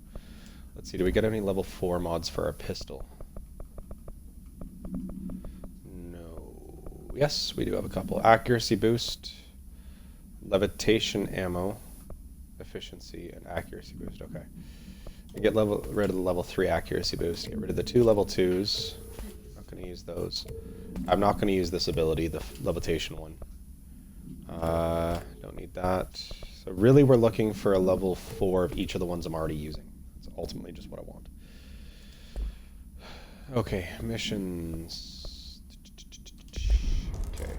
Let's see. Do we get any level 4 mods for our pistol? No. Yes, we do have a couple. Accuracy boost, levitation ammo, efficiency, and accuracy boost. Okay. We get rid of the level 3 accuracy boost. Get rid of the 2 level 2s. Going to use those. I'm not going to use this ability, the levitation one. Don't need that. So really we're looking for a level 4 of each of the ones I'm already using. That's ultimately just what I want. Okay, missions. Okay.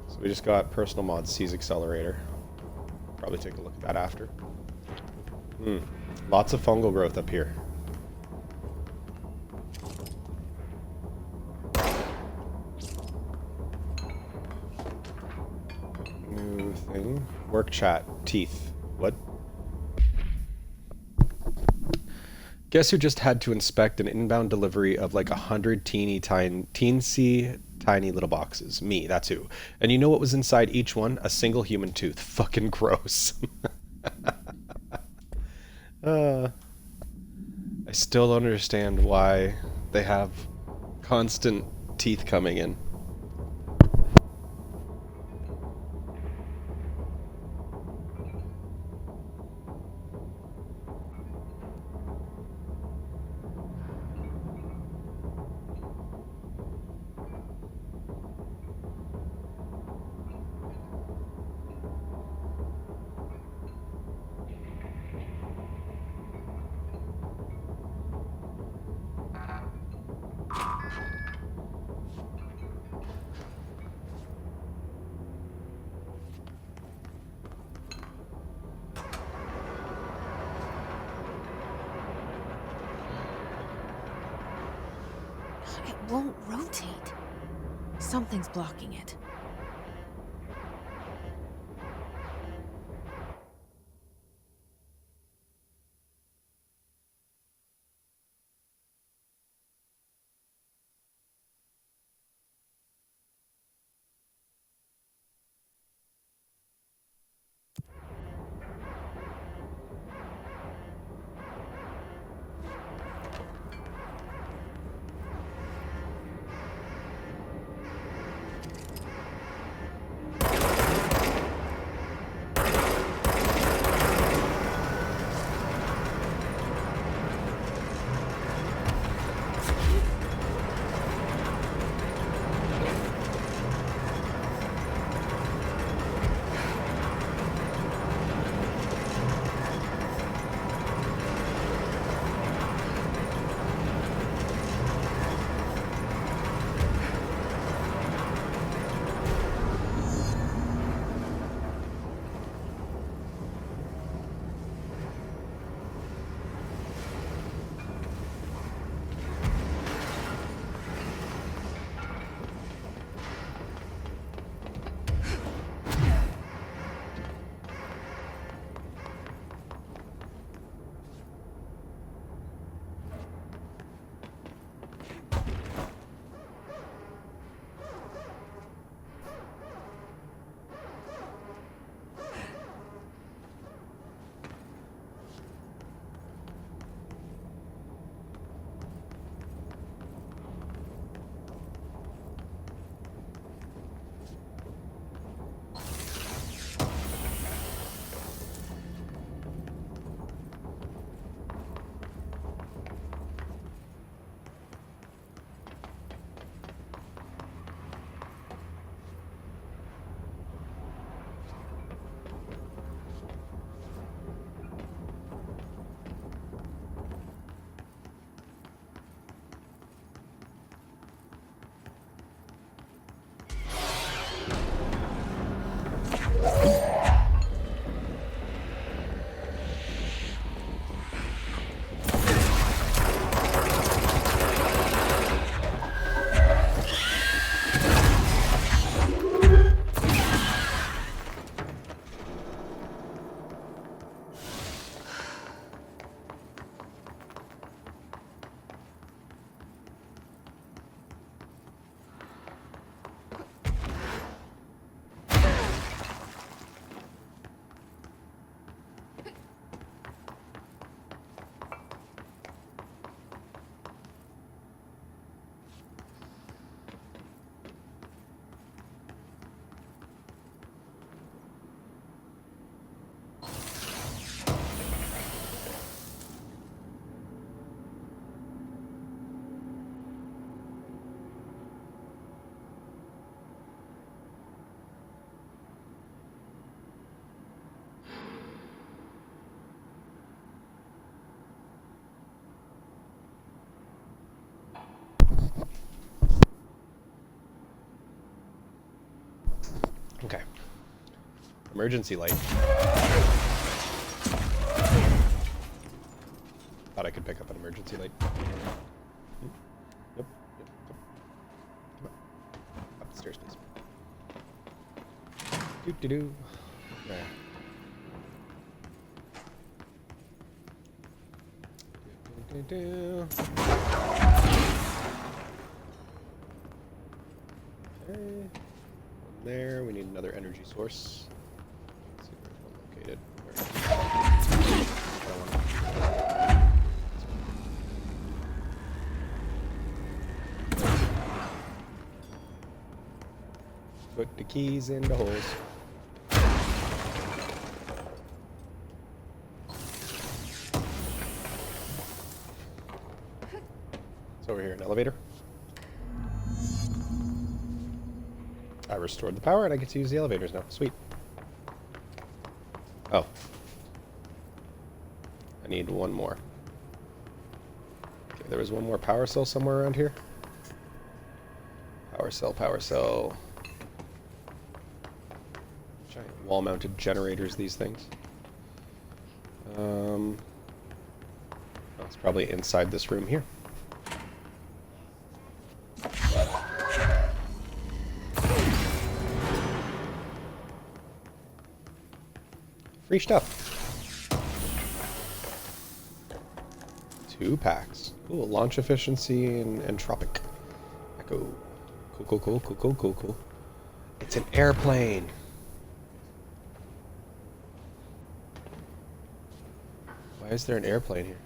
So we just got personal mod Seize Accelerator. Probably take a look at that after. Lots of fungal growth up here. New thing. Work chat. Teeth. What? Guess who just had to inspect an inbound delivery of like 100 teensy tiny little boxes? Me, that's who. And you know what was inside each one? A single human tooth. Fucking gross. I still don't understand why they have constant teeth coming in. It won't rotate. Something's blocking it. Emergency light. Thought I could pick up an emergency light. Nope. Come on. Up the stairs, please. Doo-doo-doo. There. Do-do-do. Okay. One there. We need another energy source. Let's see where's one located. Put the keys in the holes. It's over here, an elevator. I restored the power and I get to use the elevators now. Sweet. Oh. I need one more. Okay, there was one more power cell somewhere around here. Power cell, power cell. Giant wall-mounted generators, these things. Oh, it's probably inside this room here. Free stuff. 2 packs. Cool. Launch efficiency and entropic. Echo. Cool. It's an airplane. Why is there an airplane here?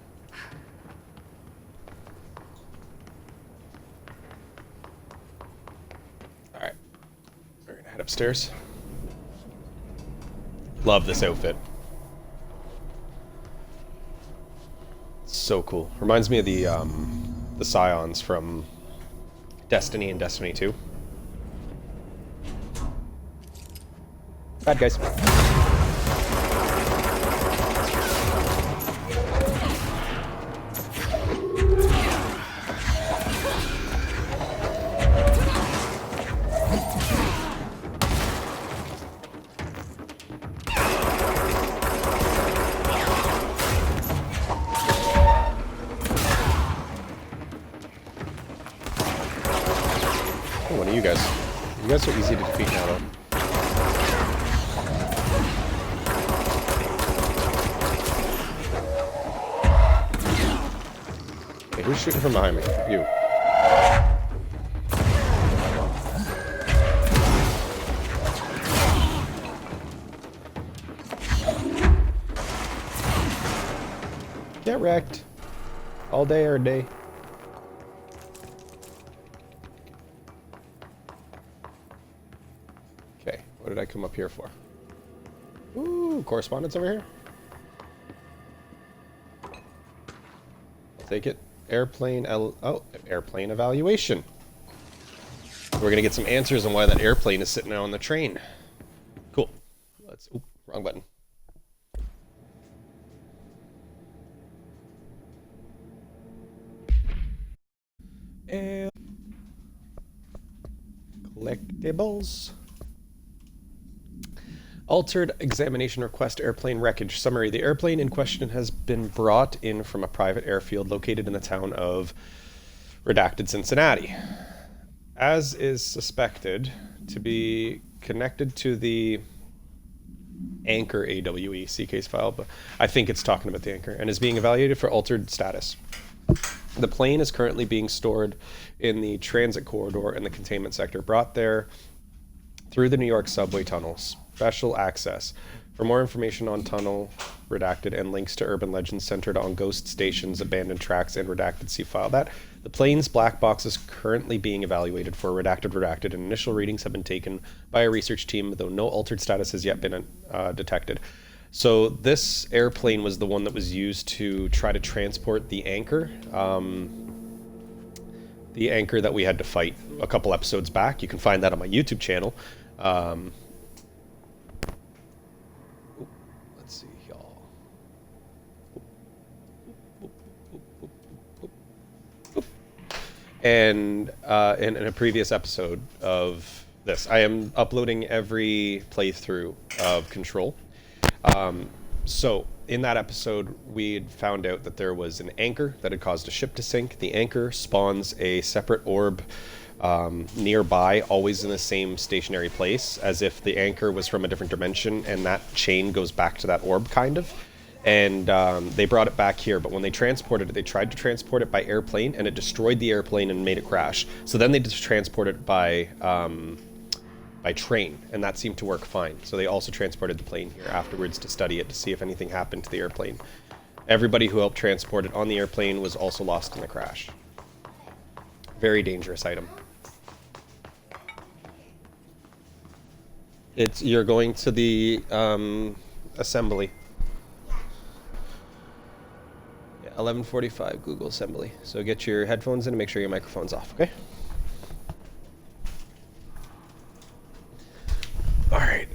Alright. We're gonna head upstairs. Love this outfit. So cool. Reminds me of the Scions from Destiny and Destiny 2. Bad guys. One of you guys. You guys are easy to defeat now, though. Okay, who's shooting from behind me? You. Get wrecked. All day or day. Okay, what did I come up here for? Ooh, correspondence over here. I'll take it. Airplane airplane evaluation. We're gonna get some answers on why that airplane is sitting out on the train. Cool. Let's. Oop, wrong button. Collectibles. Altered examination request airplane wreckage. Summary. The airplane in question has been brought in from a private airfield located in the town of Redacted, Cincinnati. As is suspected to be connected to the Anchor AWE C-case file, but I think it's talking about the Anchor, and is being evaluated for altered status. The plane is currently being stored in the transit corridor in the containment sector, brought there through the New York subway tunnels. Special access. For more information on Tunnel, Redacted, and links to urban legends centered on ghost stations, abandoned tracks, and Redacted, see file that. The plane's black box is currently being evaluated for Redacted, and initial readings have been taken by a research team, though no altered status has yet been detected. So this airplane was the one that was used to try to transport the Anchor. The Anchor that we had to fight a couple episodes back. You can find that on my YouTube channel. Let's see, y'all. And in a previous episode of this. I am uploading every playthrough of Control. So in that episode, we had found out that there was an anchor that had caused a ship to sink. The anchor spawns a separate orb nearby, always in the same stationary place, as if the anchor was from a different dimension, and that chain goes back to that orb, kind of. And they brought it back here, but when they transported it, they tried to transport it by airplane, and it destroyed the airplane and made it crash. So then they just transported it by train, and that seemed to work fine. So they also transported the plane here afterwards to study it, to see if anything happened to the airplane. Everybody who helped transport it on the airplane was also lost in the crash. Very dangerous item. You're going to the assembly. Yeah, 11:45 Google Assembly. So get your headphones in and make sure your microphone's off, okay? Alright,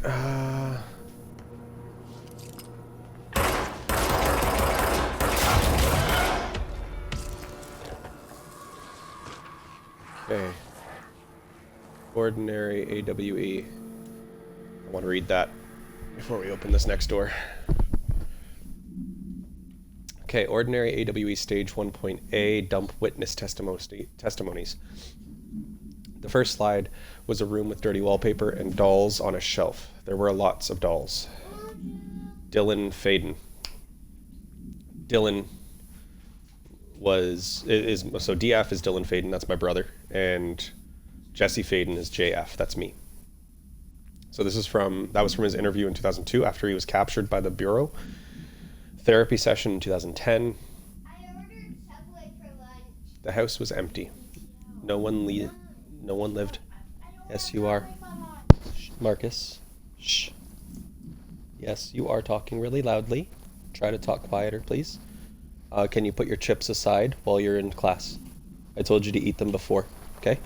okay. Ordinary AWE. I want to read that before we open this next door. Okay, Ordinary AWE Stage 1.A Dump Witness Testimonies. The first slide was a room with dirty wallpaper and dolls on a shelf. There were lots of dolls. Dylan Faden. Dylan so DF is Dylan Faden, that's my brother, and Jesse Faden is JF, that's me. So that was from his interview in 2002 after he was captured by the Bureau. Therapy session in 2010. I ordered Subway for lunch. The house was empty. No one lived. Yes, you are. Shh, Marcus. Shh. Yes, you are talking really loudly. Try to talk quieter, please. Can you put your chips aside while you're in class? I told you to eat them before, okay?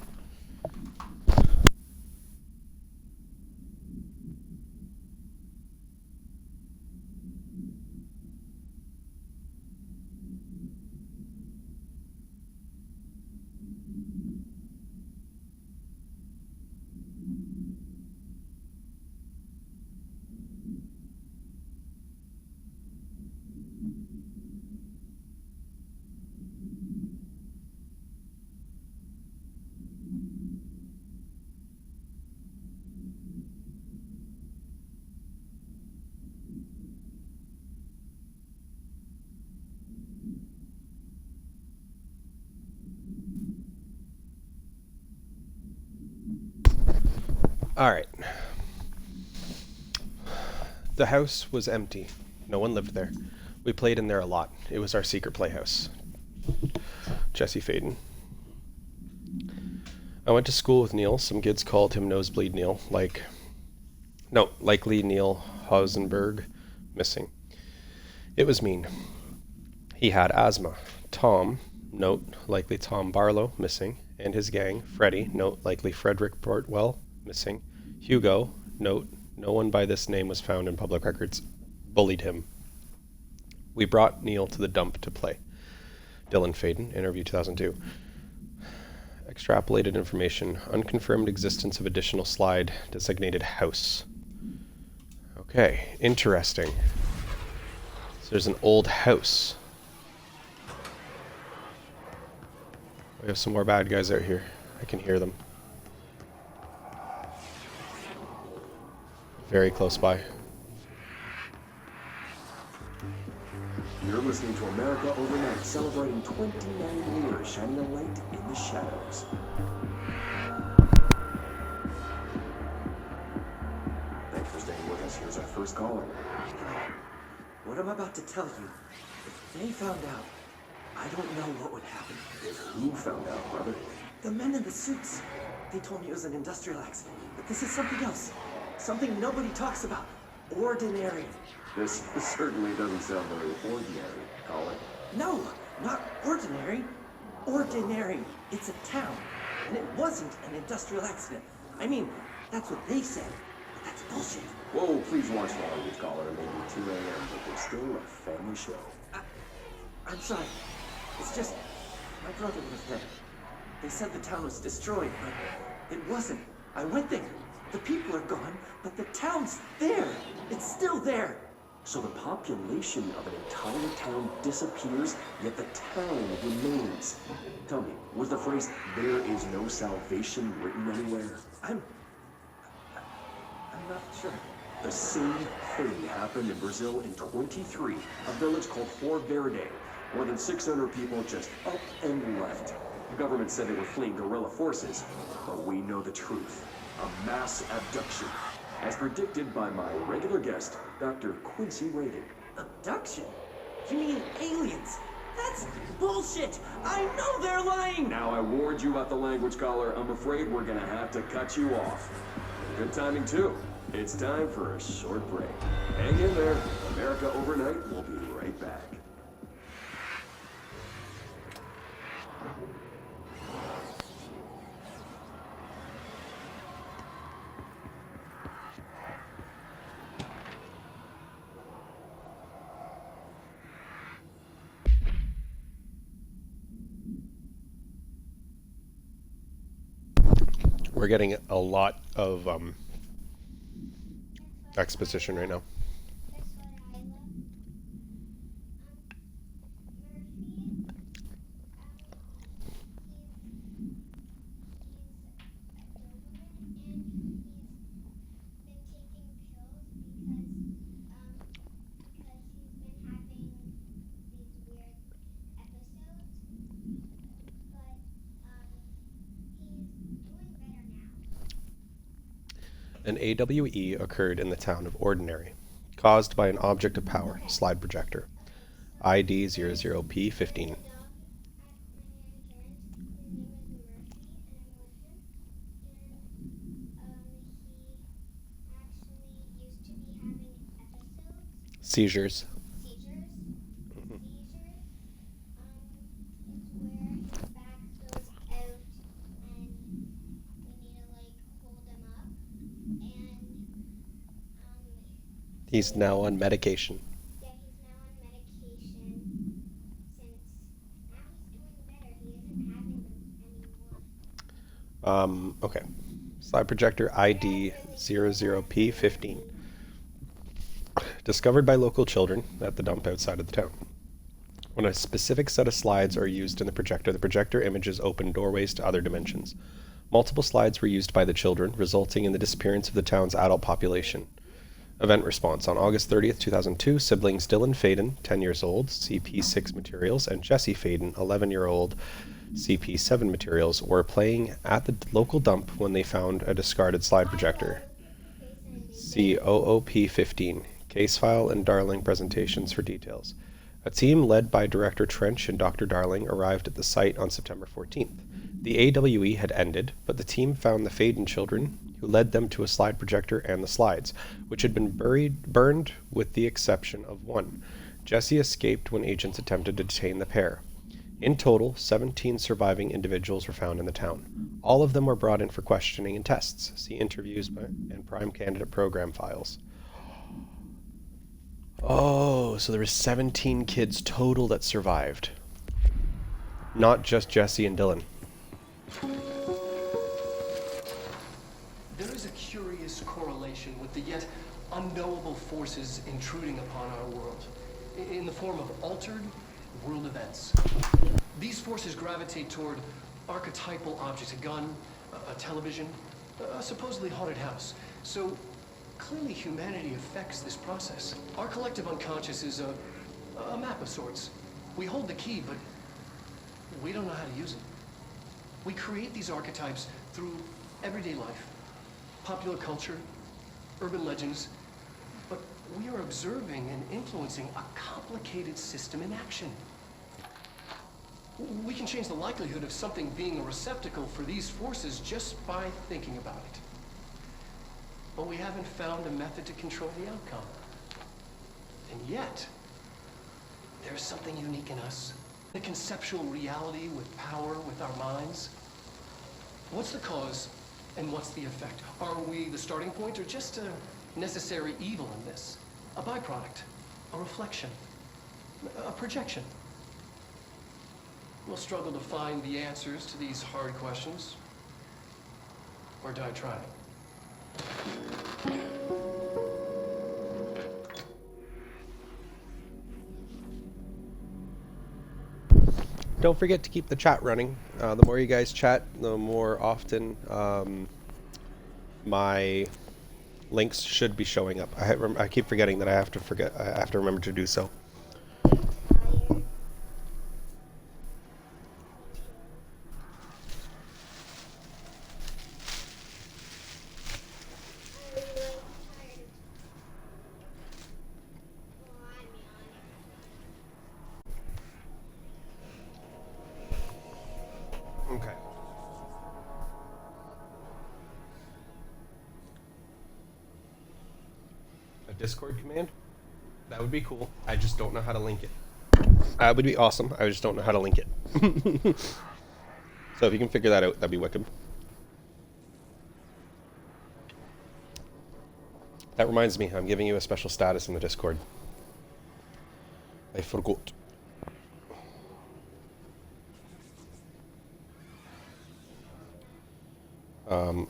All right. The house was empty. No one lived there. We played in there a lot. It was our secret playhouse. Jesse Faden. I went to school with Neil. Some kids called him Nosebleed Neil. Likely Neil Hausenberg, missing. It was mean. He had asthma. Tom, note, likely Tom Barlow, missing. And his gang, Freddie, note, likely Frederick Portwell, missing. Hugo, note, no one by this name was found in public records, bullied him. We brought Neil to the dump to play. Dylan Faden, interview 2002. Extrapolated information, unconfirmed existence of additional slide, designated house. Okay, interesting. So there's an old house. We have some more bad guys out here. I can hear them. Very close by. You're listening to America Overnight, celebrating 29 years, shining a light in the shadows. Thanks for staying with us. Here's our first caller. What I'm about to tell you, if they found out, I don't know what would happen. If who found out, brother? The men in the suits. They told me it was an industrial accident, but this is something else. Something nobody talks about. Ordinary. This certainly doesn't sound very ordinary, caller. No, not ordinary. Ordinary. It's a town. And it wasn't an industrial accident. I mean, that's what they said. But that's bullshit. Whoa, please watch the language, caller. It may be 2 a.m., but there's still a family show. I'm sorry. It's just, my brother was there. They said the town was destroyed, but it wasn't. I went there. The people are gone, but the town's there. It's still there. So the population of an entire town disappears, yet the town remains. Tell me, was the phrase, "there is no salvation," written anywhere? I'm not sure. The same thing happened in Brazil in 23, a village called Flor Verde. More than 600 people just up and left. The government said they were fleeing guerrilla forces, but we know the truth. A mass abduction, as predicted by my regular guest, Dr. Quincy Reagan. Abduction? You mean aliens? That's bullshit! I know they're lying! Now I warned you about the language, caller. I'm afraid we're gonna have to cut you off. Good timing, too. It's time for a short break. Hang in there. America Overnight will be right back. We're getting a lot of exposition right now. An AWE occurred in the town of Ordinary, caused by an object of power, slide projector, ID 00P15. Seizures. He's now on medication. Yeah, he's now on medication since now he's doing better. He isn't having them anymore. Okay. Slide projector ID 00P15. Discovered by local children at the dump outside of the town. When a specific set of slides are used in the projector images open doorways to other dimensions. Multiple slides were used by the children, resulting in the disappearance of the town's adult population. Event response. On August 30th, 2002, siblings Dylan Faden, 10 years old, CP6 materials, and Jesse Faden, 11-year-old, CP7 materials, were playing at the local dump when they found a discarded slide projector. See OOP15, case file and Darling presentations for details. A team led by Director Trench and Dr. Darling arrived at the site on September 14th. The AWE had ended, but the team found the Faden children, who led them to a slide projector and the slides, which had been burned with the exception of one. Jesse escaped when agents attempted to detain the pair. In total, 17 surviving individuals were found in the town. All of them were brought in for questioning and tests. See interviews and prime candidate program files. Oh, so there were 17 kids total that survived. Not just Jesse and Dylan. There is a curious correlation with the yet unknowable forces intruding upon our world, in the form of altered world events. These forces gravitate toward archetypal objects, a gun, a television, a supposedly haunted house. So clearly humanity affects this process. Our collective unconscious is a map of sorts. We hold the key, but we don't know how to use it. We create these archetypes through everyday life, popular culture, urban legends, but we are observing and influencing a complicated system in action. We can change the likelihood of something being a receptacle for these forces just by thinking about it. But we haven't found a method to control the outcome. And yet, there's something unique in us. The conceptual reality with power with our minds. What's the cause and what's the effect? Are we the starting point or just a necessary evil in this? A byproduct, a reflection, a projection? We'll struggle to find the answers to these hard questions. or die trying. Don't forget to keep the chat running. The more you guys chat, the more often my links should be showing up. I keep forgetting that I have to remember to do so. Okay. A Discord command? That would be cool. I just don't know how to link it. That would be awesome. I just don't know how to link it. So if you can figure that out, that'd be wicked. That reminds me, I'm giving you a special status in the Discord. I forgot.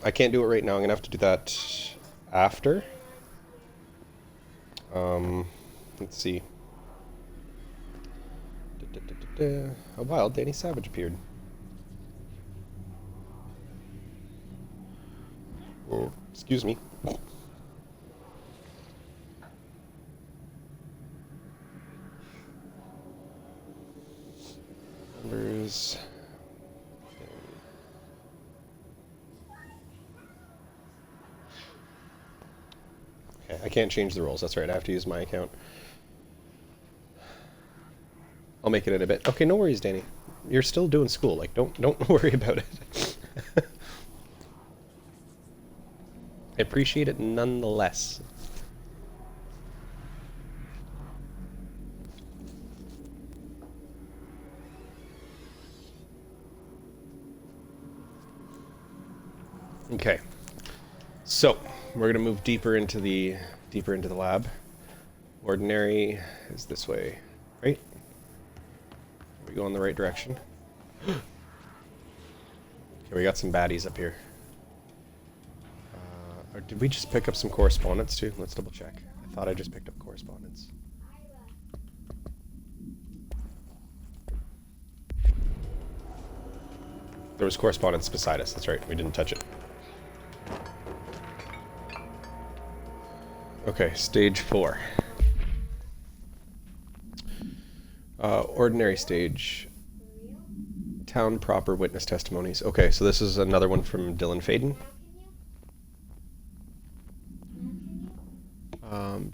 I can't do it right now. I'm gonna have to do that after. Let's see. A wild Danny Savage appeared. Oh, excuse me. Numbers. Okay, I can't change the rules. That's right. I have to use my account. I'll make it in a bit. Okay, no worries, Danny. You're still doing school. Like, don't worry about it. I appreciate it nonetheless. Okay. So, we're going to move deeper into the lab. Ordinary is this way, right? We go in the right direction. Okay, we got some baddies up here. Or did we just pick up some correspondence too? Let's double check. I thought I just picked up correspondence. There was correspondence beside us. That's right. We didn't touch it. Okay, stage 4. Ordinary stage. Town proper witness testimonies. Okay, so this is another one from Dylan Faden.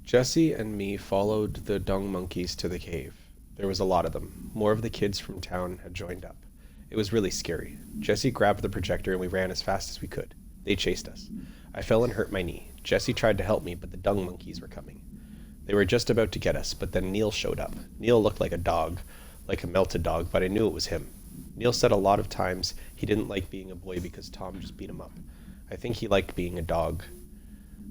Jesse and me followed the dung monkeys to the cave. There was a lot of them. More of the kids from town had joined up. It was really scary. Jesse grabbed the projector and we ran as fast as we could. They chased us. I fell and hurt my knee. Jesse tried to help me, but the dung monkeys were coming. They were just about to get us, but then Neil showed up. Neil looked like a dog, like a melted dog, but I knew it was him. Neil said a lot of times he didn't like being a boy because Tom just beat him up. I think he liked being a dog.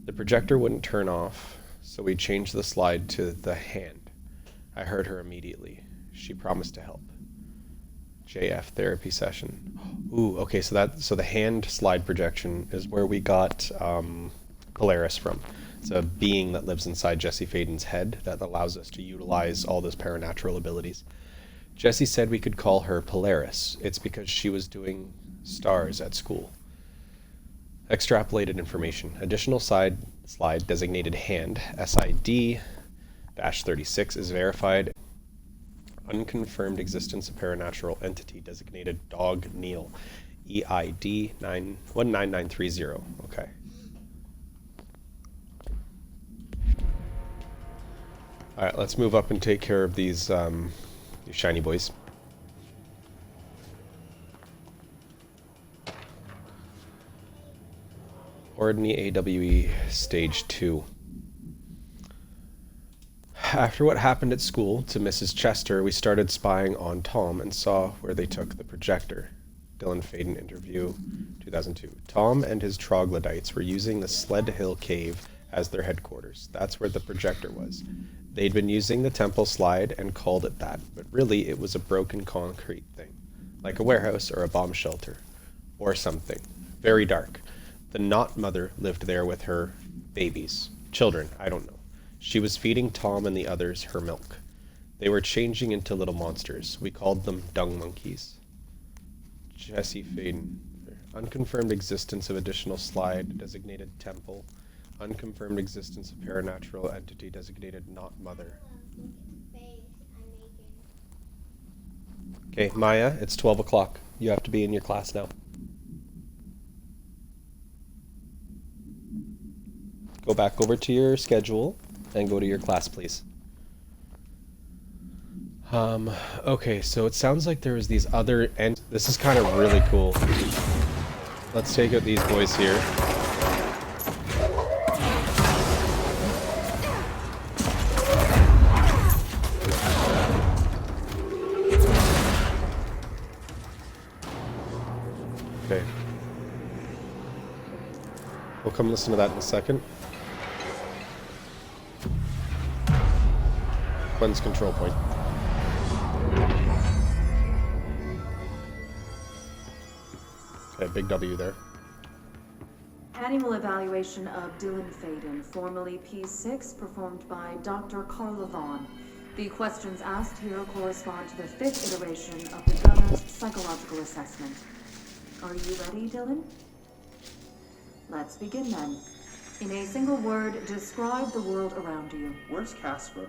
The projector wouldn't turn off, so we changed the slide to the hand. I heard her immediately. She promised to help. JF therapy session. Ooh, okay, so the hand slide projection is where we got Polaris from. It's a being that lives inside Jesse Faden's head that allows us to utilize all those paranatural abilities. Jesse said we could call her Polaris. It's because she was doing stars at school. Extrapolated information. Additional slide designated hand, SID-36 is verified. Unconfirmed existence of paranatural entity designated Dog Neil, EID 19930. Okay. All right, let's move up and take care of these shiny boys. Ordinary AWE Stage 2. After what happened at school to Mrs. Chester, we started spying on Tom and saw where they took the projector. Dylan Faden interview, 2002. Tom and his troglodytes were using the Sled Hill Cave as their headquarters. That's where the projector was. They'd been using the temple slide and called it that, but really it was a broken concrete thing, like a warehouse or a bomb shelter, or something. Very dark. The not mother lived there with her babies. Children, I don't know. She was feeding Tom and the others her milk. They were changing into little monsters. We called them dung monkeys. Jesse Faden. Unconfirmed existence of additional slide designated temple. Unconfirmed existence of paranatural entity designated not mother. Okay, Maya, it's 12 o'clock. You have to be in your class now. Go back over to your schedule and go to your class, please. Okay, so it sounds like there was these other this is kind of really cool. Let's take out these boys here. Okay. We'll come listen to that in a second. Cleanse control point. Okay, big W there. Animal evaluation of Dylan Faden, formerly P6, performed by Dr. Carla Vaughn. The questions asked here correspond to the 5th iteration of the Gunner's psychological assessment. Are you ready, Dylan? Let's begin then. In a single word, describe the world around you. Where's Casper?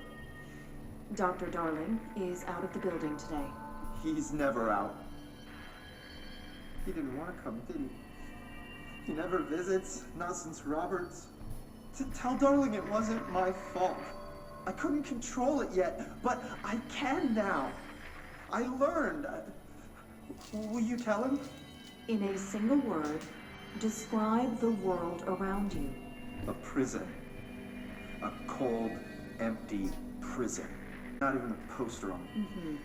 Dr. Darling is out of the building today. He's never out. He didn't want to come, did he? He never visits, not since Roberts. Tell Darling it wasn't my fault. I couldn't control it yet, but I can now. I learned. Will you tell him? In a single word, describe the world around you. A prison. A cold, empty prison. Not even a poster on it. Mm-hmm.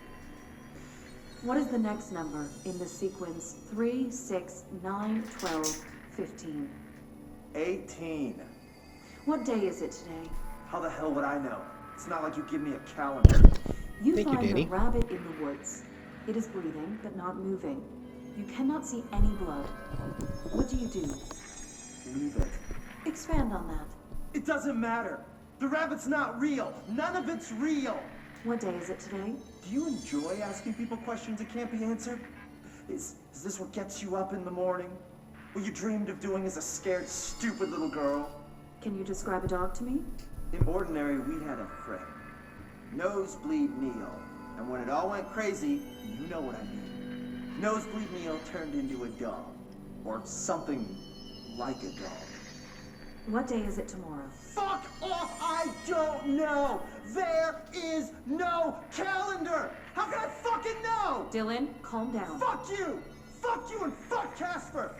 What is the next number in the sequence 3, 6, 9, 12, 15? 18. What day is it today? How the hell would I know? It's not like you give me a calendar. You find a rabbit in the woods. It is breathing, but not moving. You cannot see any blood. What do? Leave it. Expand on that. It doesn't matter. The rabbit's not real. None of it's real. What day is it today? Do you enjoy asking people questions that can't be answered? Is this what gets you up in the morning? What you dreamed of doing as a scared, stupid little girl? Can you describe a dog to me? In Ordinary, we had a friend. Nosebleed Neil. And when it all went crazy, you know what I mean. Nosebleed Neil turned into a dog. Or something like a dog. What day is it tomorrow? Fuck off! I don't know! There is no calendar! How can I fucking know? Dylan, calm down. Fuck you! Fuck you and fuck Casper!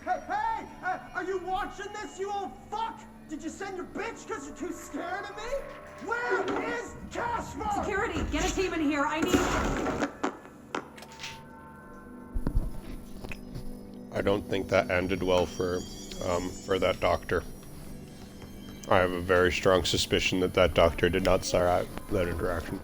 Hey! Are you watching this, you old fuck? Did you send your bitch because you're too scared of me? Where is Casper? Security, get a team in here. I need... I don't think that ended well for that doctor. I have a very strong suspicion that that doctor did not start out that interaction.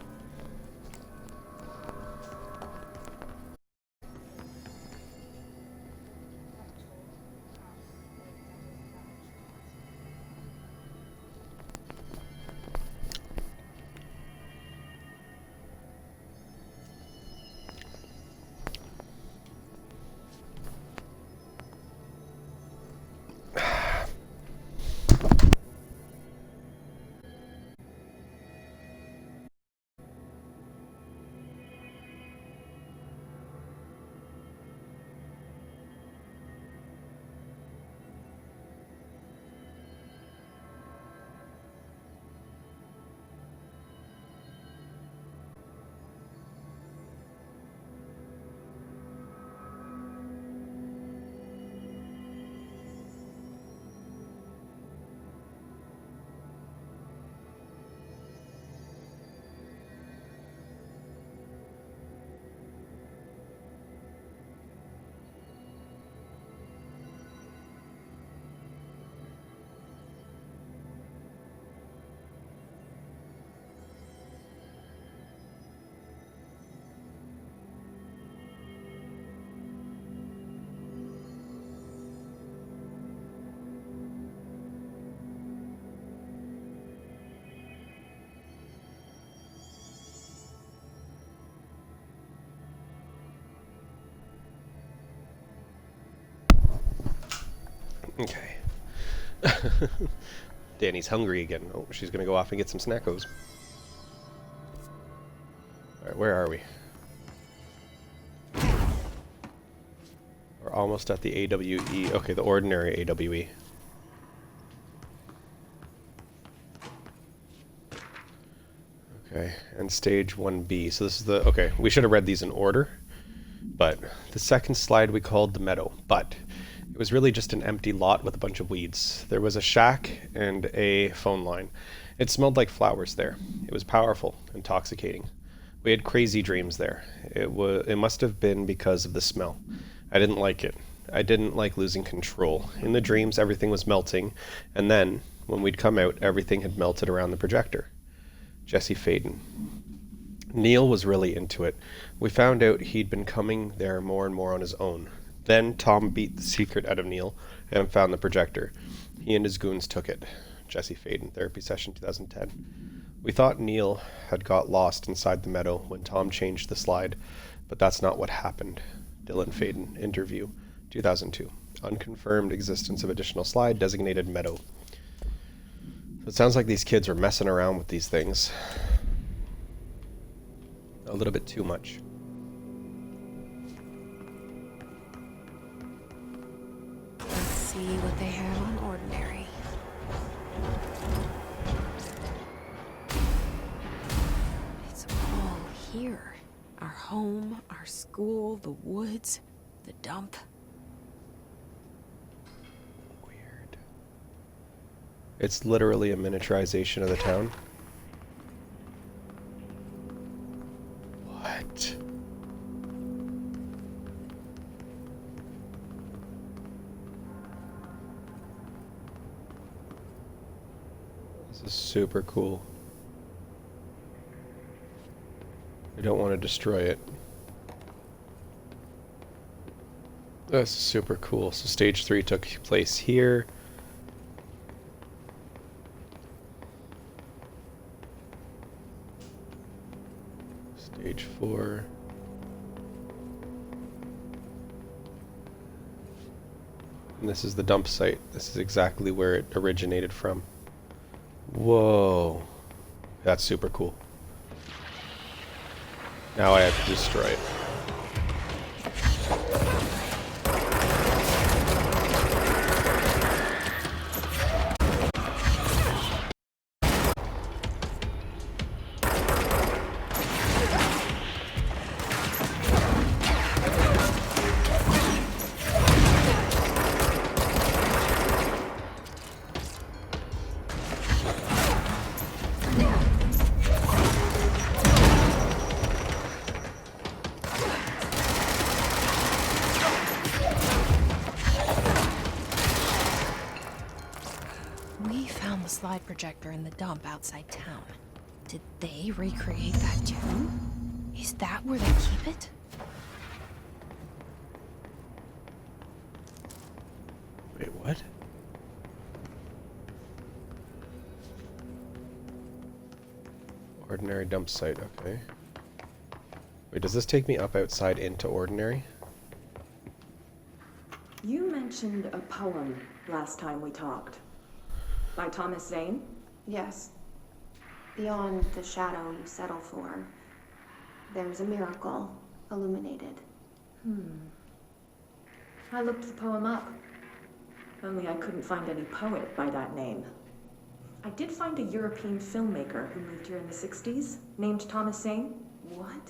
Okay. Danny's hungry again. Oh, she's gonna go off and get some snackos. Alright, where are we? We're almost at the AWE. Okay, the ordinary AWE. Okay, and stage 1B. So this is the... Okay, we should have read these in order. But the second slide we called the meadow. But it was really just an empty lot with a bunch of weeds. There was a shack and a phone line. It smelled like flowers there. It was powerful, intoxicating. We had crazy dreams there. It must have been because of the smell. I didn't like it. I didn't like losing control. In the dreams, everything was melting, and then, when we'd come out, everything had melted around the projector. Jesse Faden. Neil was really into it. We found out he'd been coming there more and more on his own. Then Tom beat the secret out of Neil and found the projector. He and his goons took it. Jesse Faden, therapy session 2010. We thought Neil had got lost inside the meadow when Tom changed the slide, but that's not what happened. Dylan Faden, interview 2002. Unconfirmed existence of additional slide designated meadow. So it sounds like these kids were messing around with these things. A little bit too much. Let's see what they have on ordinary. It's all here. Our home, our school, the woods, the dump. Weird. It's literally a miniaturization of the town. What? This is super cool. I don't want to destroy it. That's super cool. So stage 3 took place here. Stage 4. And this is the dump site. This is exactly where it originated from. Whoa. That's super cool. Now I have to destroy it. We found the slide projector in the dump outside town. Did they recreate that too? Is that where they keep it? Wait, what? Ordinary dump site, okay. Wait, does this take me up outside into ordinary? You mentioned a poem last time we talked. By Thomas Zane? Yes. Beyond the shadow you settle for, there's a miracle illuminated. I looked the poem up. Only I couldn't find any poet by that name. I did find a European filmmaker who moved here in the 60s, named Thomas Zane. What?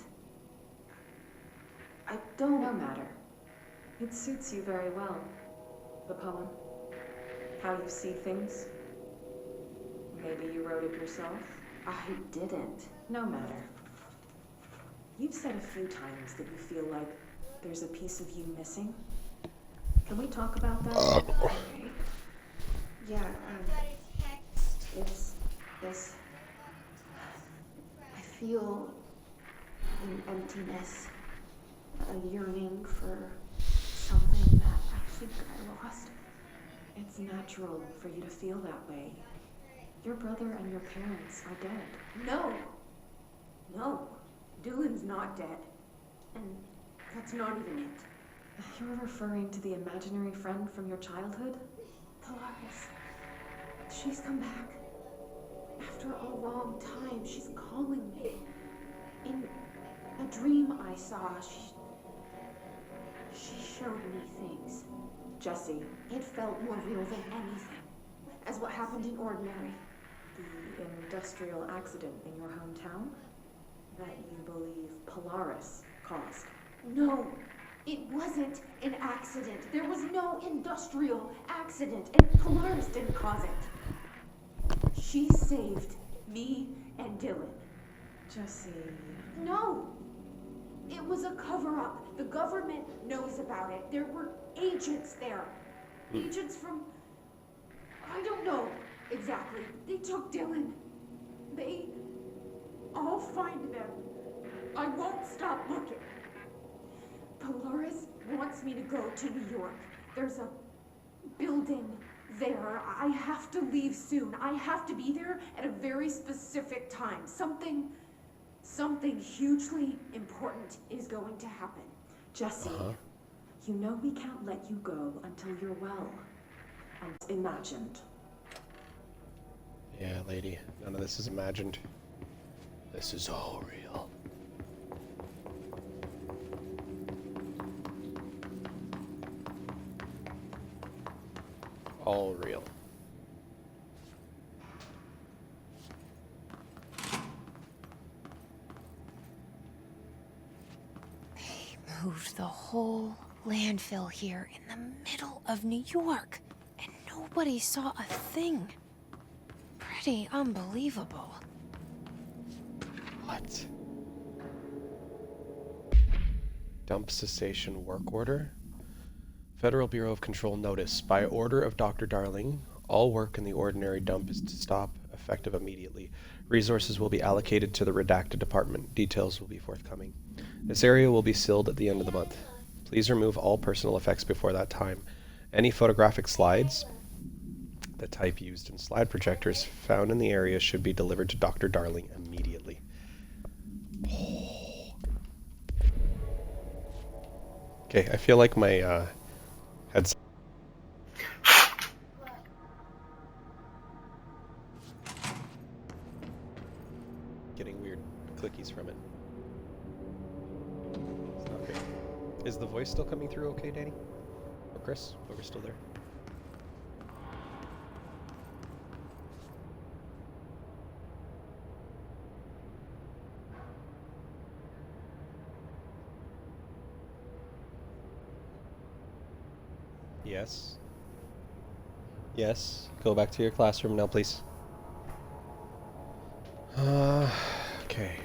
I don't... No matter. It suits you very well. The poem. How you see things. Maybe you wrote it yourself? I didn't. No matter. You've said a few times that you feel like there's a piece of you missing. Can we talk about that? Yeah, it's this. I feel an emptiness, a yearning for something that I think I lost. It's natural for you to feel that way. Your brother and your parents are dead. No. No. Dylan's not dead. And that's not even it. You're referring to the imaginary friend from your childhood? Polaris. She's come back. After a long time, she's calling me. In a dream I saw, she showed me things. Jesse, It felt more real than anything, as what happened in Ordinary. the industrial accident in your hometown that you believe Polaris caused. No, it wasn't an accident. There was no industrial accident, and Polaris didn't cause it. She saved me and Dylan. Jesse. No! It was a cover-up. The government knows about it. There were agents there. Agents from... I don't know exactly. They took Dylan. I'll find them. I won't stop looking. Polaris wants me to go to New York. There's a building there. I have to leave soon. I have to be there at a very specific time. Something hugely important is going to happen. Jesse, you know we can't let you go until you're well and imagined. Yeah, lady. None of this is imagined. This is all real. All real. Moved the whole landfill here in the middle of New York, and nobody saw a thing. Pretty unbelievable. What? Dump cessation work order? Federal Bureau of Control notice. By order of Dr. Darling, all work in the ordinary dump is to stop, effective immediately. Resources will be allocated to the redacted department. Details will be forthcoming. This area will be sealed at the end of the month. Please remove all personal effects before that time. Any photographic slides, the type used in slide projectors, found in the area should be delivered to Dr. Darling immediately. Okay, I feel like my headset. Getting weird clickies from it. It's not great. Is the voice still coming through okay, Danny? Or Chris? Whoever's still there? Yes. Yes. Go back to your classroom now, please. Okay.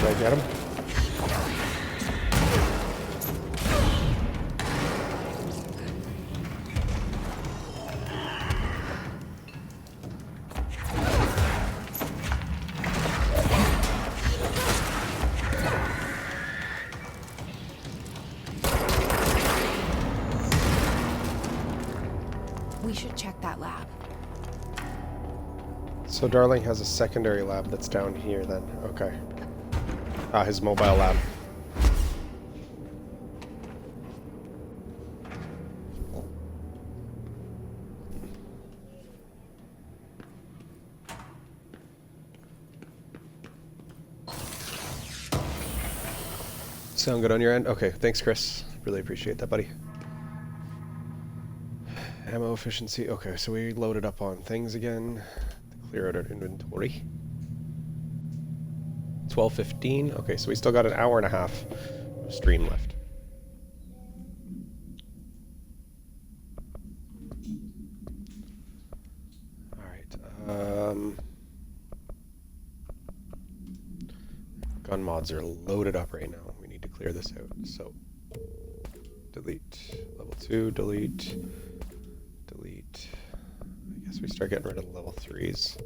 Did I get him? We should check that lab. So Darling has a secondary lab that's down here then. Okay. Ah, his mobile lab. Sound good on your end? Okay, thanks, Chris. Really appreciate that, buddy. Ammo efficiency. Okay, so we loaded up on things again. Clear out our inventory. 12:15. Okay, so we still got an hour and a half of stream left. Alright, gun mods are loaded up right now. We need to clear this out. So, delete. Level 2, delete. Delete. I guess we start getting rid of the level 3s.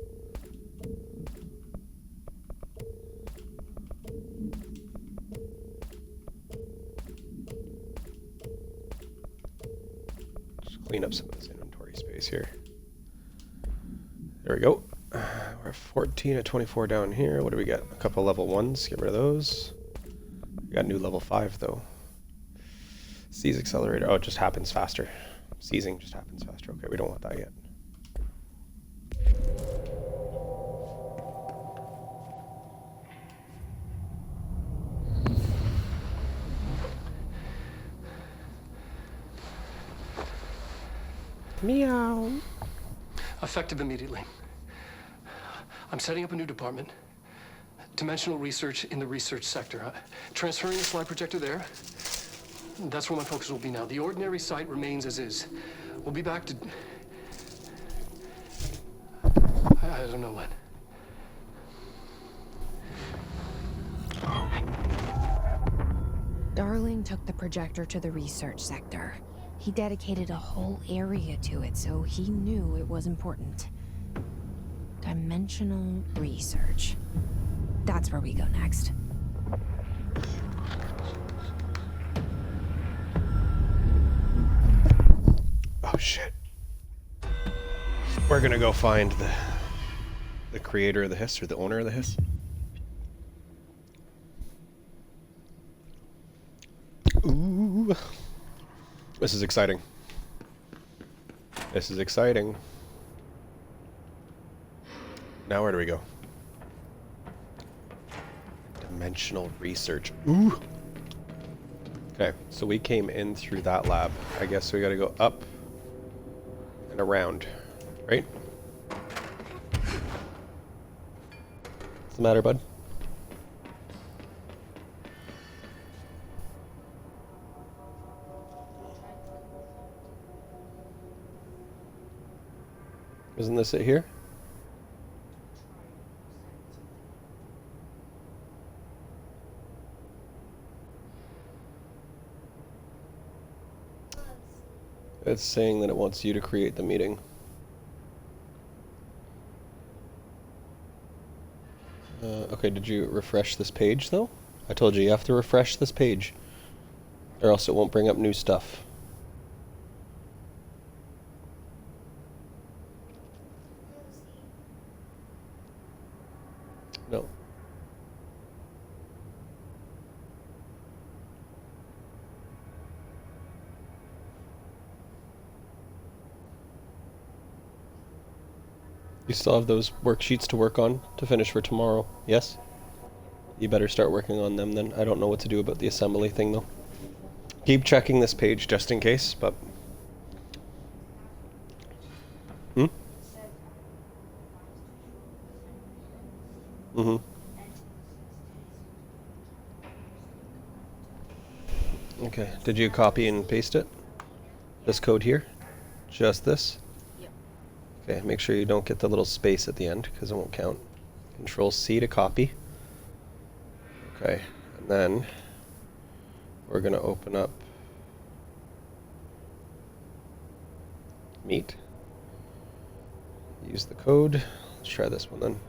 Just clean up some of this inventory space here. There we go. We're 14 at 24 down here. What do we get? A couple level 1s. Get rid of those. We got new level 5 though. Seize accelerator. Oh, it just happens faster. Seizing just happens faster. Okay, we don't want that yet. Meow. Effective immediately. I'm setting up a new department. Dimensional research in the research sector. Transferring the slide projector there. That's where my focus will be now. The ordinary site remains as is. We'll be back to... I don't know when. Darling took the projector to the research sector. He dedicated a whole area to it, so he knew it was important. Dimensional research. That's where we go next. Oh shit. We're gonna go find the creator of the hiss, or the owner of the hiss. Ooh. This is exciting. This is exciting. Now where do we go? Dimensional research. Ooh. Okay, so we came in through that lab. I guess we gotta go up and around, right? What's the matter, bud? Isn't this it here? It's saying that it wants you to create the meeting. Okay, did you refresh this page though? I told you have to refresh this page, or else it won't bring up new stuff. No. You still have those worksheets to work on to finish for tomorrow, yes? You better start working on them then. I don't know what to do about the assembly thing though. Keep checking this page just in case, but... Mm-hmm. Okay, did you copy and paste it? This code here? Just this? Yep. Okay, make sure you don't get the little space at the end, because it won't count. Control C to copy. Okay, and then we're going to open up Meet. Use the code. Let's try this one then.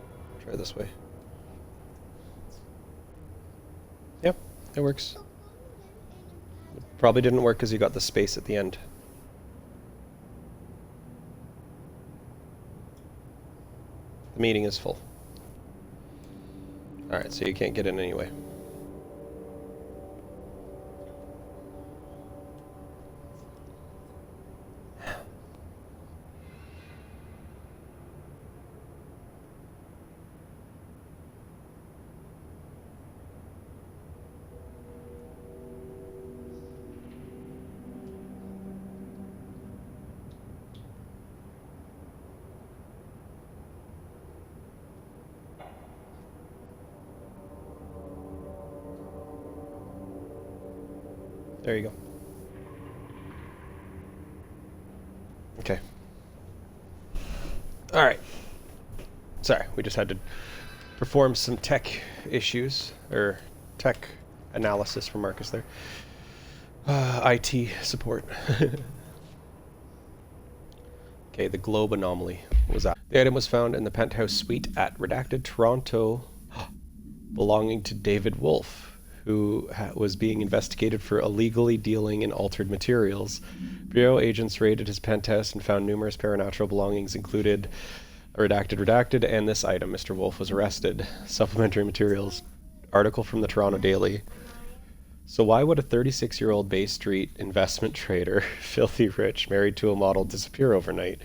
Try this way. Yep, it works. It probably didn't work because you got the space at the end. The meeting is full. Alright, so you can't get in anyway. There you go. Okay. All right. Sorry, we just had to perform some tech issues, or tech analysis for Marcus there. IT support. Okay, the globe anomaly was that. The item was found in the penthouse suite at Redacted Toronto, belonging to David Wolf, who was being investigated for illegally dealing in altered materials. Bureau agents raided his penthouse and found numerous paranatural belongings, included redacted, and this item. Mr. Wolf was arrested. Supplementary materials. Article from the Toronto Daily. So why would a 36-year-old Bay Street investment trader, filthy rich, married to a model, disappear overnight?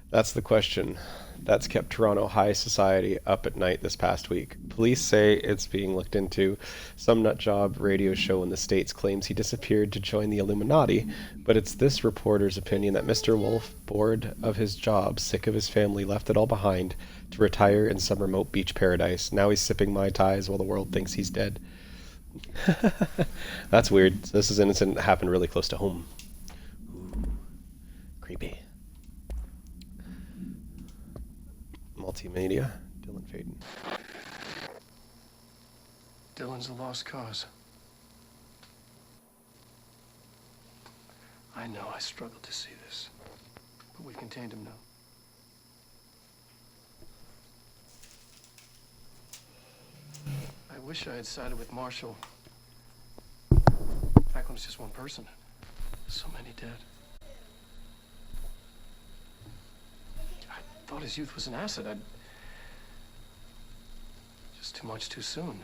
That's the question. That's kept Toronto high society up at night this past week. Police say it's being looked into. Some nutjob radio show in the States claims he disappeared to join the Illuminati, but it's this reporter's opinion that Mr. Wolf, bored of his job, sick of his family, left it all behind to retire in some remote beach paradise. Now he's sipping Mai Tais while the world thinks he's dead. That's weird. So this is an incident that happened really close to home. Ooh, creepy. Multimedia, Dylan Faden. Dylan's a lost cause. I know I struggled to see this, but we've contained him now. I wish I had sided with Marshall. Back when it's just one person. So many dead. I thought his youth was an asset. Just too much too soon.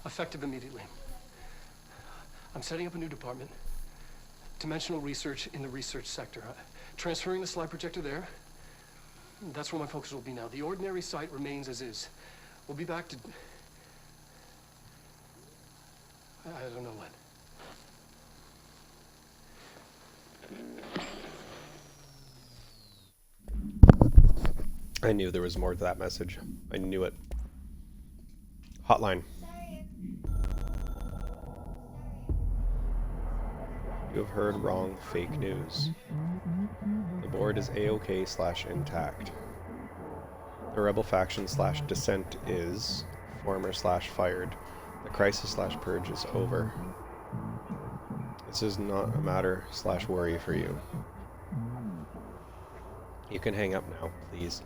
Effective immediately. I'm setting up a new department. Dimensional research in the research sector. Transferring the slide projector there. That's where my focus will be now. The ordinary site remains as is. We'll be back to... I don't know when. I knew there was more to that message. I knew it. Hotline. You have heard wrong. Fake news. The board is A-OK/intact. The rebel faction/dissent is former/fired. The crisis/purge is over. This is not a matter/worry for you. You can hang up now, please.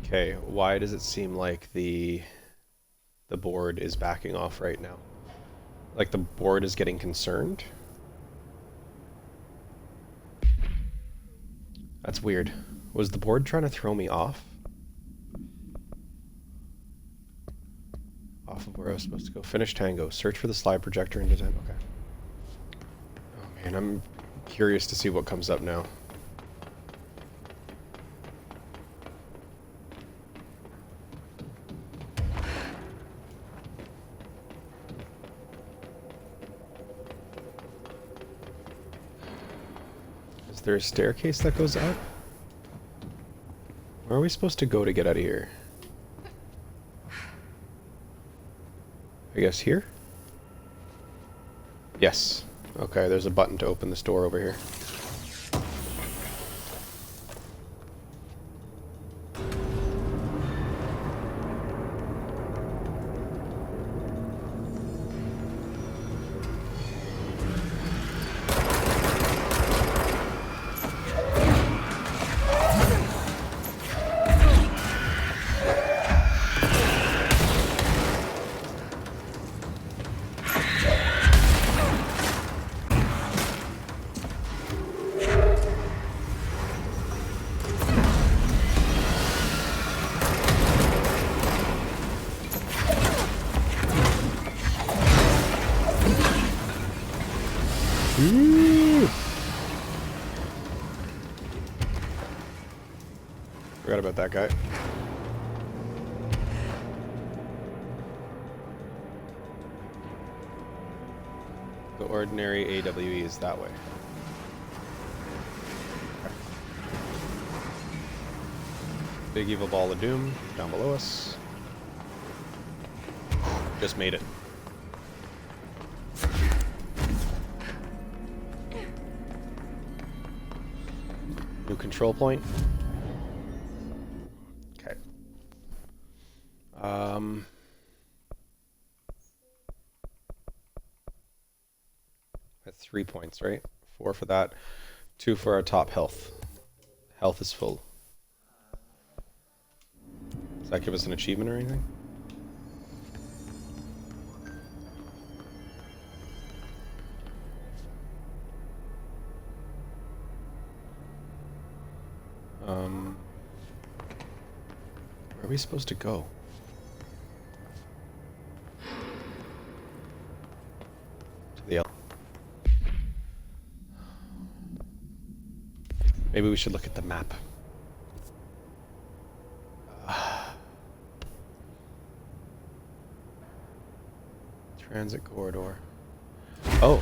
Okay, why does it seem like the board is backing off right now? Like the board is getting concerned? That's weird. Was the board trying to throw me off? Off of where I was supposed to go. Finish Tango. Search for the slide projector in design. Okay. Oh man, I'm curious to see what comes up now. Is there a staircase that goes up? Where are we supposed to go to get out of here? I guess here? Yes. Okay, there's a button to open this door over here. forgot about that guy. The ordinary AWE is that way. Okay. Big evil ball of doom down below us. Just made it. New control point. Okay. That's 3 points, right? 4 for that. 2 for our top health. Health is full. Does that give us an achievement or anything? Where are we supposed to go? To the L. Maybe we should look at the map. Transit corridor. Oh!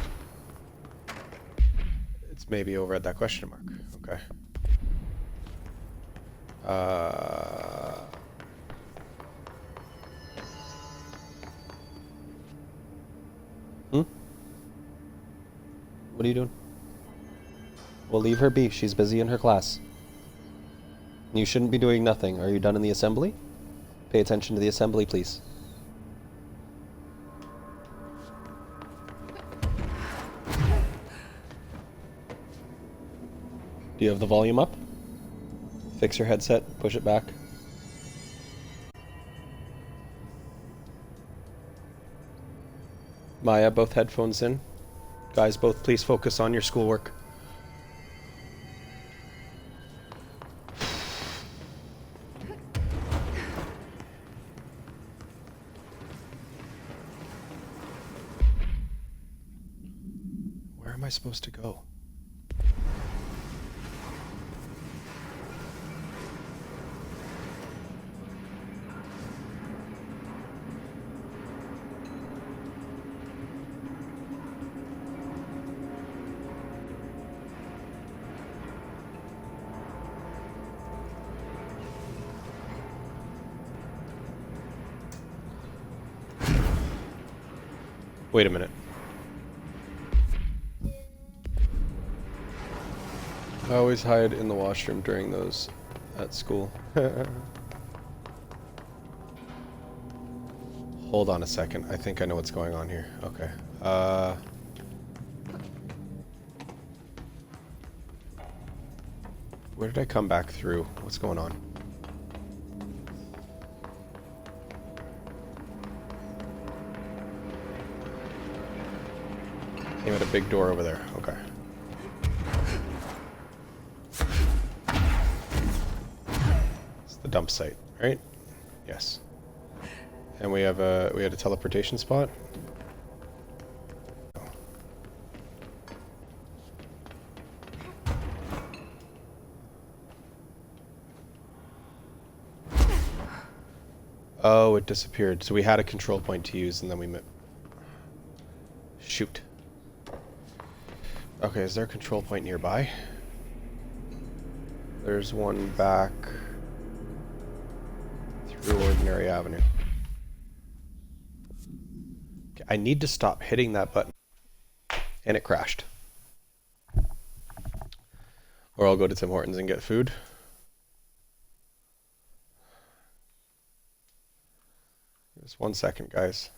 It's maybe over at that question mark. Okay. What are you doing? We'll leave her be. She's busy in her class. You shouldn't be doing nothing. Are you done in the assembly? Pay attention to the assembly, please. Do you have the volume up? Fix your headset, push it back. Maya, both headphones in. Guys, both please focus on your schoolwork. Where am I supposed to go? Wait a minute. I always hide in the washroom during those at school. Hold on a second. I think I know what's going on here. Okay. Where did I come back through? What's going on? Came at a big door over there. Okay. It's the dump site, right? Yes. And we had a teleportation spot. Oh, it disappeared. So we had a control point to use, and then we shoot. Okay, is there a control point nearby? There's one back through Ordinary Avenue. Okay, I need to stop hitting that button. And it crashed. Or I'll go to Tim Hortons and get food. Just 1 second, guys.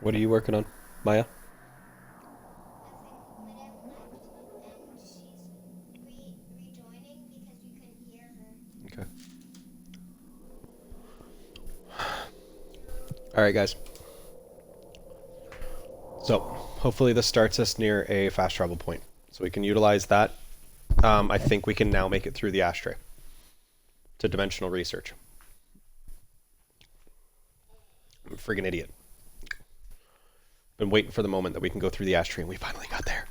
What are you working on, Maya? Okay. All right, guys. So, hopefully this starts us near a fast travel point. So we can utilize that. I think we can now make it through the ashtray to dimensional research. I'm a friggin' idiot. Been waiting for the moment that we can go through the ashtray, and we finally got there.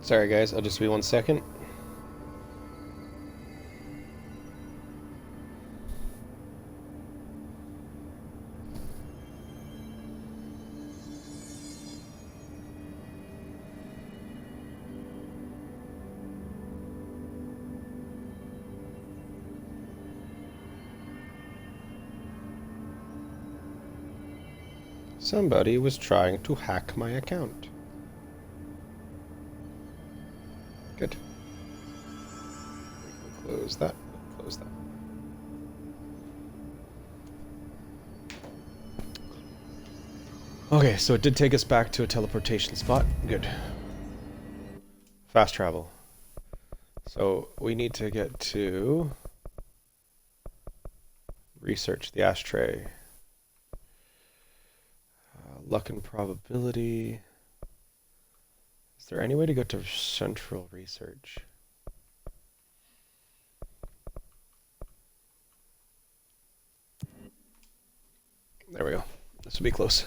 Sorry guys, I'll just be 1 second. Somebody was trying to hack my account. Good. Close that. Close that. Okay, so it did take us back to a teleportation spot. Good. Fast travel. So we need to get to research the ashtray. Luck and probability. Is there any way to go to central research? There we go. This will be close.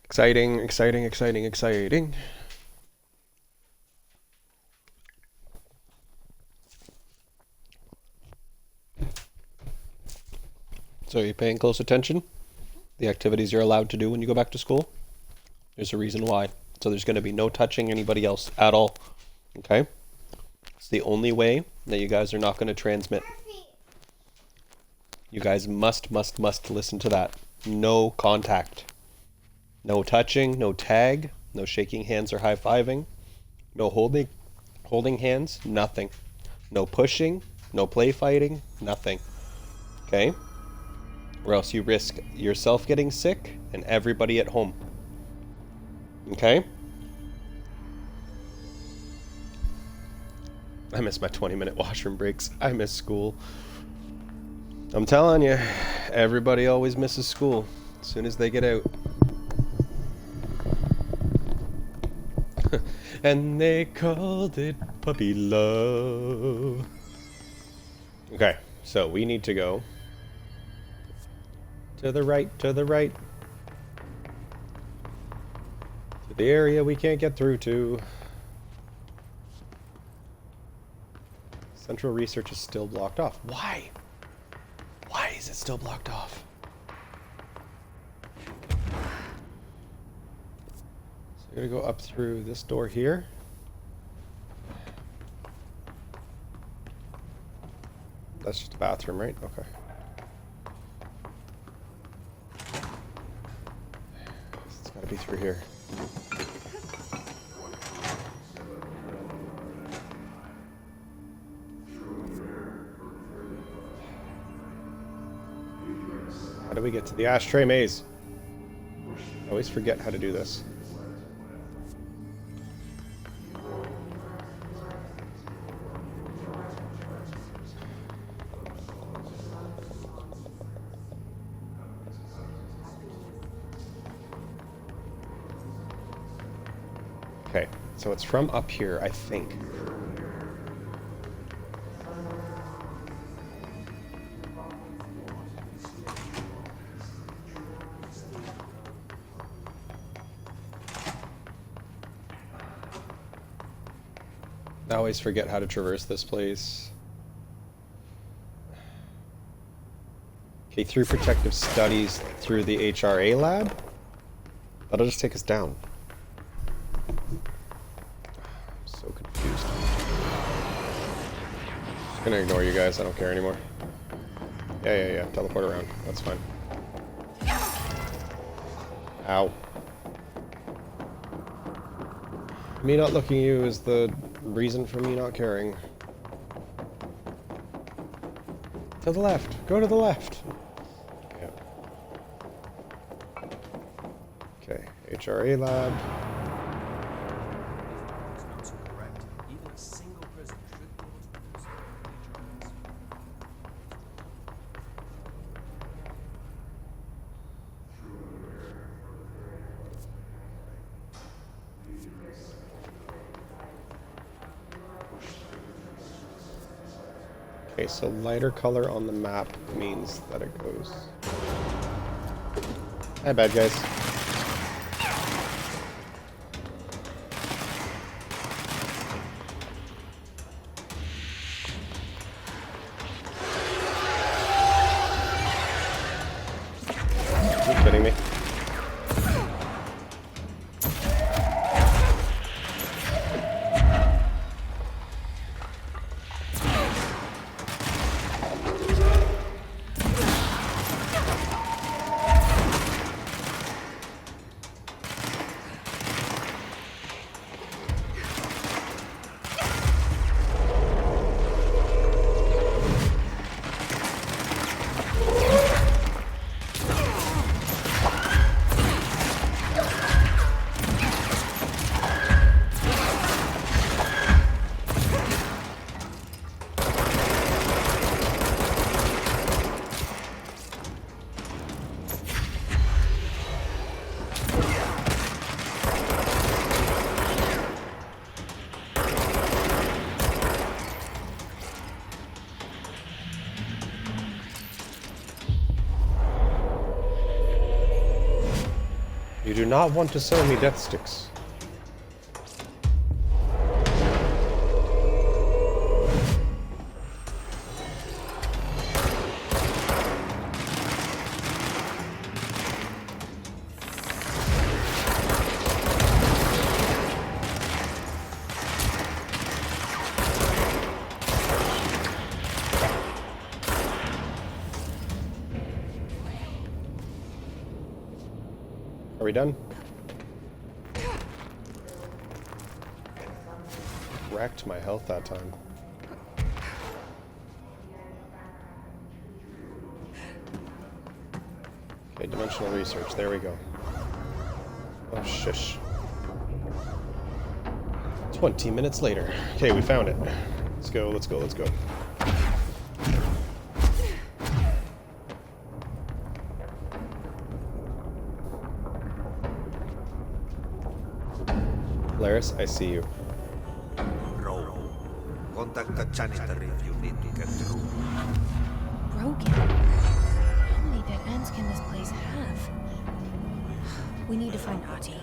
Exciting, exciting, exciting, exciting. So are you paying close attention? The activities you're allowed to do when you go back to school? There's a reason why. So there's going to be no touching anybody else at all. Okay? It's the only way that you guys are not going to transmit. You guys must listen to that. No contact. No touching, no tag, no shaking hands or high-fiving, no holding hands, nothing. No pushing, no play fighting, nothing. Okay? Or else you risk yourself getting sick and everybody at home. Okay? I miss my 20-minute washroom breaks. I miss school. I'm telling you, everybody always misses school as soon as they get out. And they called it puppy love. Okay, so we need to go to the right, to the right. To the area we can't get through to. Central research is still blocked off. Why? Why is it still blocked off? So I gotta go up through this door here. That's just a bathroom, right? Okay. It's gotta be through here. How do we get to the ashtray maze? I always forget how to do this. Okay, so it's from up here, I think. I always forget how to traverse this place. Okay, through protective studies, through the HRA lab? That'll just take us down. I'm so confused. Just gonna ignore you guys, I don't care anymore. Yeah, teleport around, that's fine. Ow. Me not looking at you is the reason for me not caring. To the left. Go to the left. Yep. Okay. HRA lab. Even a single prison should be able to produce HRS. Okay, so lighter color on the map means that it goes. Hi, bad guys. Are you kidding me? You do not want to sell me death sticks. Are we done? Wrecked my health that time. Okay, dimensional research. There we go. Oh, shush. 20 minutes later. Okay, we found it. Let's go, let's go, let's go. Laris, I see you. Roll. Contact the janitor if you need to get through. Broken? How many dead ends can this place have? We need to find Ahti.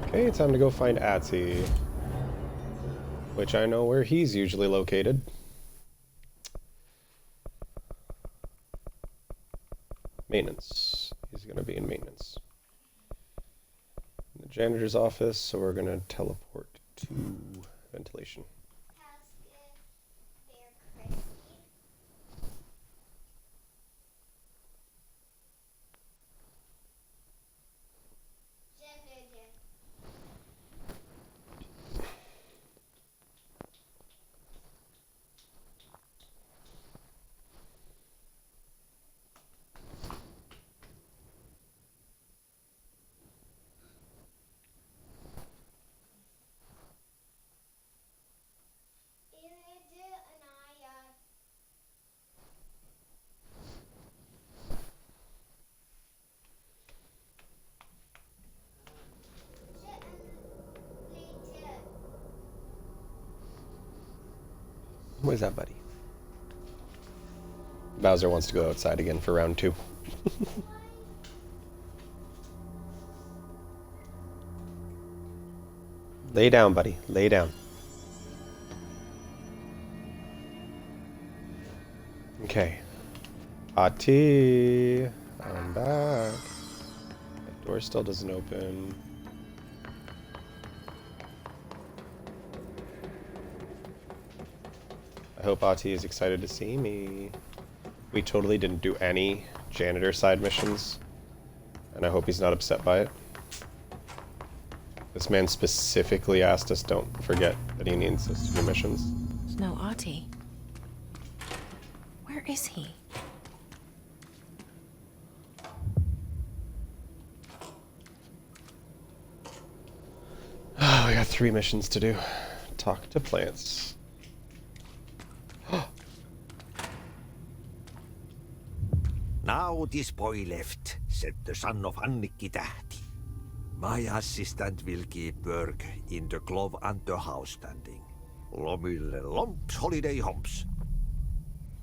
Okay, time to go find Ahti. Which I know where he's usually located. Maintenance. He's gonna be in maintenance. In the janitor's office, so we're gonna teleport to ventilation. Where's that, buddy? Bowser wants to go outside again for round 2. Lay down, buddy. Lay down. Okay. Ati, I'm back. The door still doesn't open. I hope Ati is excited to see me. We totally didn't do any janitor side missions, and I hope he's not upset by it. This man specifically asked us don't forget that he needs us to do missions. There's no Ati. Where is he? Oh, we got 3 missions to do. Talk to plants. Now this boy left, said the son of Annikki Tähti. My assistant will keep work in the glove and the house standing. Lomille lomps, holiday humps.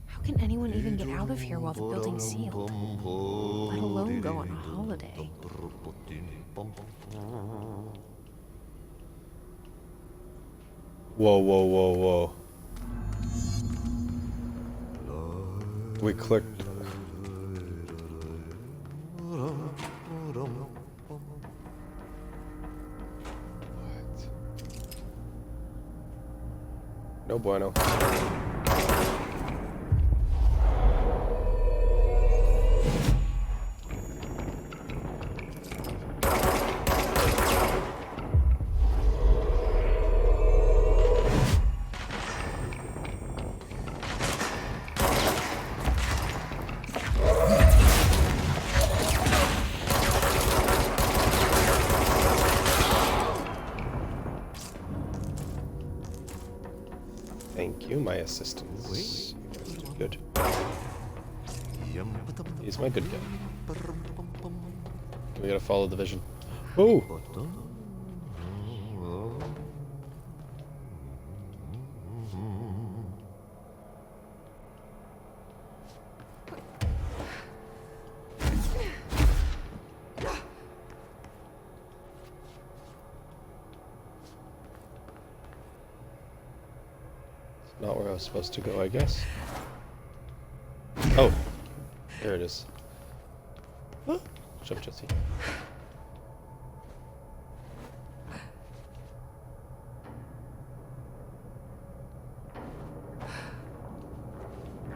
How can anyone even get out of here while the building's sealed? Let alone go on a holiday. Whoa, whoa, whoa, whoa. We clicked. No bueno. Thank you, my assistants. Good. He's my good guy. We gotta follow the vision. Oh! Not where I was supposed to go, I guess. Oh, there it is. Oh, jump, Jesse.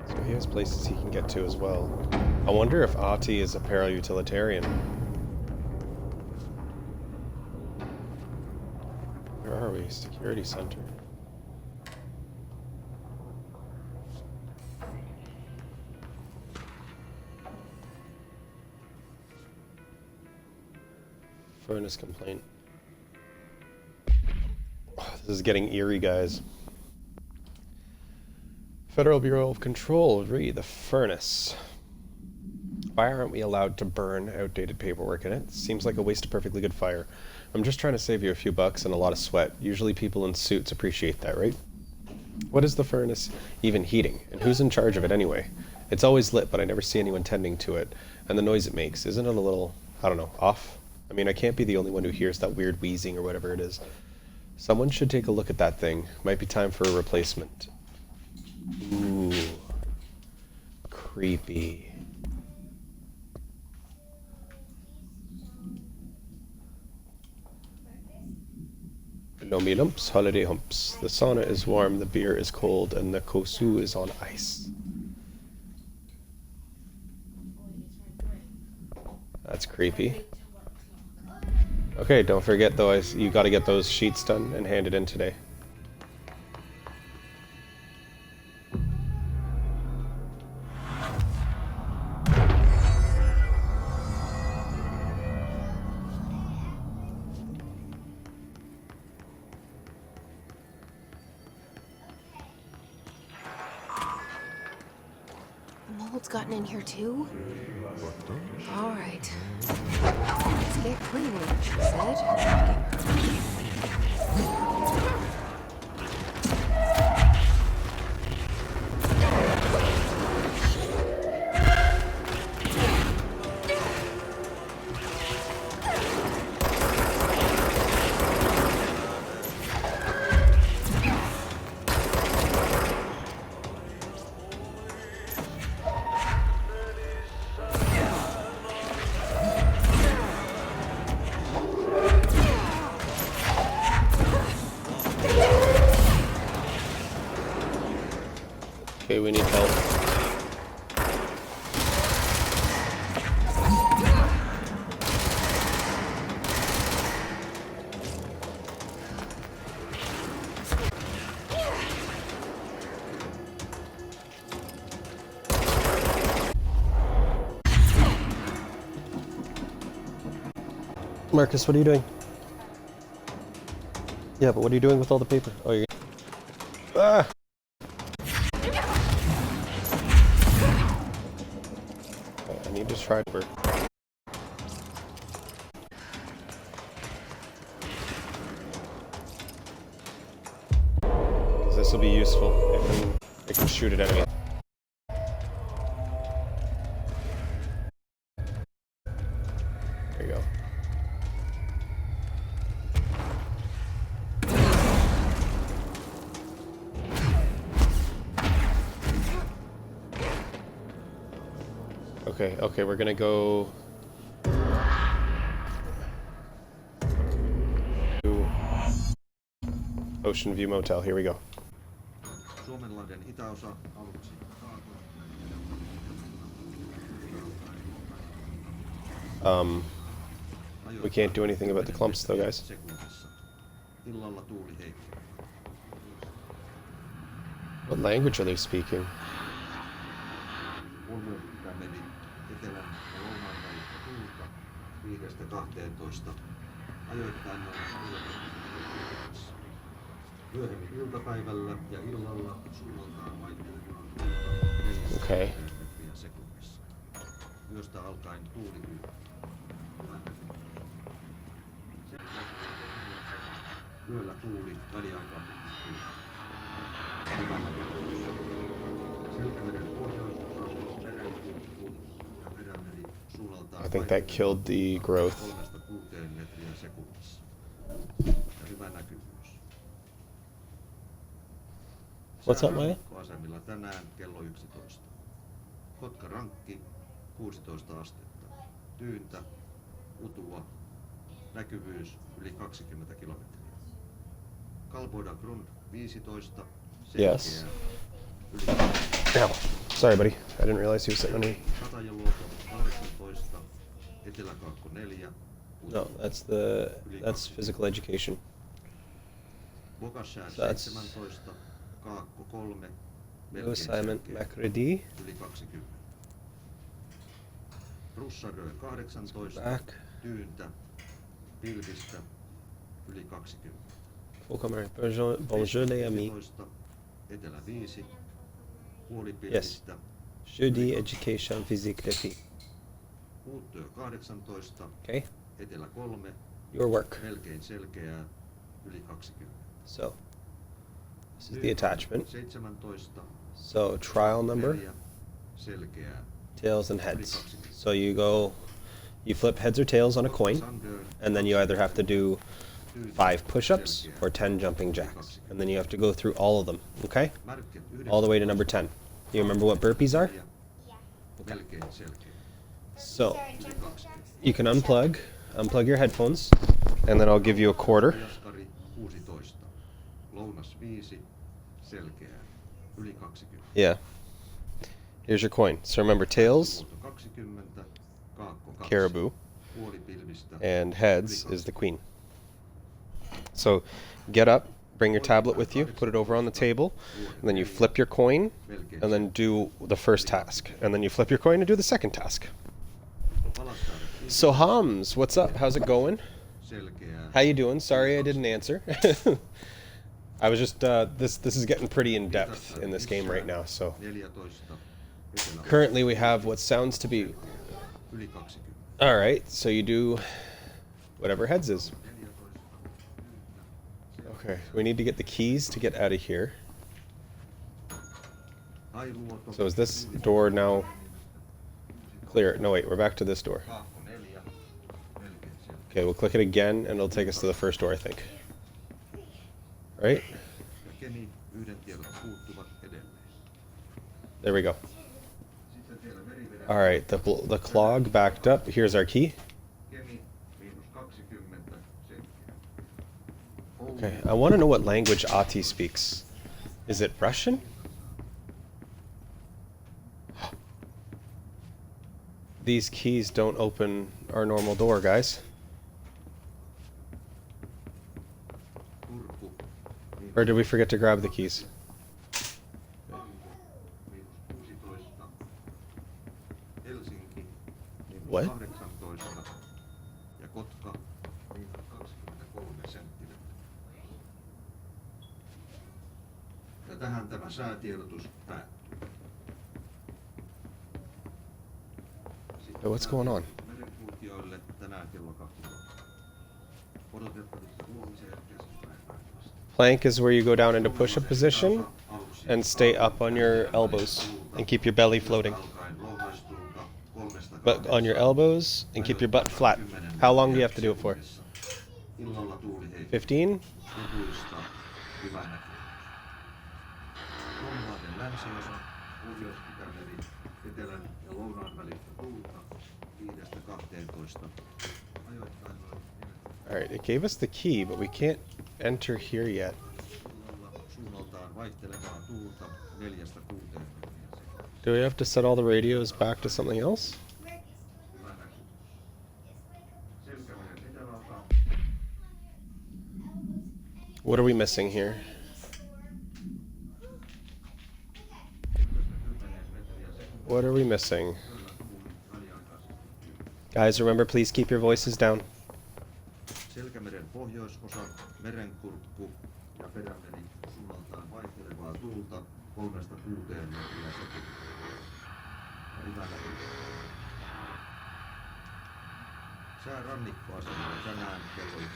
So he has places he can get to as well. I wonder if Ati is a para-utilitarian. Where are we? Security center. Furnace complaint. Oh, this is getting eerie, guys. Federal Bureau of Control, the furnace. Why aren't we allowed to burn outdated paperwork in it? Seems like a waste of perfectly good fire. I'm just trying to save you a few bucks and a lot of sweat. Usually people in suits appreciate that, right? What is the furnace even heating? And who's in charge of it anyway? It's always lit, but I never see anyone tending to it. And the noise it makes, isn't it a little, I don't know, off? I mean, I can't be the only one who hears that weird wheezing or whatever it is. Someone should take a look at that thing. Might be time for a replacement. Ooh. Creepy. No me lumps, holiday humps. The sauna is warm, the beer is cold, and the kosu is on ice. That's creepy. Okay, don't forget though, you gotta get those sheets done and handed in today. The mold's gotten in here too? All right. Let's get cleaning, she said. Okay, we need help. Marcus, what are you doing? Yeah, but what are you doing with all the paper? Oh, you're... Ah! I need to try to... This will be useful. It can shoot at enemies. There you go. Okay, okay, we're gonna go to Ocean View Motel. Here we go. Suomenlahden itäosa aluksi. We can't do anything about the clumps though, guys. Illalla tuuli heikko. What language are they speaking? Pohjois-Itämeri, etelän ja lounaan välistä tuulta 5–12. Ajoittain noin 40 myöhemmin iltapäivällä ja illalla suunnaltaan vaihtelevaa Okay. metriä sekunnissa. Yöstä alkaen tuuli ylä. Yöllä tuuli väliaikaa Selkämeren pohjoisosassa peräytyy tuuli ja perämeri suunnaltaan I think that killed the growth. 3–6 metriä sekunnissa. Ja hyvä näkyvyys. What's up, Maya? Asemilla tänään kello 11. Kotka rankki 16 astetta. Tyyntä, utua, näkyvyys yli 20 kilometriä. Kalboida Grund 15. Yes. Ow. Sorry, buddy. I didn't realize he was sitting on me. Katajaluoto 18. Eteläkaakko 4. No, that's physical education. Bogassää So that's 17. Kaakko 3. no assignment mercredi. Yli 20. Russarö 18. Back. Tyyntä. Pilvistä. Yli 20. Full camera. Bonjour les amis. 15. Etelä 5. Puoli Yes. pilvistä. Jeudi education physique défi. Uuttyö 18. Okay. Etelä 3. Your work. Melkein selkeää. Yli 20. So, this is the attachment. 17. So, trial number, 4. Selkeää. tails and heads. So you flip heads or tails on a coin, and then you either have to do 5 push-ups or 10 jumping jacks. And then you have to go through all of them, okay? All the way to number 10. You remember what burpees are? Melkein selkeä. So, you can unplug your headphones, and then I'll give you a quarter. Jaskari 16. Lounas 5. Selkeää. Yli 20. Yeah. Here's your coin. So remember, tails, Luoto 20. Kaakko 2. caribou, Puoli pilvistä. and heads is the queen. So get up, bring your tablet with you, put it over on the table, and then you flip your coin, and then do the first task. And then you flip your coin and do the second task. So Hams, what's up? How's it going? Selkeää. How you doing? Sorry I didn't answer. I was just, this is getting pretty in depth in this game right now, so. 14. Etelä Currently we have what sounds to be... Yli 20. Alright, so you do whatever heads is. Okay, we need to get the keys to get out of here. Hailuoto. So is this door now clear? No, wait, we're back to this door. Kaakko 4. Melkein selkeä. Okay, we'll click it again and it'll take us to the first door, I think. Right? Ja Kemi 1 tiedot puuttuvat edelleen. There we go. Sitten siellä verivedä. Alright, the clog backed up. Here's our key. Kemi -20 selkeää. Okay, I want to know what language Ati speaks. Is it Russian? These keys don't open our normal door, guys. Or did we forget to grab the keys? What? Ja Kotka -23 senttiä. Ja tähän tämä säätiedotus päättyy. Hey, what's going on? Merenkulkijoille tänään kello 12. Odotettavissa huomiseen käsipäivään. Plank is where you go down into push-up position and stay up on your elbows and keep your belly floating. But on your elbows and keep your butt flat. How long do you have to do it for? 15? Lukuista hyvä näkemys. Suomalainen länsiosa, Pohjois-Itämeri, etelän ja lounaan välistä tuulta 5-12. Ajoittain noin Alright, it gave us the key, but we can't enter here yet. suunnaltaan vaihtelevaa tuulta 4-6. Do we have to set all the radios back to something else? What are we missing here? What are we missing? Guys, remember, please keep your voices down. Selkämeren pohjoisosa, merenkurkku ja perämeri suunnaltaan vaihtelevaa tuulta 3-6 metriä sekunnissa. Hyvä näkemys. Sää rannikkoasemalla tänään kello 1.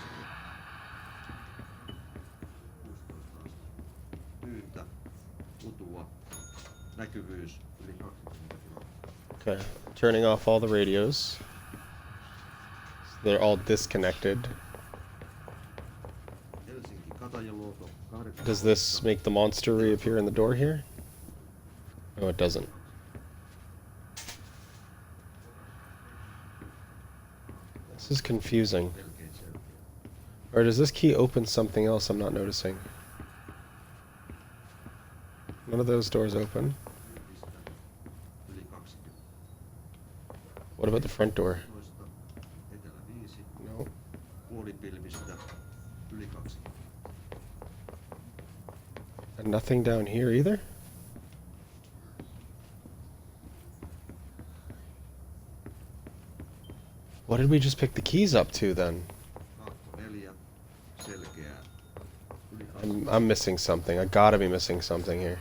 Pyyntä, utua, näkyvyys yli 20 kilometriä. Okay, turning off all the radios. They're all disconnected. Helsinki Katajaluoto 8. Does this make the monster reappear in the door here? No, it doesn't. This is confusing. Or does this key open something else I'm not noticing? None of those doors open. What about the front door? No. Puolipilvistä yli 20. And nothing down here either? What did we just pick the keys up to then? I'm missing something. I gotta be missing something here.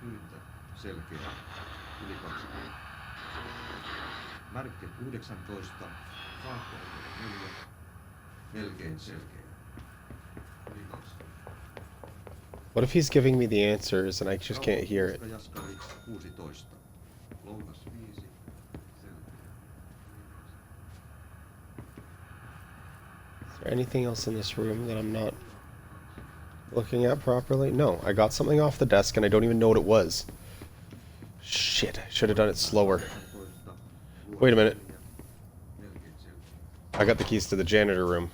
Pyyntö selkeä yli 20. Märke 19. Kaakkoinen 4. Melkein selkeä. Yli 20. What if he's giving me the answers and I just can't hear it? Jaskari 16. Lounas 5. Is there anything else in this room that I'm not looking at properly? No, I got something off the desk and I don't even know what it was. Shit, I should have done it slower. Wait a minute. I got the keys to the janitor room.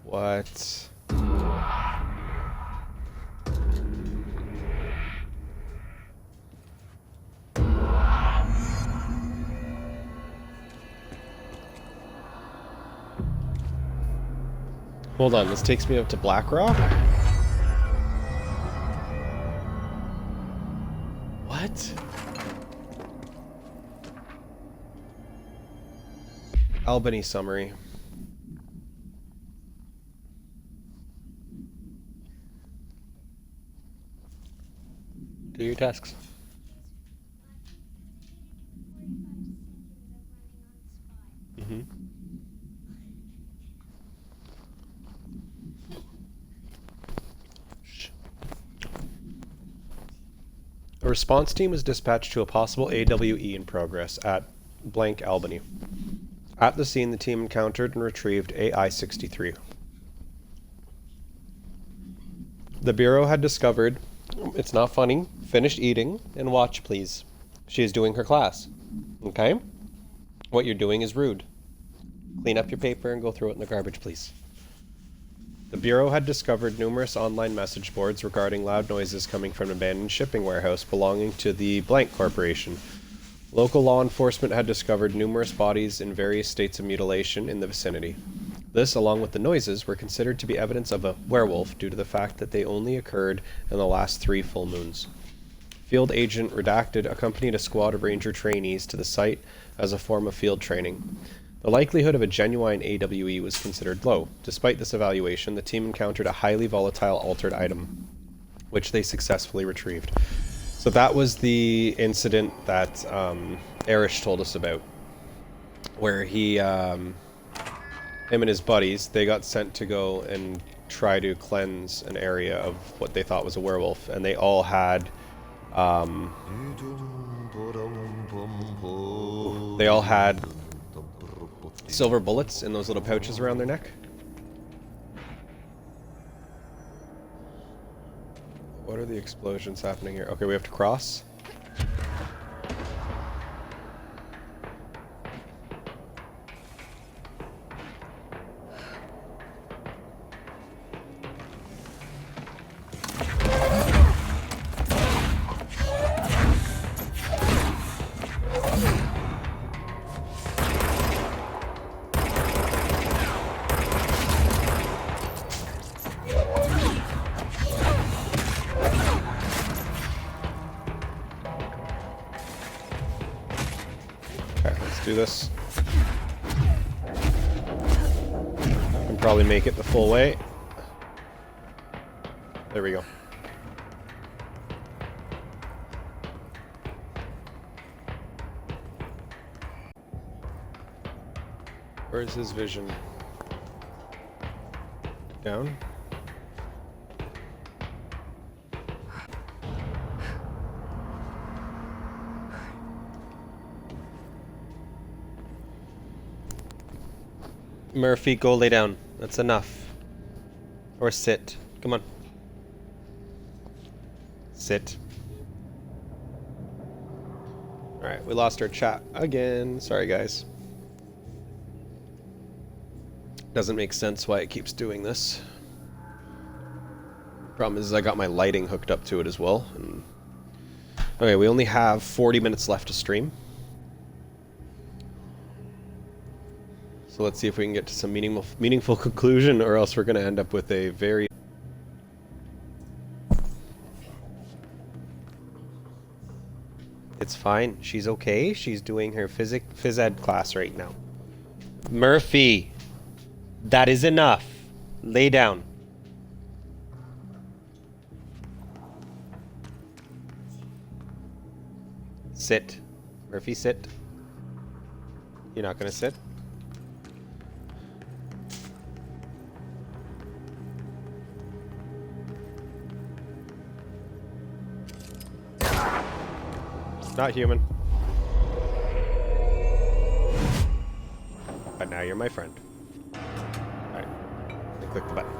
What? Hold on, this takes me up to Blackrock? What? Albany summary. Do your tasks. Mm-hmm. A response team was dispatched to a possible AWE in progress at blank Albany. At the scene, the team encountered and retrieved AI-63. The Bureau had discovered, it's not funny, finished eating, and watch please. She is doing her class. Okay? What you're doing is rude. Clean up your paper and go throw it in the garbage, please. The Bureau had discovered numerous online message boards regarding loud noises coming from an abandoned shipping warehouse belonging to the Blank Corporation. Local law enforcement had discovered numerous bodies in various states of mutilation in the vicinity. This, along with the noises, were considered to be evidence of a werewolf due to the fact that they only occurred in the last 3 full moons. Field Agent Redacted accompanied a squad of ranger trainees to the site as a form of field training. The likelihood of a genuine AWE was considered low. Despite this evaluation, the team encountered a highly volatile altered item, which they successfully retrieved. So that was the incident that Erish told us about, where him and his buddies, they got sent to go and try to cleanse an area of what they thought was a werewolf, and they all had silver bullets in those little pouches around their neck. What are the explosions happening here? Okay, we have to cross. Do this. I can probably make it the full way. There we go. Where's his vision? Down? Murphy, go lay down. That's enough. Or sit. Come on. Sit. Alright, we lost our chat again. Sorry, guys. Doesn't make sense why it keeps doing this. Problem is I got my lighting hooked up to it as well. And okay, we only have 40 minutes left to stream. So let's see if we can get to some meaningful conclusion, or else we're going to end up with a very... It's fine. She's okay. She's doing her phys ed class right now. Murphy! That is enough. Lay down. Sit. Murphy, sit. You're not going to sit? Not human. But now you're my friend. Alright. Click the button.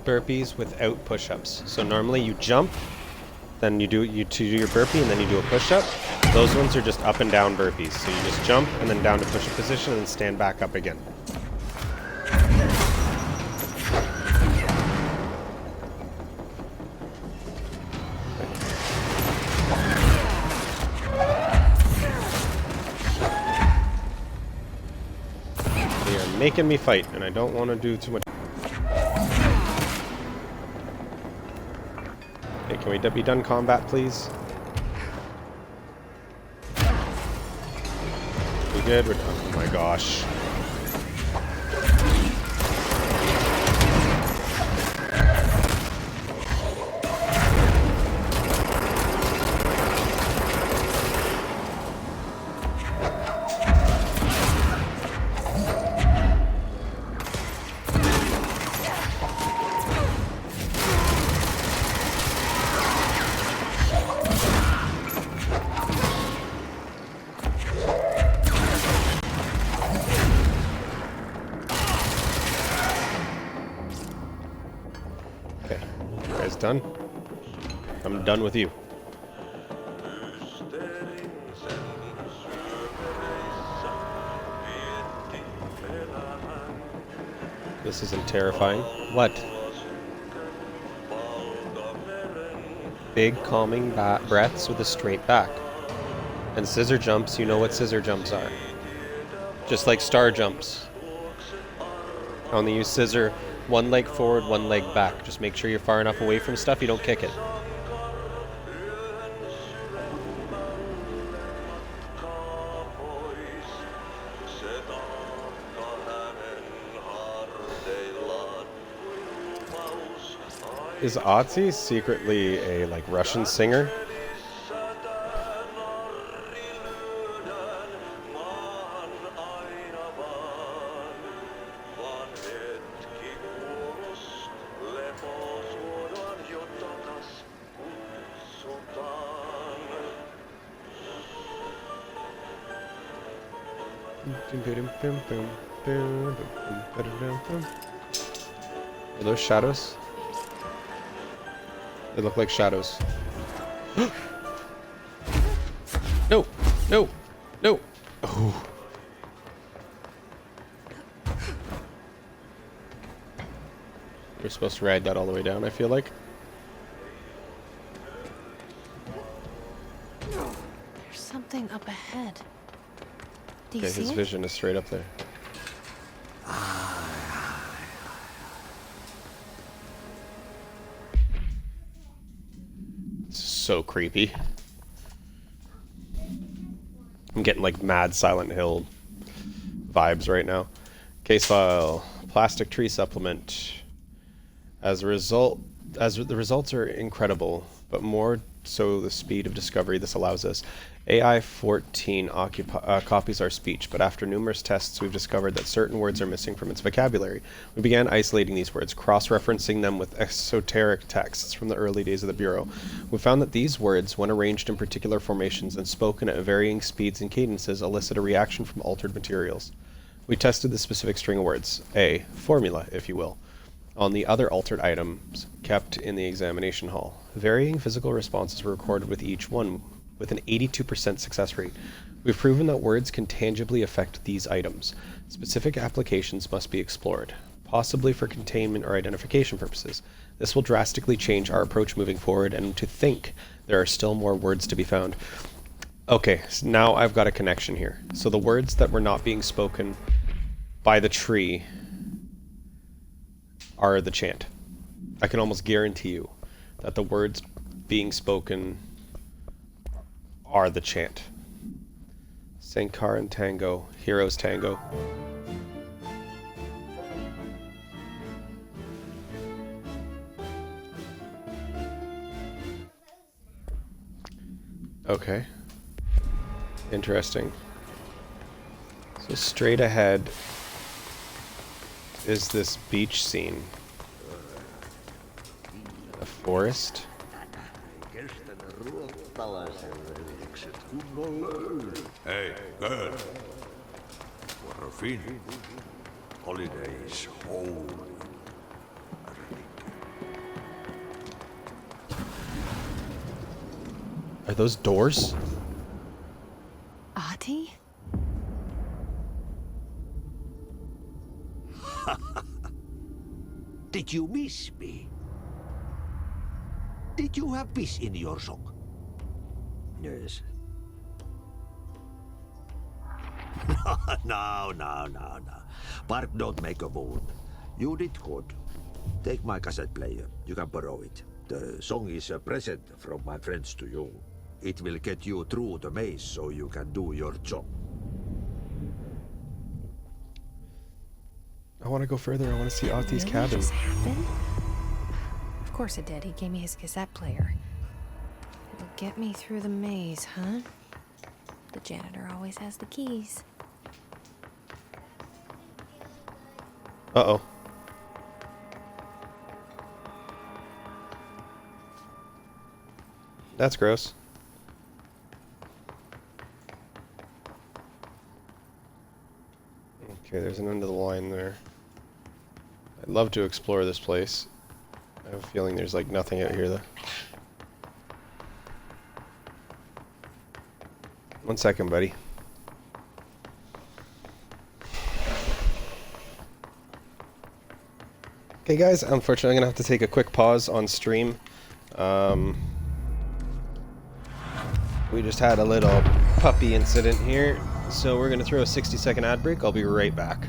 Burpees without push-ups. So normally you jump, then you do your burpee, and then you do a push-up. Those ones are just up and down burpees. So you just jump and then down to push-up position and then stand back up again. They are making me fight, and I don't want to do too much. Can we be done combat, please? We good? We're done. Oh my gosh. done. I'm done with you. This isn't terrifying. What? Big calming breaths with a straight back. And scissor jumps, you know what scissor jumps are. Just like star jumps. I only use scissor, one leg forward, one leg back. Just make sure you're far enough away from stuff you don't kick it. Is Otzi secretly a like Russian singer? Are those shadows? They look like shadows. No! No! No! Oh. We're supposed to ride that all the way down, I feel like. There's something up ahead. Do you Okay, see his it? vision is straight up there. So creepy. I'm getting like mad Silent Hill vibes right now. Case file, plastic tree supplement. As the results are incredible, but more so the speed of discovery this allows us. AI-14 copies our speech, but after numerous tests we've discovered that certain words are missing from its vocabulary. We began isolating these words, cross-referencing them with esoteric texts from the early days of the Bureau. We found that these words, when arranged in particular formations and spoken at varying speeds and cadences, elicit a reaction from altered materials. We tested the specific string of words, a formula, if you will, on the other altered items kept in the examination hall. Varying physical responses were recorded with each one, with an 82% success rate. We've proven that words can tangibly affect these items. Specific applications must be explored, possibly for containment or identification purposes. This will drastically change our approach moving forward, and to think there are still more words to be found. Okay, so now I've got a connection here. So the words that were not being spoken by the tree are the chant. I can almost guarantee you that the words being spoken are the chant. Sankaran Tango, Heroes Tango. Okay. Interesting. So straight ahead is this beach scene. A forest. Hey, girl. What a fin. Holidays home. Are those doors? Ahti? Did you miss me? Did you have peace in your song? Yes. No. Bark don't make a wound. You did good. Take my cassette player. You can borrow it. The song is a present from my friends to you. It will get you through the maze so you can do your job. I want to go further. I want to see Ahti's Really cabin. just happened? Of course it did. He gave me his cassette player. It'll get me through the maze, huh? The janitor always has the keys. Uh-oh. That's gross. Okay, there's an end of the line there. I'd love to explore this place. I have a feeling there's like nothing out here though. One second, buddy. Okay guys, unfortunately I'm gonna have to take a quick pause on stream. We just had a little puppy incident here, so we're gonna throw a 60-second ad break. I'll be right back.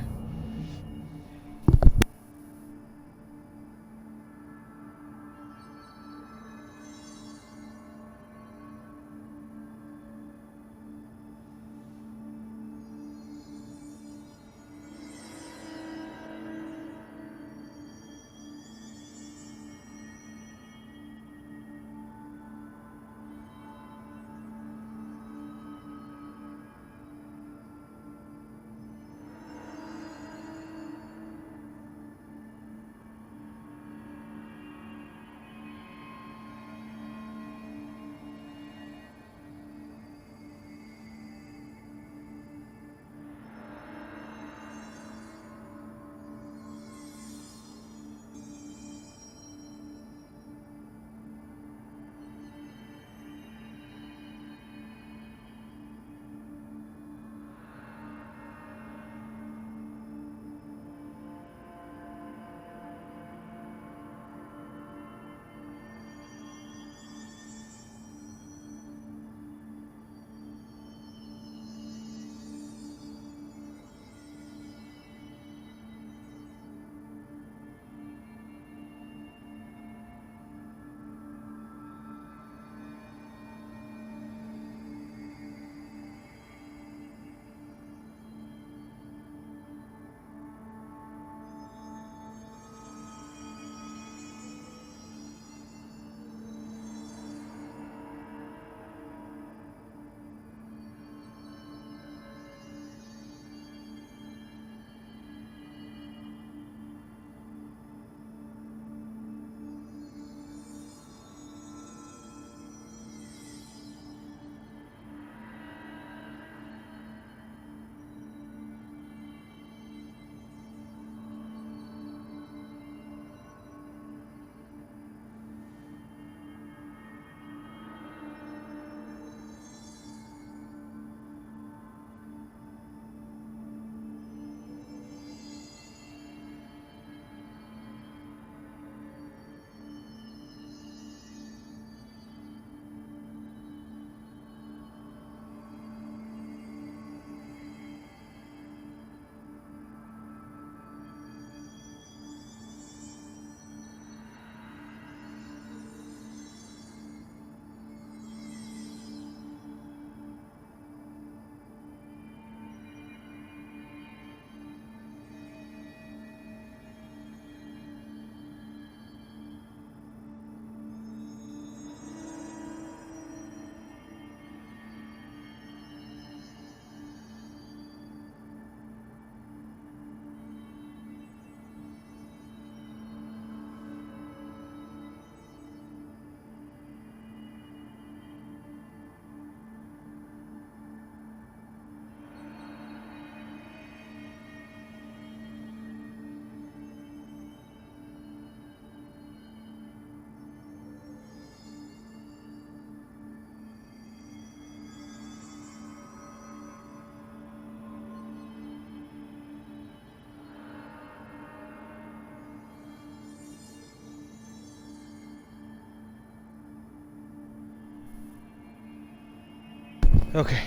Okay.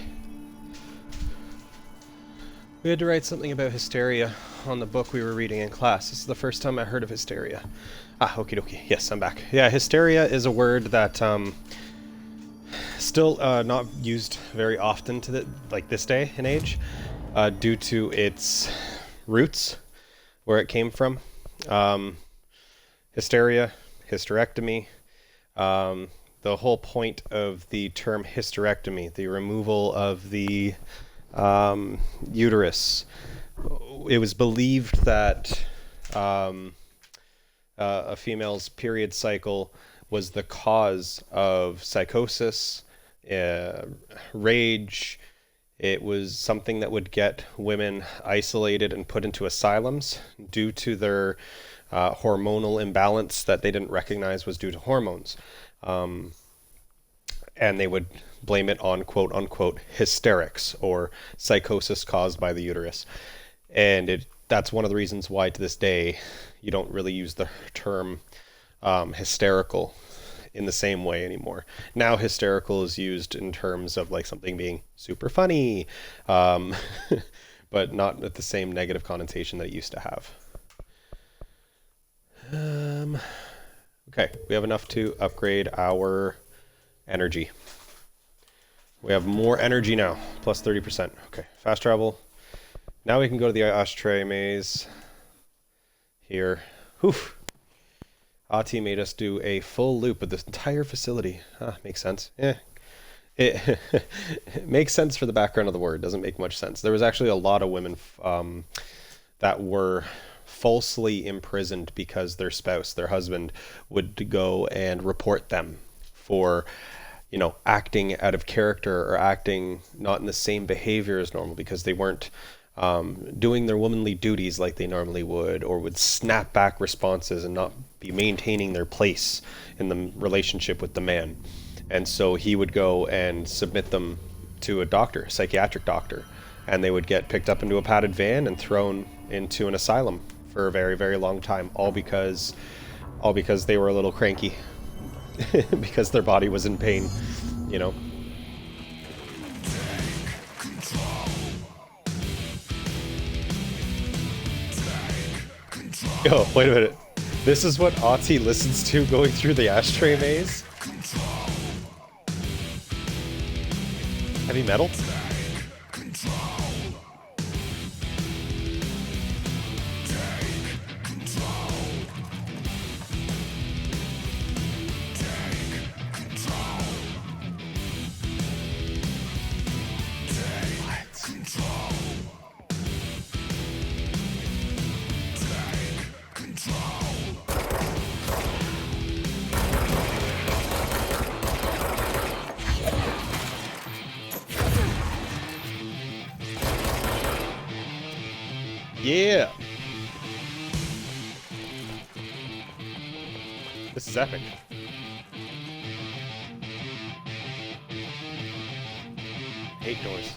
We had to write something about hysteria on the book we were reading in class. This is the first time I heard of hysteria. Ah, okie dokie. Yes, I'm back. Yeah, hysteria is a word that still not used very often to this day and age due to its roots, where it came from. Hysteria, hysterectomy. The whole point of the term hysterectomy, the removal of the uterus, it was believed that a female's period cycle was the cause of psychosis, rage. It was something that would get women isolated and put into asylums due to their hormonal imbalance that they didn't recognize was due to hormones. And they would blame it on quote unquote hysterics or psychosis caused by the uterus. And that's one of the reasons why to this day you don't really use the term hysterical in the same way anymore. Now hysterical is used in terms of like something being super funny, but not with the same negative connotation that it used to have. Okay, we have enough to upgrade our energy. We have more energy now, plus 30%. Okay, fast travel. Now we can go to the ashtray maze here. Whew. Ahti made us do a full loop of this entire facility. Makes sense. It makes sense for the background of the word. Doesn't make much sense. There was actually a lot of women that were falsely imprisoned because their spouse, their husband, would go and report them for, you know, acting out of character or acting not in the same behavior as normal because they weren't doing their womanly duties like they normally would, or would snap back responses and not be maintaining their place in the relationship with the man. And so he would go and submit them to a doctor, a psychiatric doctor, and they would get picked up into a padded van and thrown into an asylum for a very, very long time, all because they were a little cranky because their body was in pain, you know. Yo, wait a minute. This is what Ahti listens to going through the ashtray maze? Heavy metal? Yeah! This is epic. Hate noise.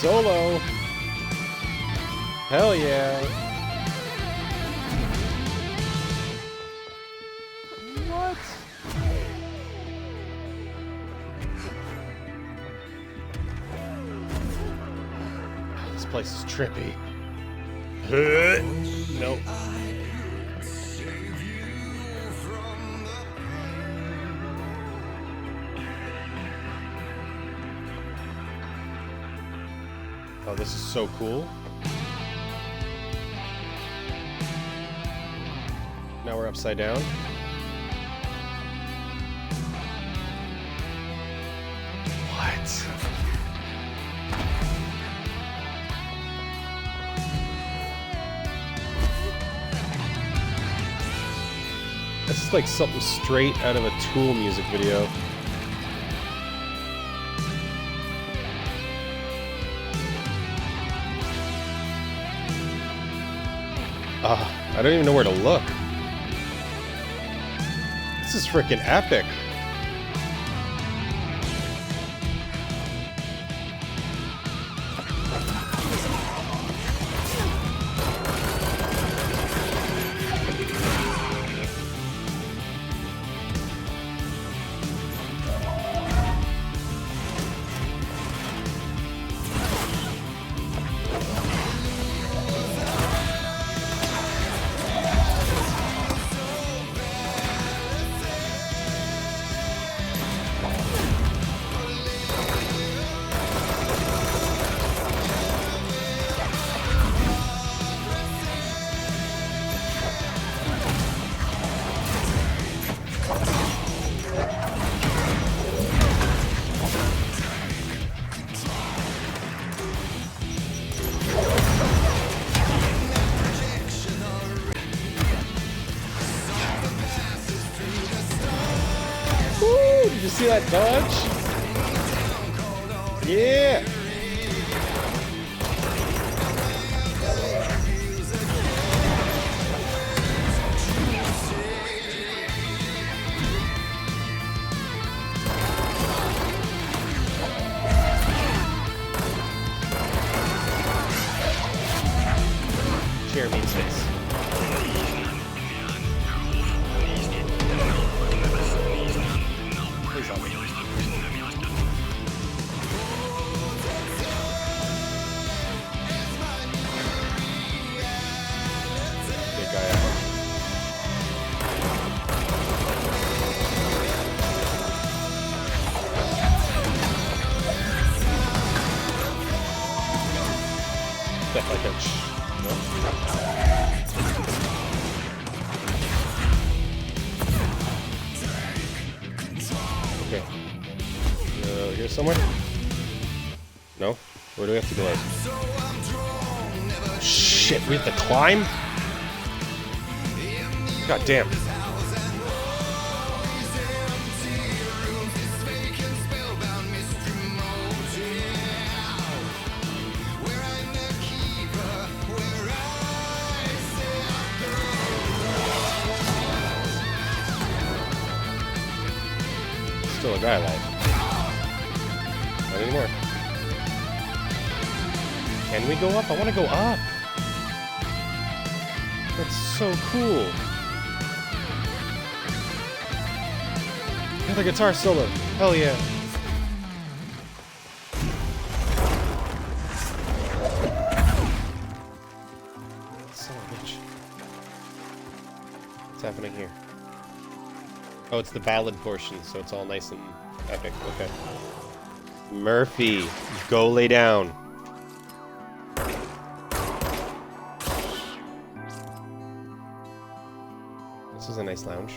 Solo! Hell yeah! What? This place is trippy. Nope. Oh, this is so cool. Now we're upside down. What? This is like something straight out of a Tool music video. I don't even know where to look. This is freaking epic. see that dodge? Yeah! Chair means face. Please help me. Big guy out. Step like a okay. Here somewhere? No? Where do we have to go out? Shit, we have to climb? God damn. Still a guy alive. Not anymore. Can we go up? I want to go up. That's so cool. Another guitar solo. Hell yeah. Son of a bitch. What's happening here? Oh, it's the ballad portion, so it's all nice and epic. Okay. Murphy, go lay down. This is a nice lounge.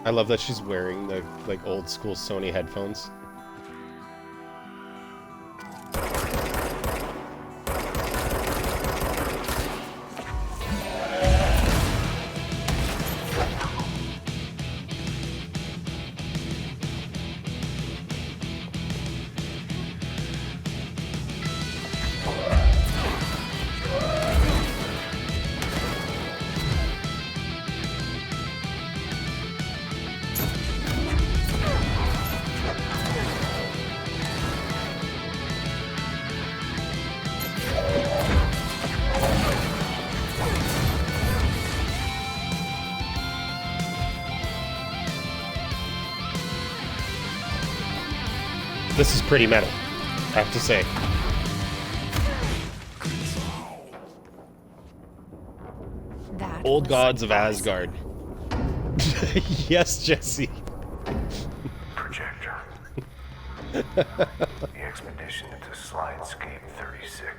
I love that she's wearing the like old school Sony headphones. This is pretty metal, I have to say. That Old Gods of Asgard. Yes, Jesse. Projector. The expedition into Slidescape 36.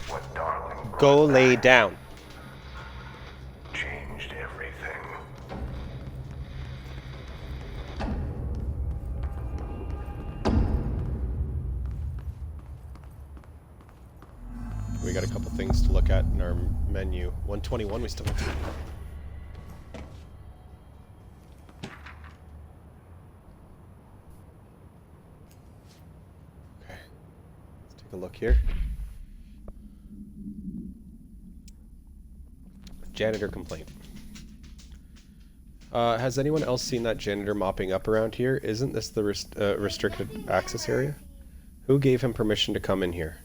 What Darling Go lay down. changed everything. We got a couple things to look at in our menu. 121 we still have to... Okay. Let's take a look here. Janitor complaint. Has anyone else seen that janitor mopping up around here? Isn't this the restricted access area? Who gave him permission to come in here?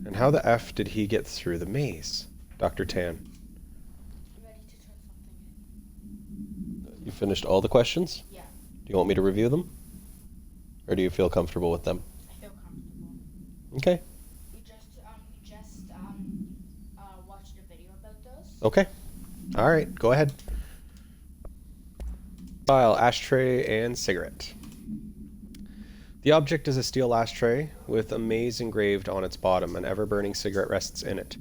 And how the F did he get through the maze? Dr. Tan. You finished all the questions? Yeah. Do you want me to review them? Or do you feel comfortable with them? I feel comfortable. Okay. We just watched a video about those. Okay. Alright, go ahead. File, ashtray, and cigarette. The object is a steel ashtray with a maze engraved on its bottom. An ever-burning cigarette rests in it.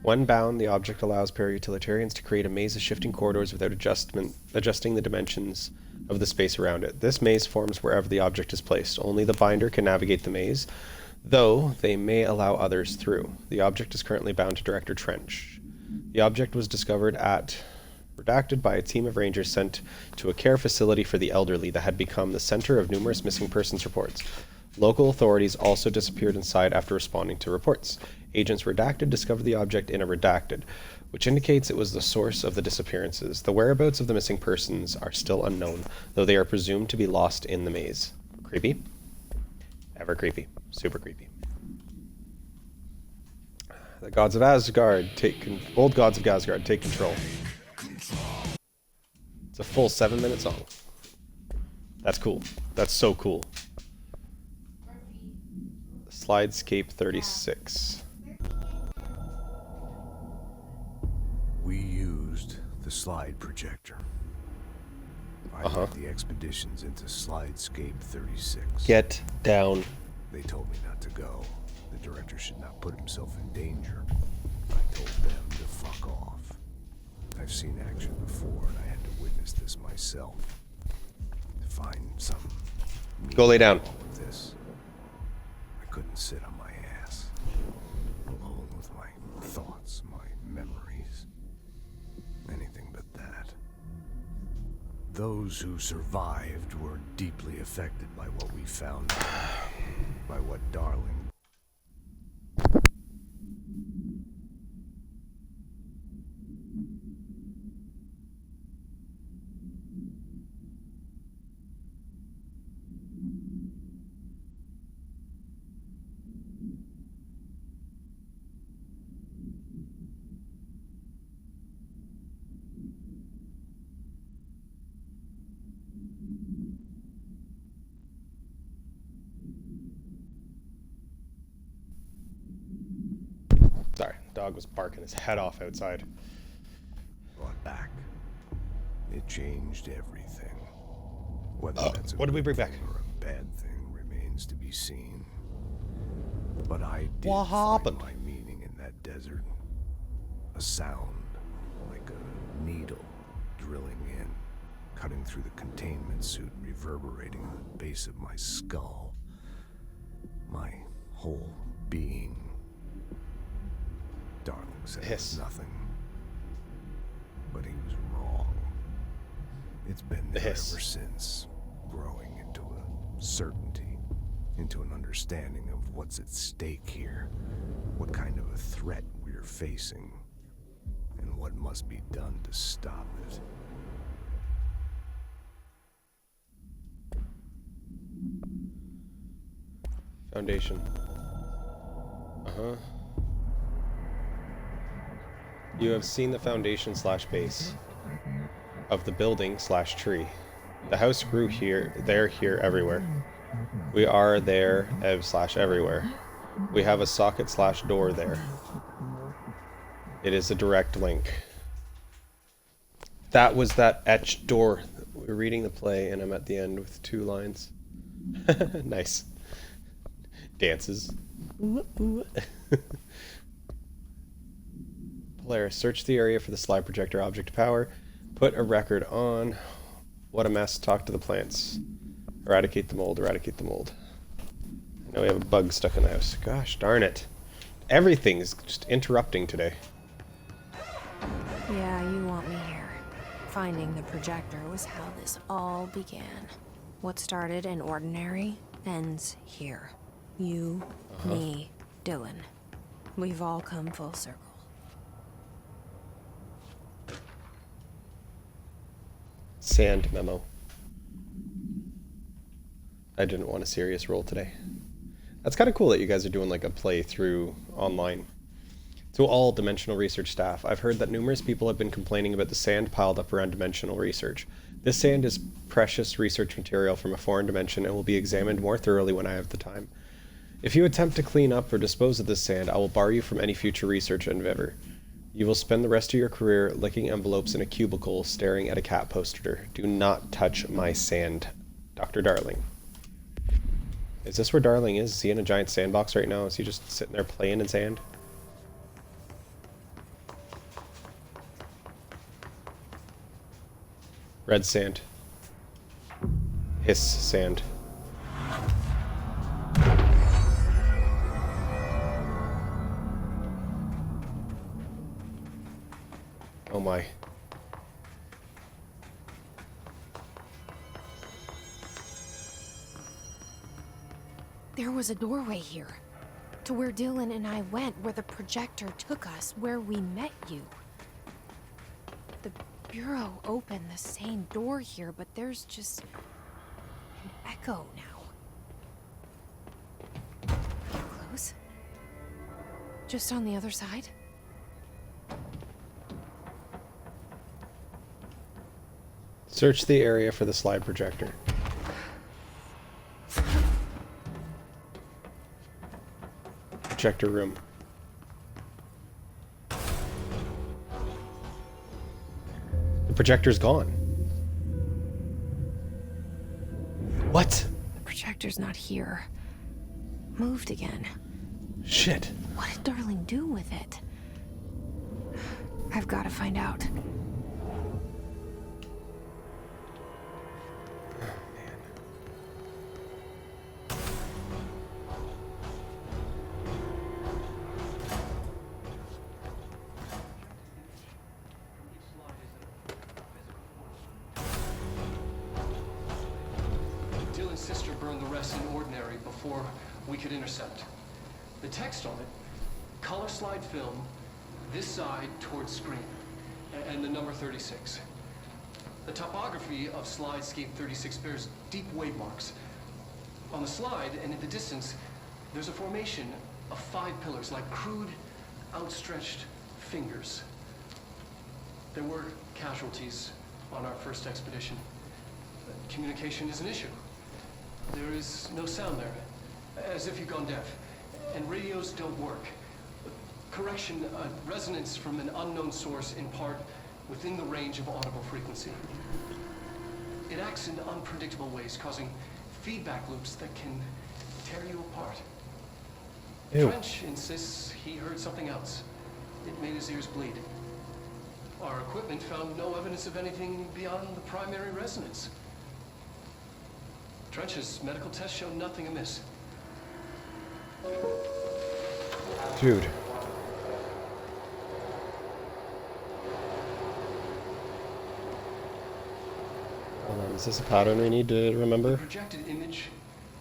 When bound, the object allows para-utilitarians to create a maze of shifting corridors without adjusting the dimensions of the space around it. This maze forms wherever the object is placed. Only the binder can navigate the maze, though they may allow others through. The object is currently bound to Director Trench. The object was discovered at redacted by a team of rangers sent to a care facility for the elderly that had become the center of numerous missing persons reports. Local authorities also disappeared inside after responding to reports. Agents Redacted discovered the object in a redacted, which indicates it was the source of the disappearances. The whereabouts of the missing persons are still unknown, though they are presumed to be lost in the maze. Creepy? Ever creepy. Super creepy. The gods of Asgard old gods of Asgard take control. It's a full 7-minute song. That's cool. That's so cool. Slidescape 36. We used the slide projector. I led the expeditions into Slidescape 36. Get down. They told me not to go. The director should not put himself in danger. I told them to fuck off. I've seen action before, and I had to witness this myself. To find some Go lay down. With this, I couldn't sit on my ass, alone with my thoughts, my memories, anything but that. Those who survived were deeply affected by what we found, by what Darling. Sorry, dog was barking his head off outside. Brought back. It changed everything. Whether that's a what did we bring back? or a bad thing remains to be seen. But I did What happened? find my meaning in that desert. A sound, like a needle drilling in, cutting through the containment suit, reverberating on the base of my skull. My whole being. Darling said it was nothing. But he was wrong. It's been there ever since, growing into a certainty, into an understanding of what's at stake here, what kind of a threat we're facing, and what must be done to stop it. Foundation. Uh-huh. You have seen the foundation / base of the building / tree. The house grew here, there, here, everywhere. We are there, ev / everywhere. We have a socket / door there. It is a direct link. That was that etched door. We're reading the play and I'm at the end with 2 lines. Nice. Dances. Polaris, search the area for the slide projector object power. Put a record on. What a mess. Talk to the plants. Eradicate the mold. Eradicate the mold. Now we have a bug stuck in the house. Gosh darn it. Everything's just interrupting today. Yeah, you want me here. Finding the projector was how this all began. What started in ordinary ends here. You, me, Dylan. We've all come full circle. Sand memo. I didn't want a serious role today. That's kind of cool that you guys are doing like a playthrough online. To all Dimensional Research staff, I've heard that numerous people have been complaining about the sand piled up around Dimensional Research. This sand is precious research material from a foreign dimension and will be examined more thoroughly when I have the time. If you attempt to clean up or dispose of this sand, I will bar you from any future research endeavor. You will spend the rest of your career licking envelopes in a cubicle staring at a cat poster. Do not touch my sand. Dr. Darling. Is this where Darling is? Is he in a giant sandbox right now? Is he just sitting there playing in sand? Red sand. Hiss sand. Oh my. There was a doorway here. To where Dylan and I went, where the projector took us, where we met you. The Bureau opened the same door here, but there's just an echo now. Close? Just on the other side? Search the area for the slide projector. Projector room. The projector's gone. What? The projector's not here. Moved again. Shit. What did Darling do with it? I've got to find out. Dylan's sister burned the rest in ordinary before we could intercept. The text on it, color slide film, this side towards screen, and the number 36. The topography of slidescape 36 bears deep wave marks. On the slide and in the distance, there's a formation of 5 pillars like crude, outstretched fingers. There were casualties on our first expedition. Communication is an issue. There is no sound there, as if you've gone deaf. And radios don't work. Correction, resonance from an unknown source in part within the range of audible frequency. It acts in unpredictable ways, causing feedback loops that can tear you apart. Ew. Trench insists he heard something else. It made his ears bleed. Our equipment found no evidence of anything beyond the primary resonance. Trench's medical tests show nothing amiss. Dude. Hold on, is this a pattern we need to remember? The projected image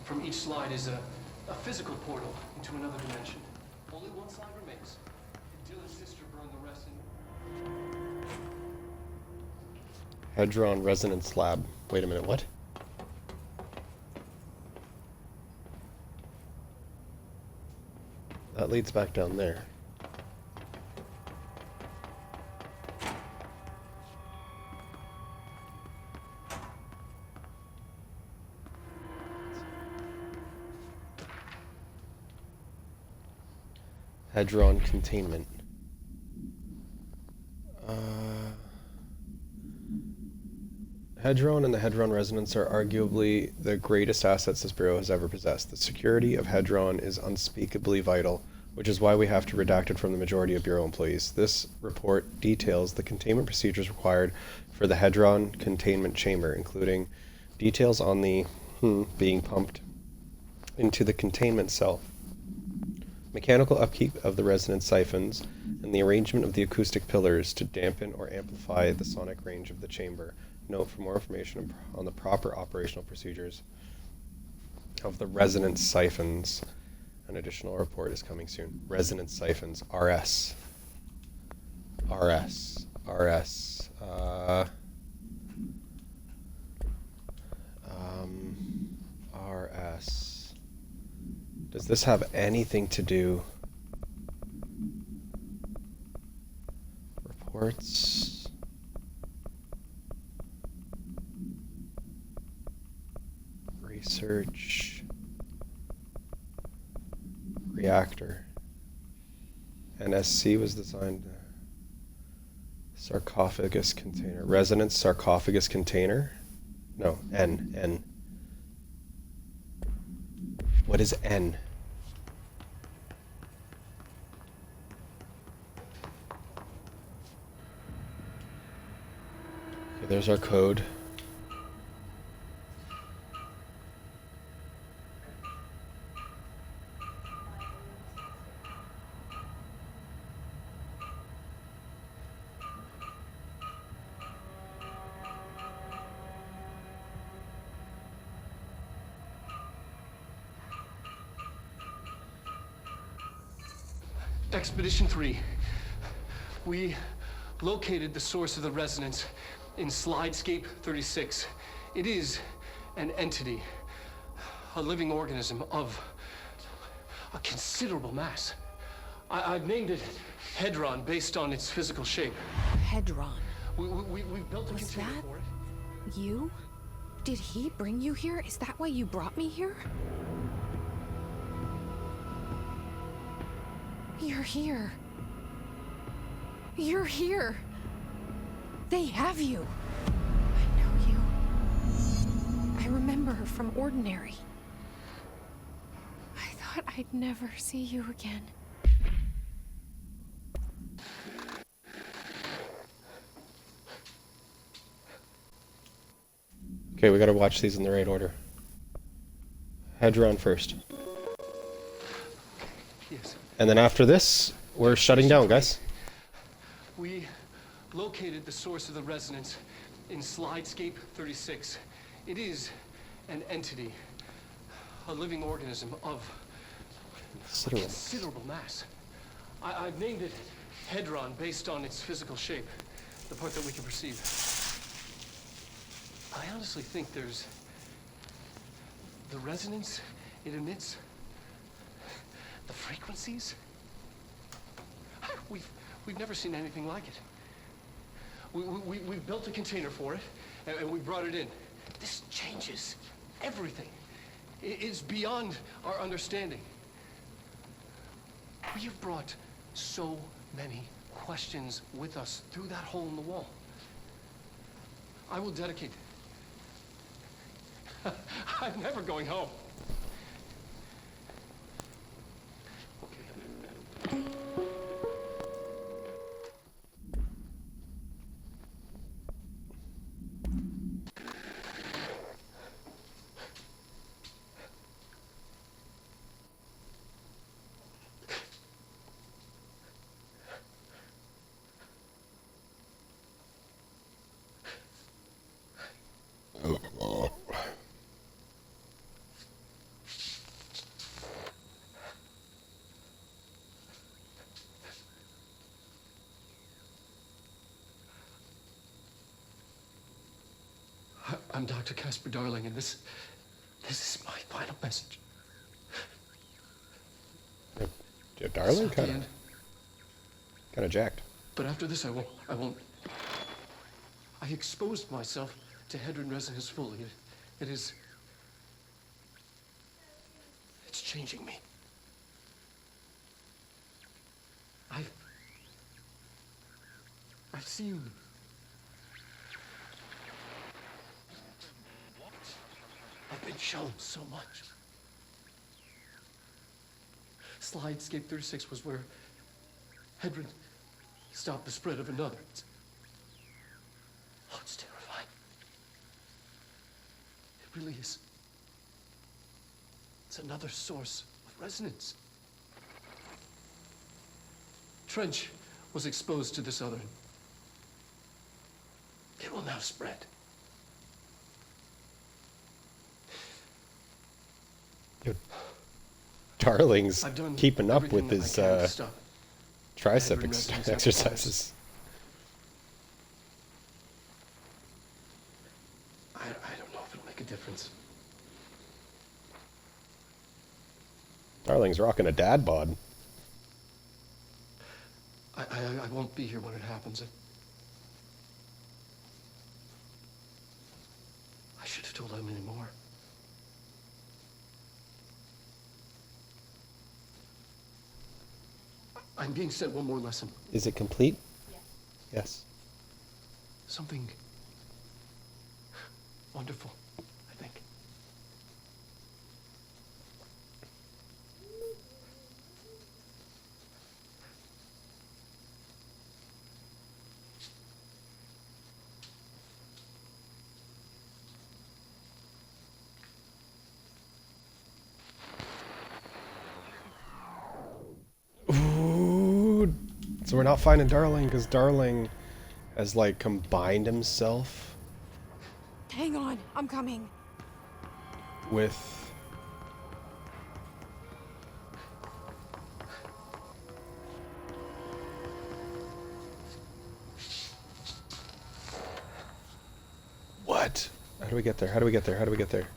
from each slide is a physical portal into another dimension. Only one slide remains. Dylan's sister burned the rest in... Hedron Resonance Lab. Wait a minute, what? That leads back down there. Hedron containment. Hedron and the Hedron Resonance are arguably the greatest assets this Bureau has ever possessed. The security of Hedron is unspeakably vital, which is why we have to redact it from the majority of Bureau employees. This report details the containment procedures required for the Hedron containment chamber, including details on the being pumped into the containment cell, mechanical upkeep of the resonance siphons, and the arrangement of the acoustic pillars to dampen or amplify the sonic range of the chamber. Note for more information on the proper operational procedures of the resonance siphons. An additional report is coming soon. Resonance siphons, RS. RS. RS. RS. Does this have anything to do? Reports. Research. Reactor. NSC was designed. Sarcophagus container. Resonance sarcophagus container? No, N. What is N? Okay, there's our code. Expedition 3. We located the source of the resonance in Slidescape 36. It is an entity, a living organism of a considerable mass. I've named it Hedron based on its physical shape. Hedron. We built a Was container that for it. you? Did he bring you here? Is that why you brought me here? You're here. You're here. They have you. I know you. I remember her from Ordinary. I thought I'd never see you again. Okay, we gotta watch these in the right order. Hedron first. Yes. And then after this, we're shutting down, guys. We located the source of the resonance in Slidescape 36. It is an entity, a living organism of a considerable mass. I've named it Hedron based on its physical shape, the part that we can perceive. I honestly think there's the resonance it emits, the frequencies. We've never seen anything like it. We built a container for it, and we brought it in. This changes everything. It is beyond our understanding. We have brought so many questions with us through that hole in the wall. I will dedicate. I'm never going home. I'm Dr. Casper Darling, and this is my final message. Yeah, Darling, It's not the kind end, of jacked. but after this, I won't. I exposed myself to Hedron resonance fully. It's changing me. I've seen. I've been shown so much. Slidescape 36 was where Hedron stopped the spread of another. It's terrifying. It really is. It's another source of resonance. Trench was exposed to this other. It will now spread. Darling's I've done keeping up everything with that his I can to stop tricep Hedron resonance exercises. I don't know if it'll make a difference. Darling's rocking a dad bod. I won't be here when it happens. I should have told Emily more. I'm being sent one more lesson. Is it complete? Yes. Something wonderful, I think. Ooh. So we're not finding Darling because Darling has like combined himself Hang on, I'm coming. with What? How do we get there? How do we get there? How do we get there?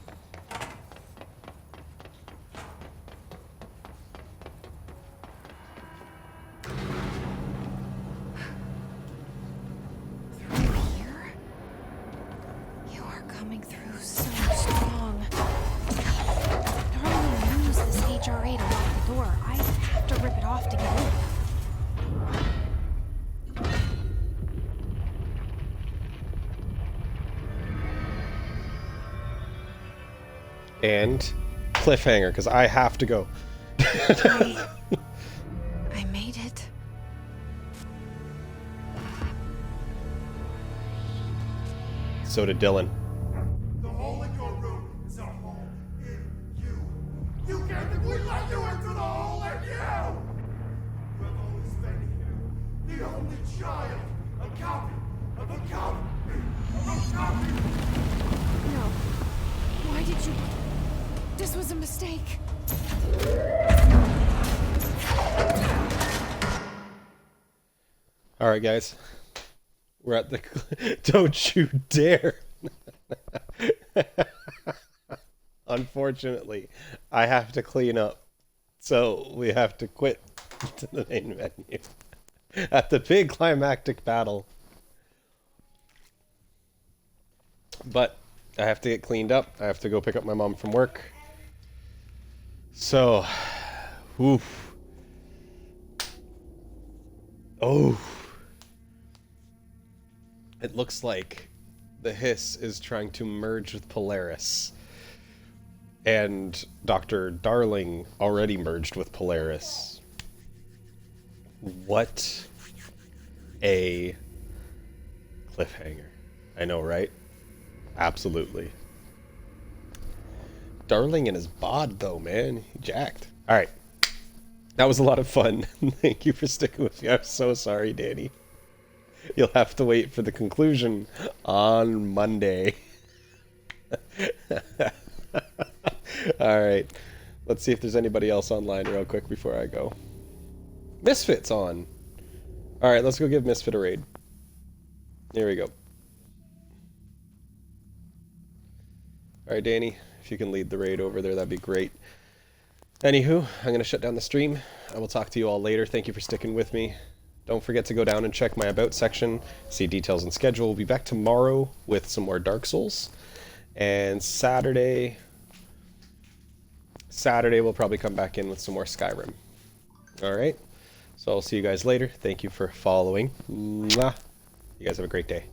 And cliffhanger, because I have to go. I made it. So did Dylan. The hole in your room is a hole in you. You can't think we let you into the hole in you! You have always been here. The only child. A copy of a copy of a copy. No. Why did you... This was a mistake. All right, guys. We're at the... Don't you dare. Unfortunately, I have to clean up. So we have to quit to the main menu. At the big climactic battle. But I have to get cleaned up. I have to go pick up my mom from work. So, oof. Oh. It looks like the Hiss is trying to merge with Polaris. And Dr. Darling already merged with Polaris. What a cliffhanger. I know, right? Absolutely. Darling and his bod, though, man. He jacked. All right. That was a lot of fun. Thank you for sticking with me. I'm so sorry, Danny. You'll have to wait for the conclusion on Monday. All right. Let's see if there's anybody else online real quick before I go. Misfit's on. All right, let's go give Misfit a raid. Here we go. All right, Danny, if you can lead the raid over there, that'd be great. Anywho, I'm going to shut down the stream. I will talk to you all later. Thank you for sticking with me. Don't forget to go down and check my About section, see details and schedule. We'll be back tomorrow with some more Dark Souls. And Saturday we'll probably come back in with some more Skyrim. All right? So I'll see you guys later. Thank you for following. Mwah. You guys have a great day.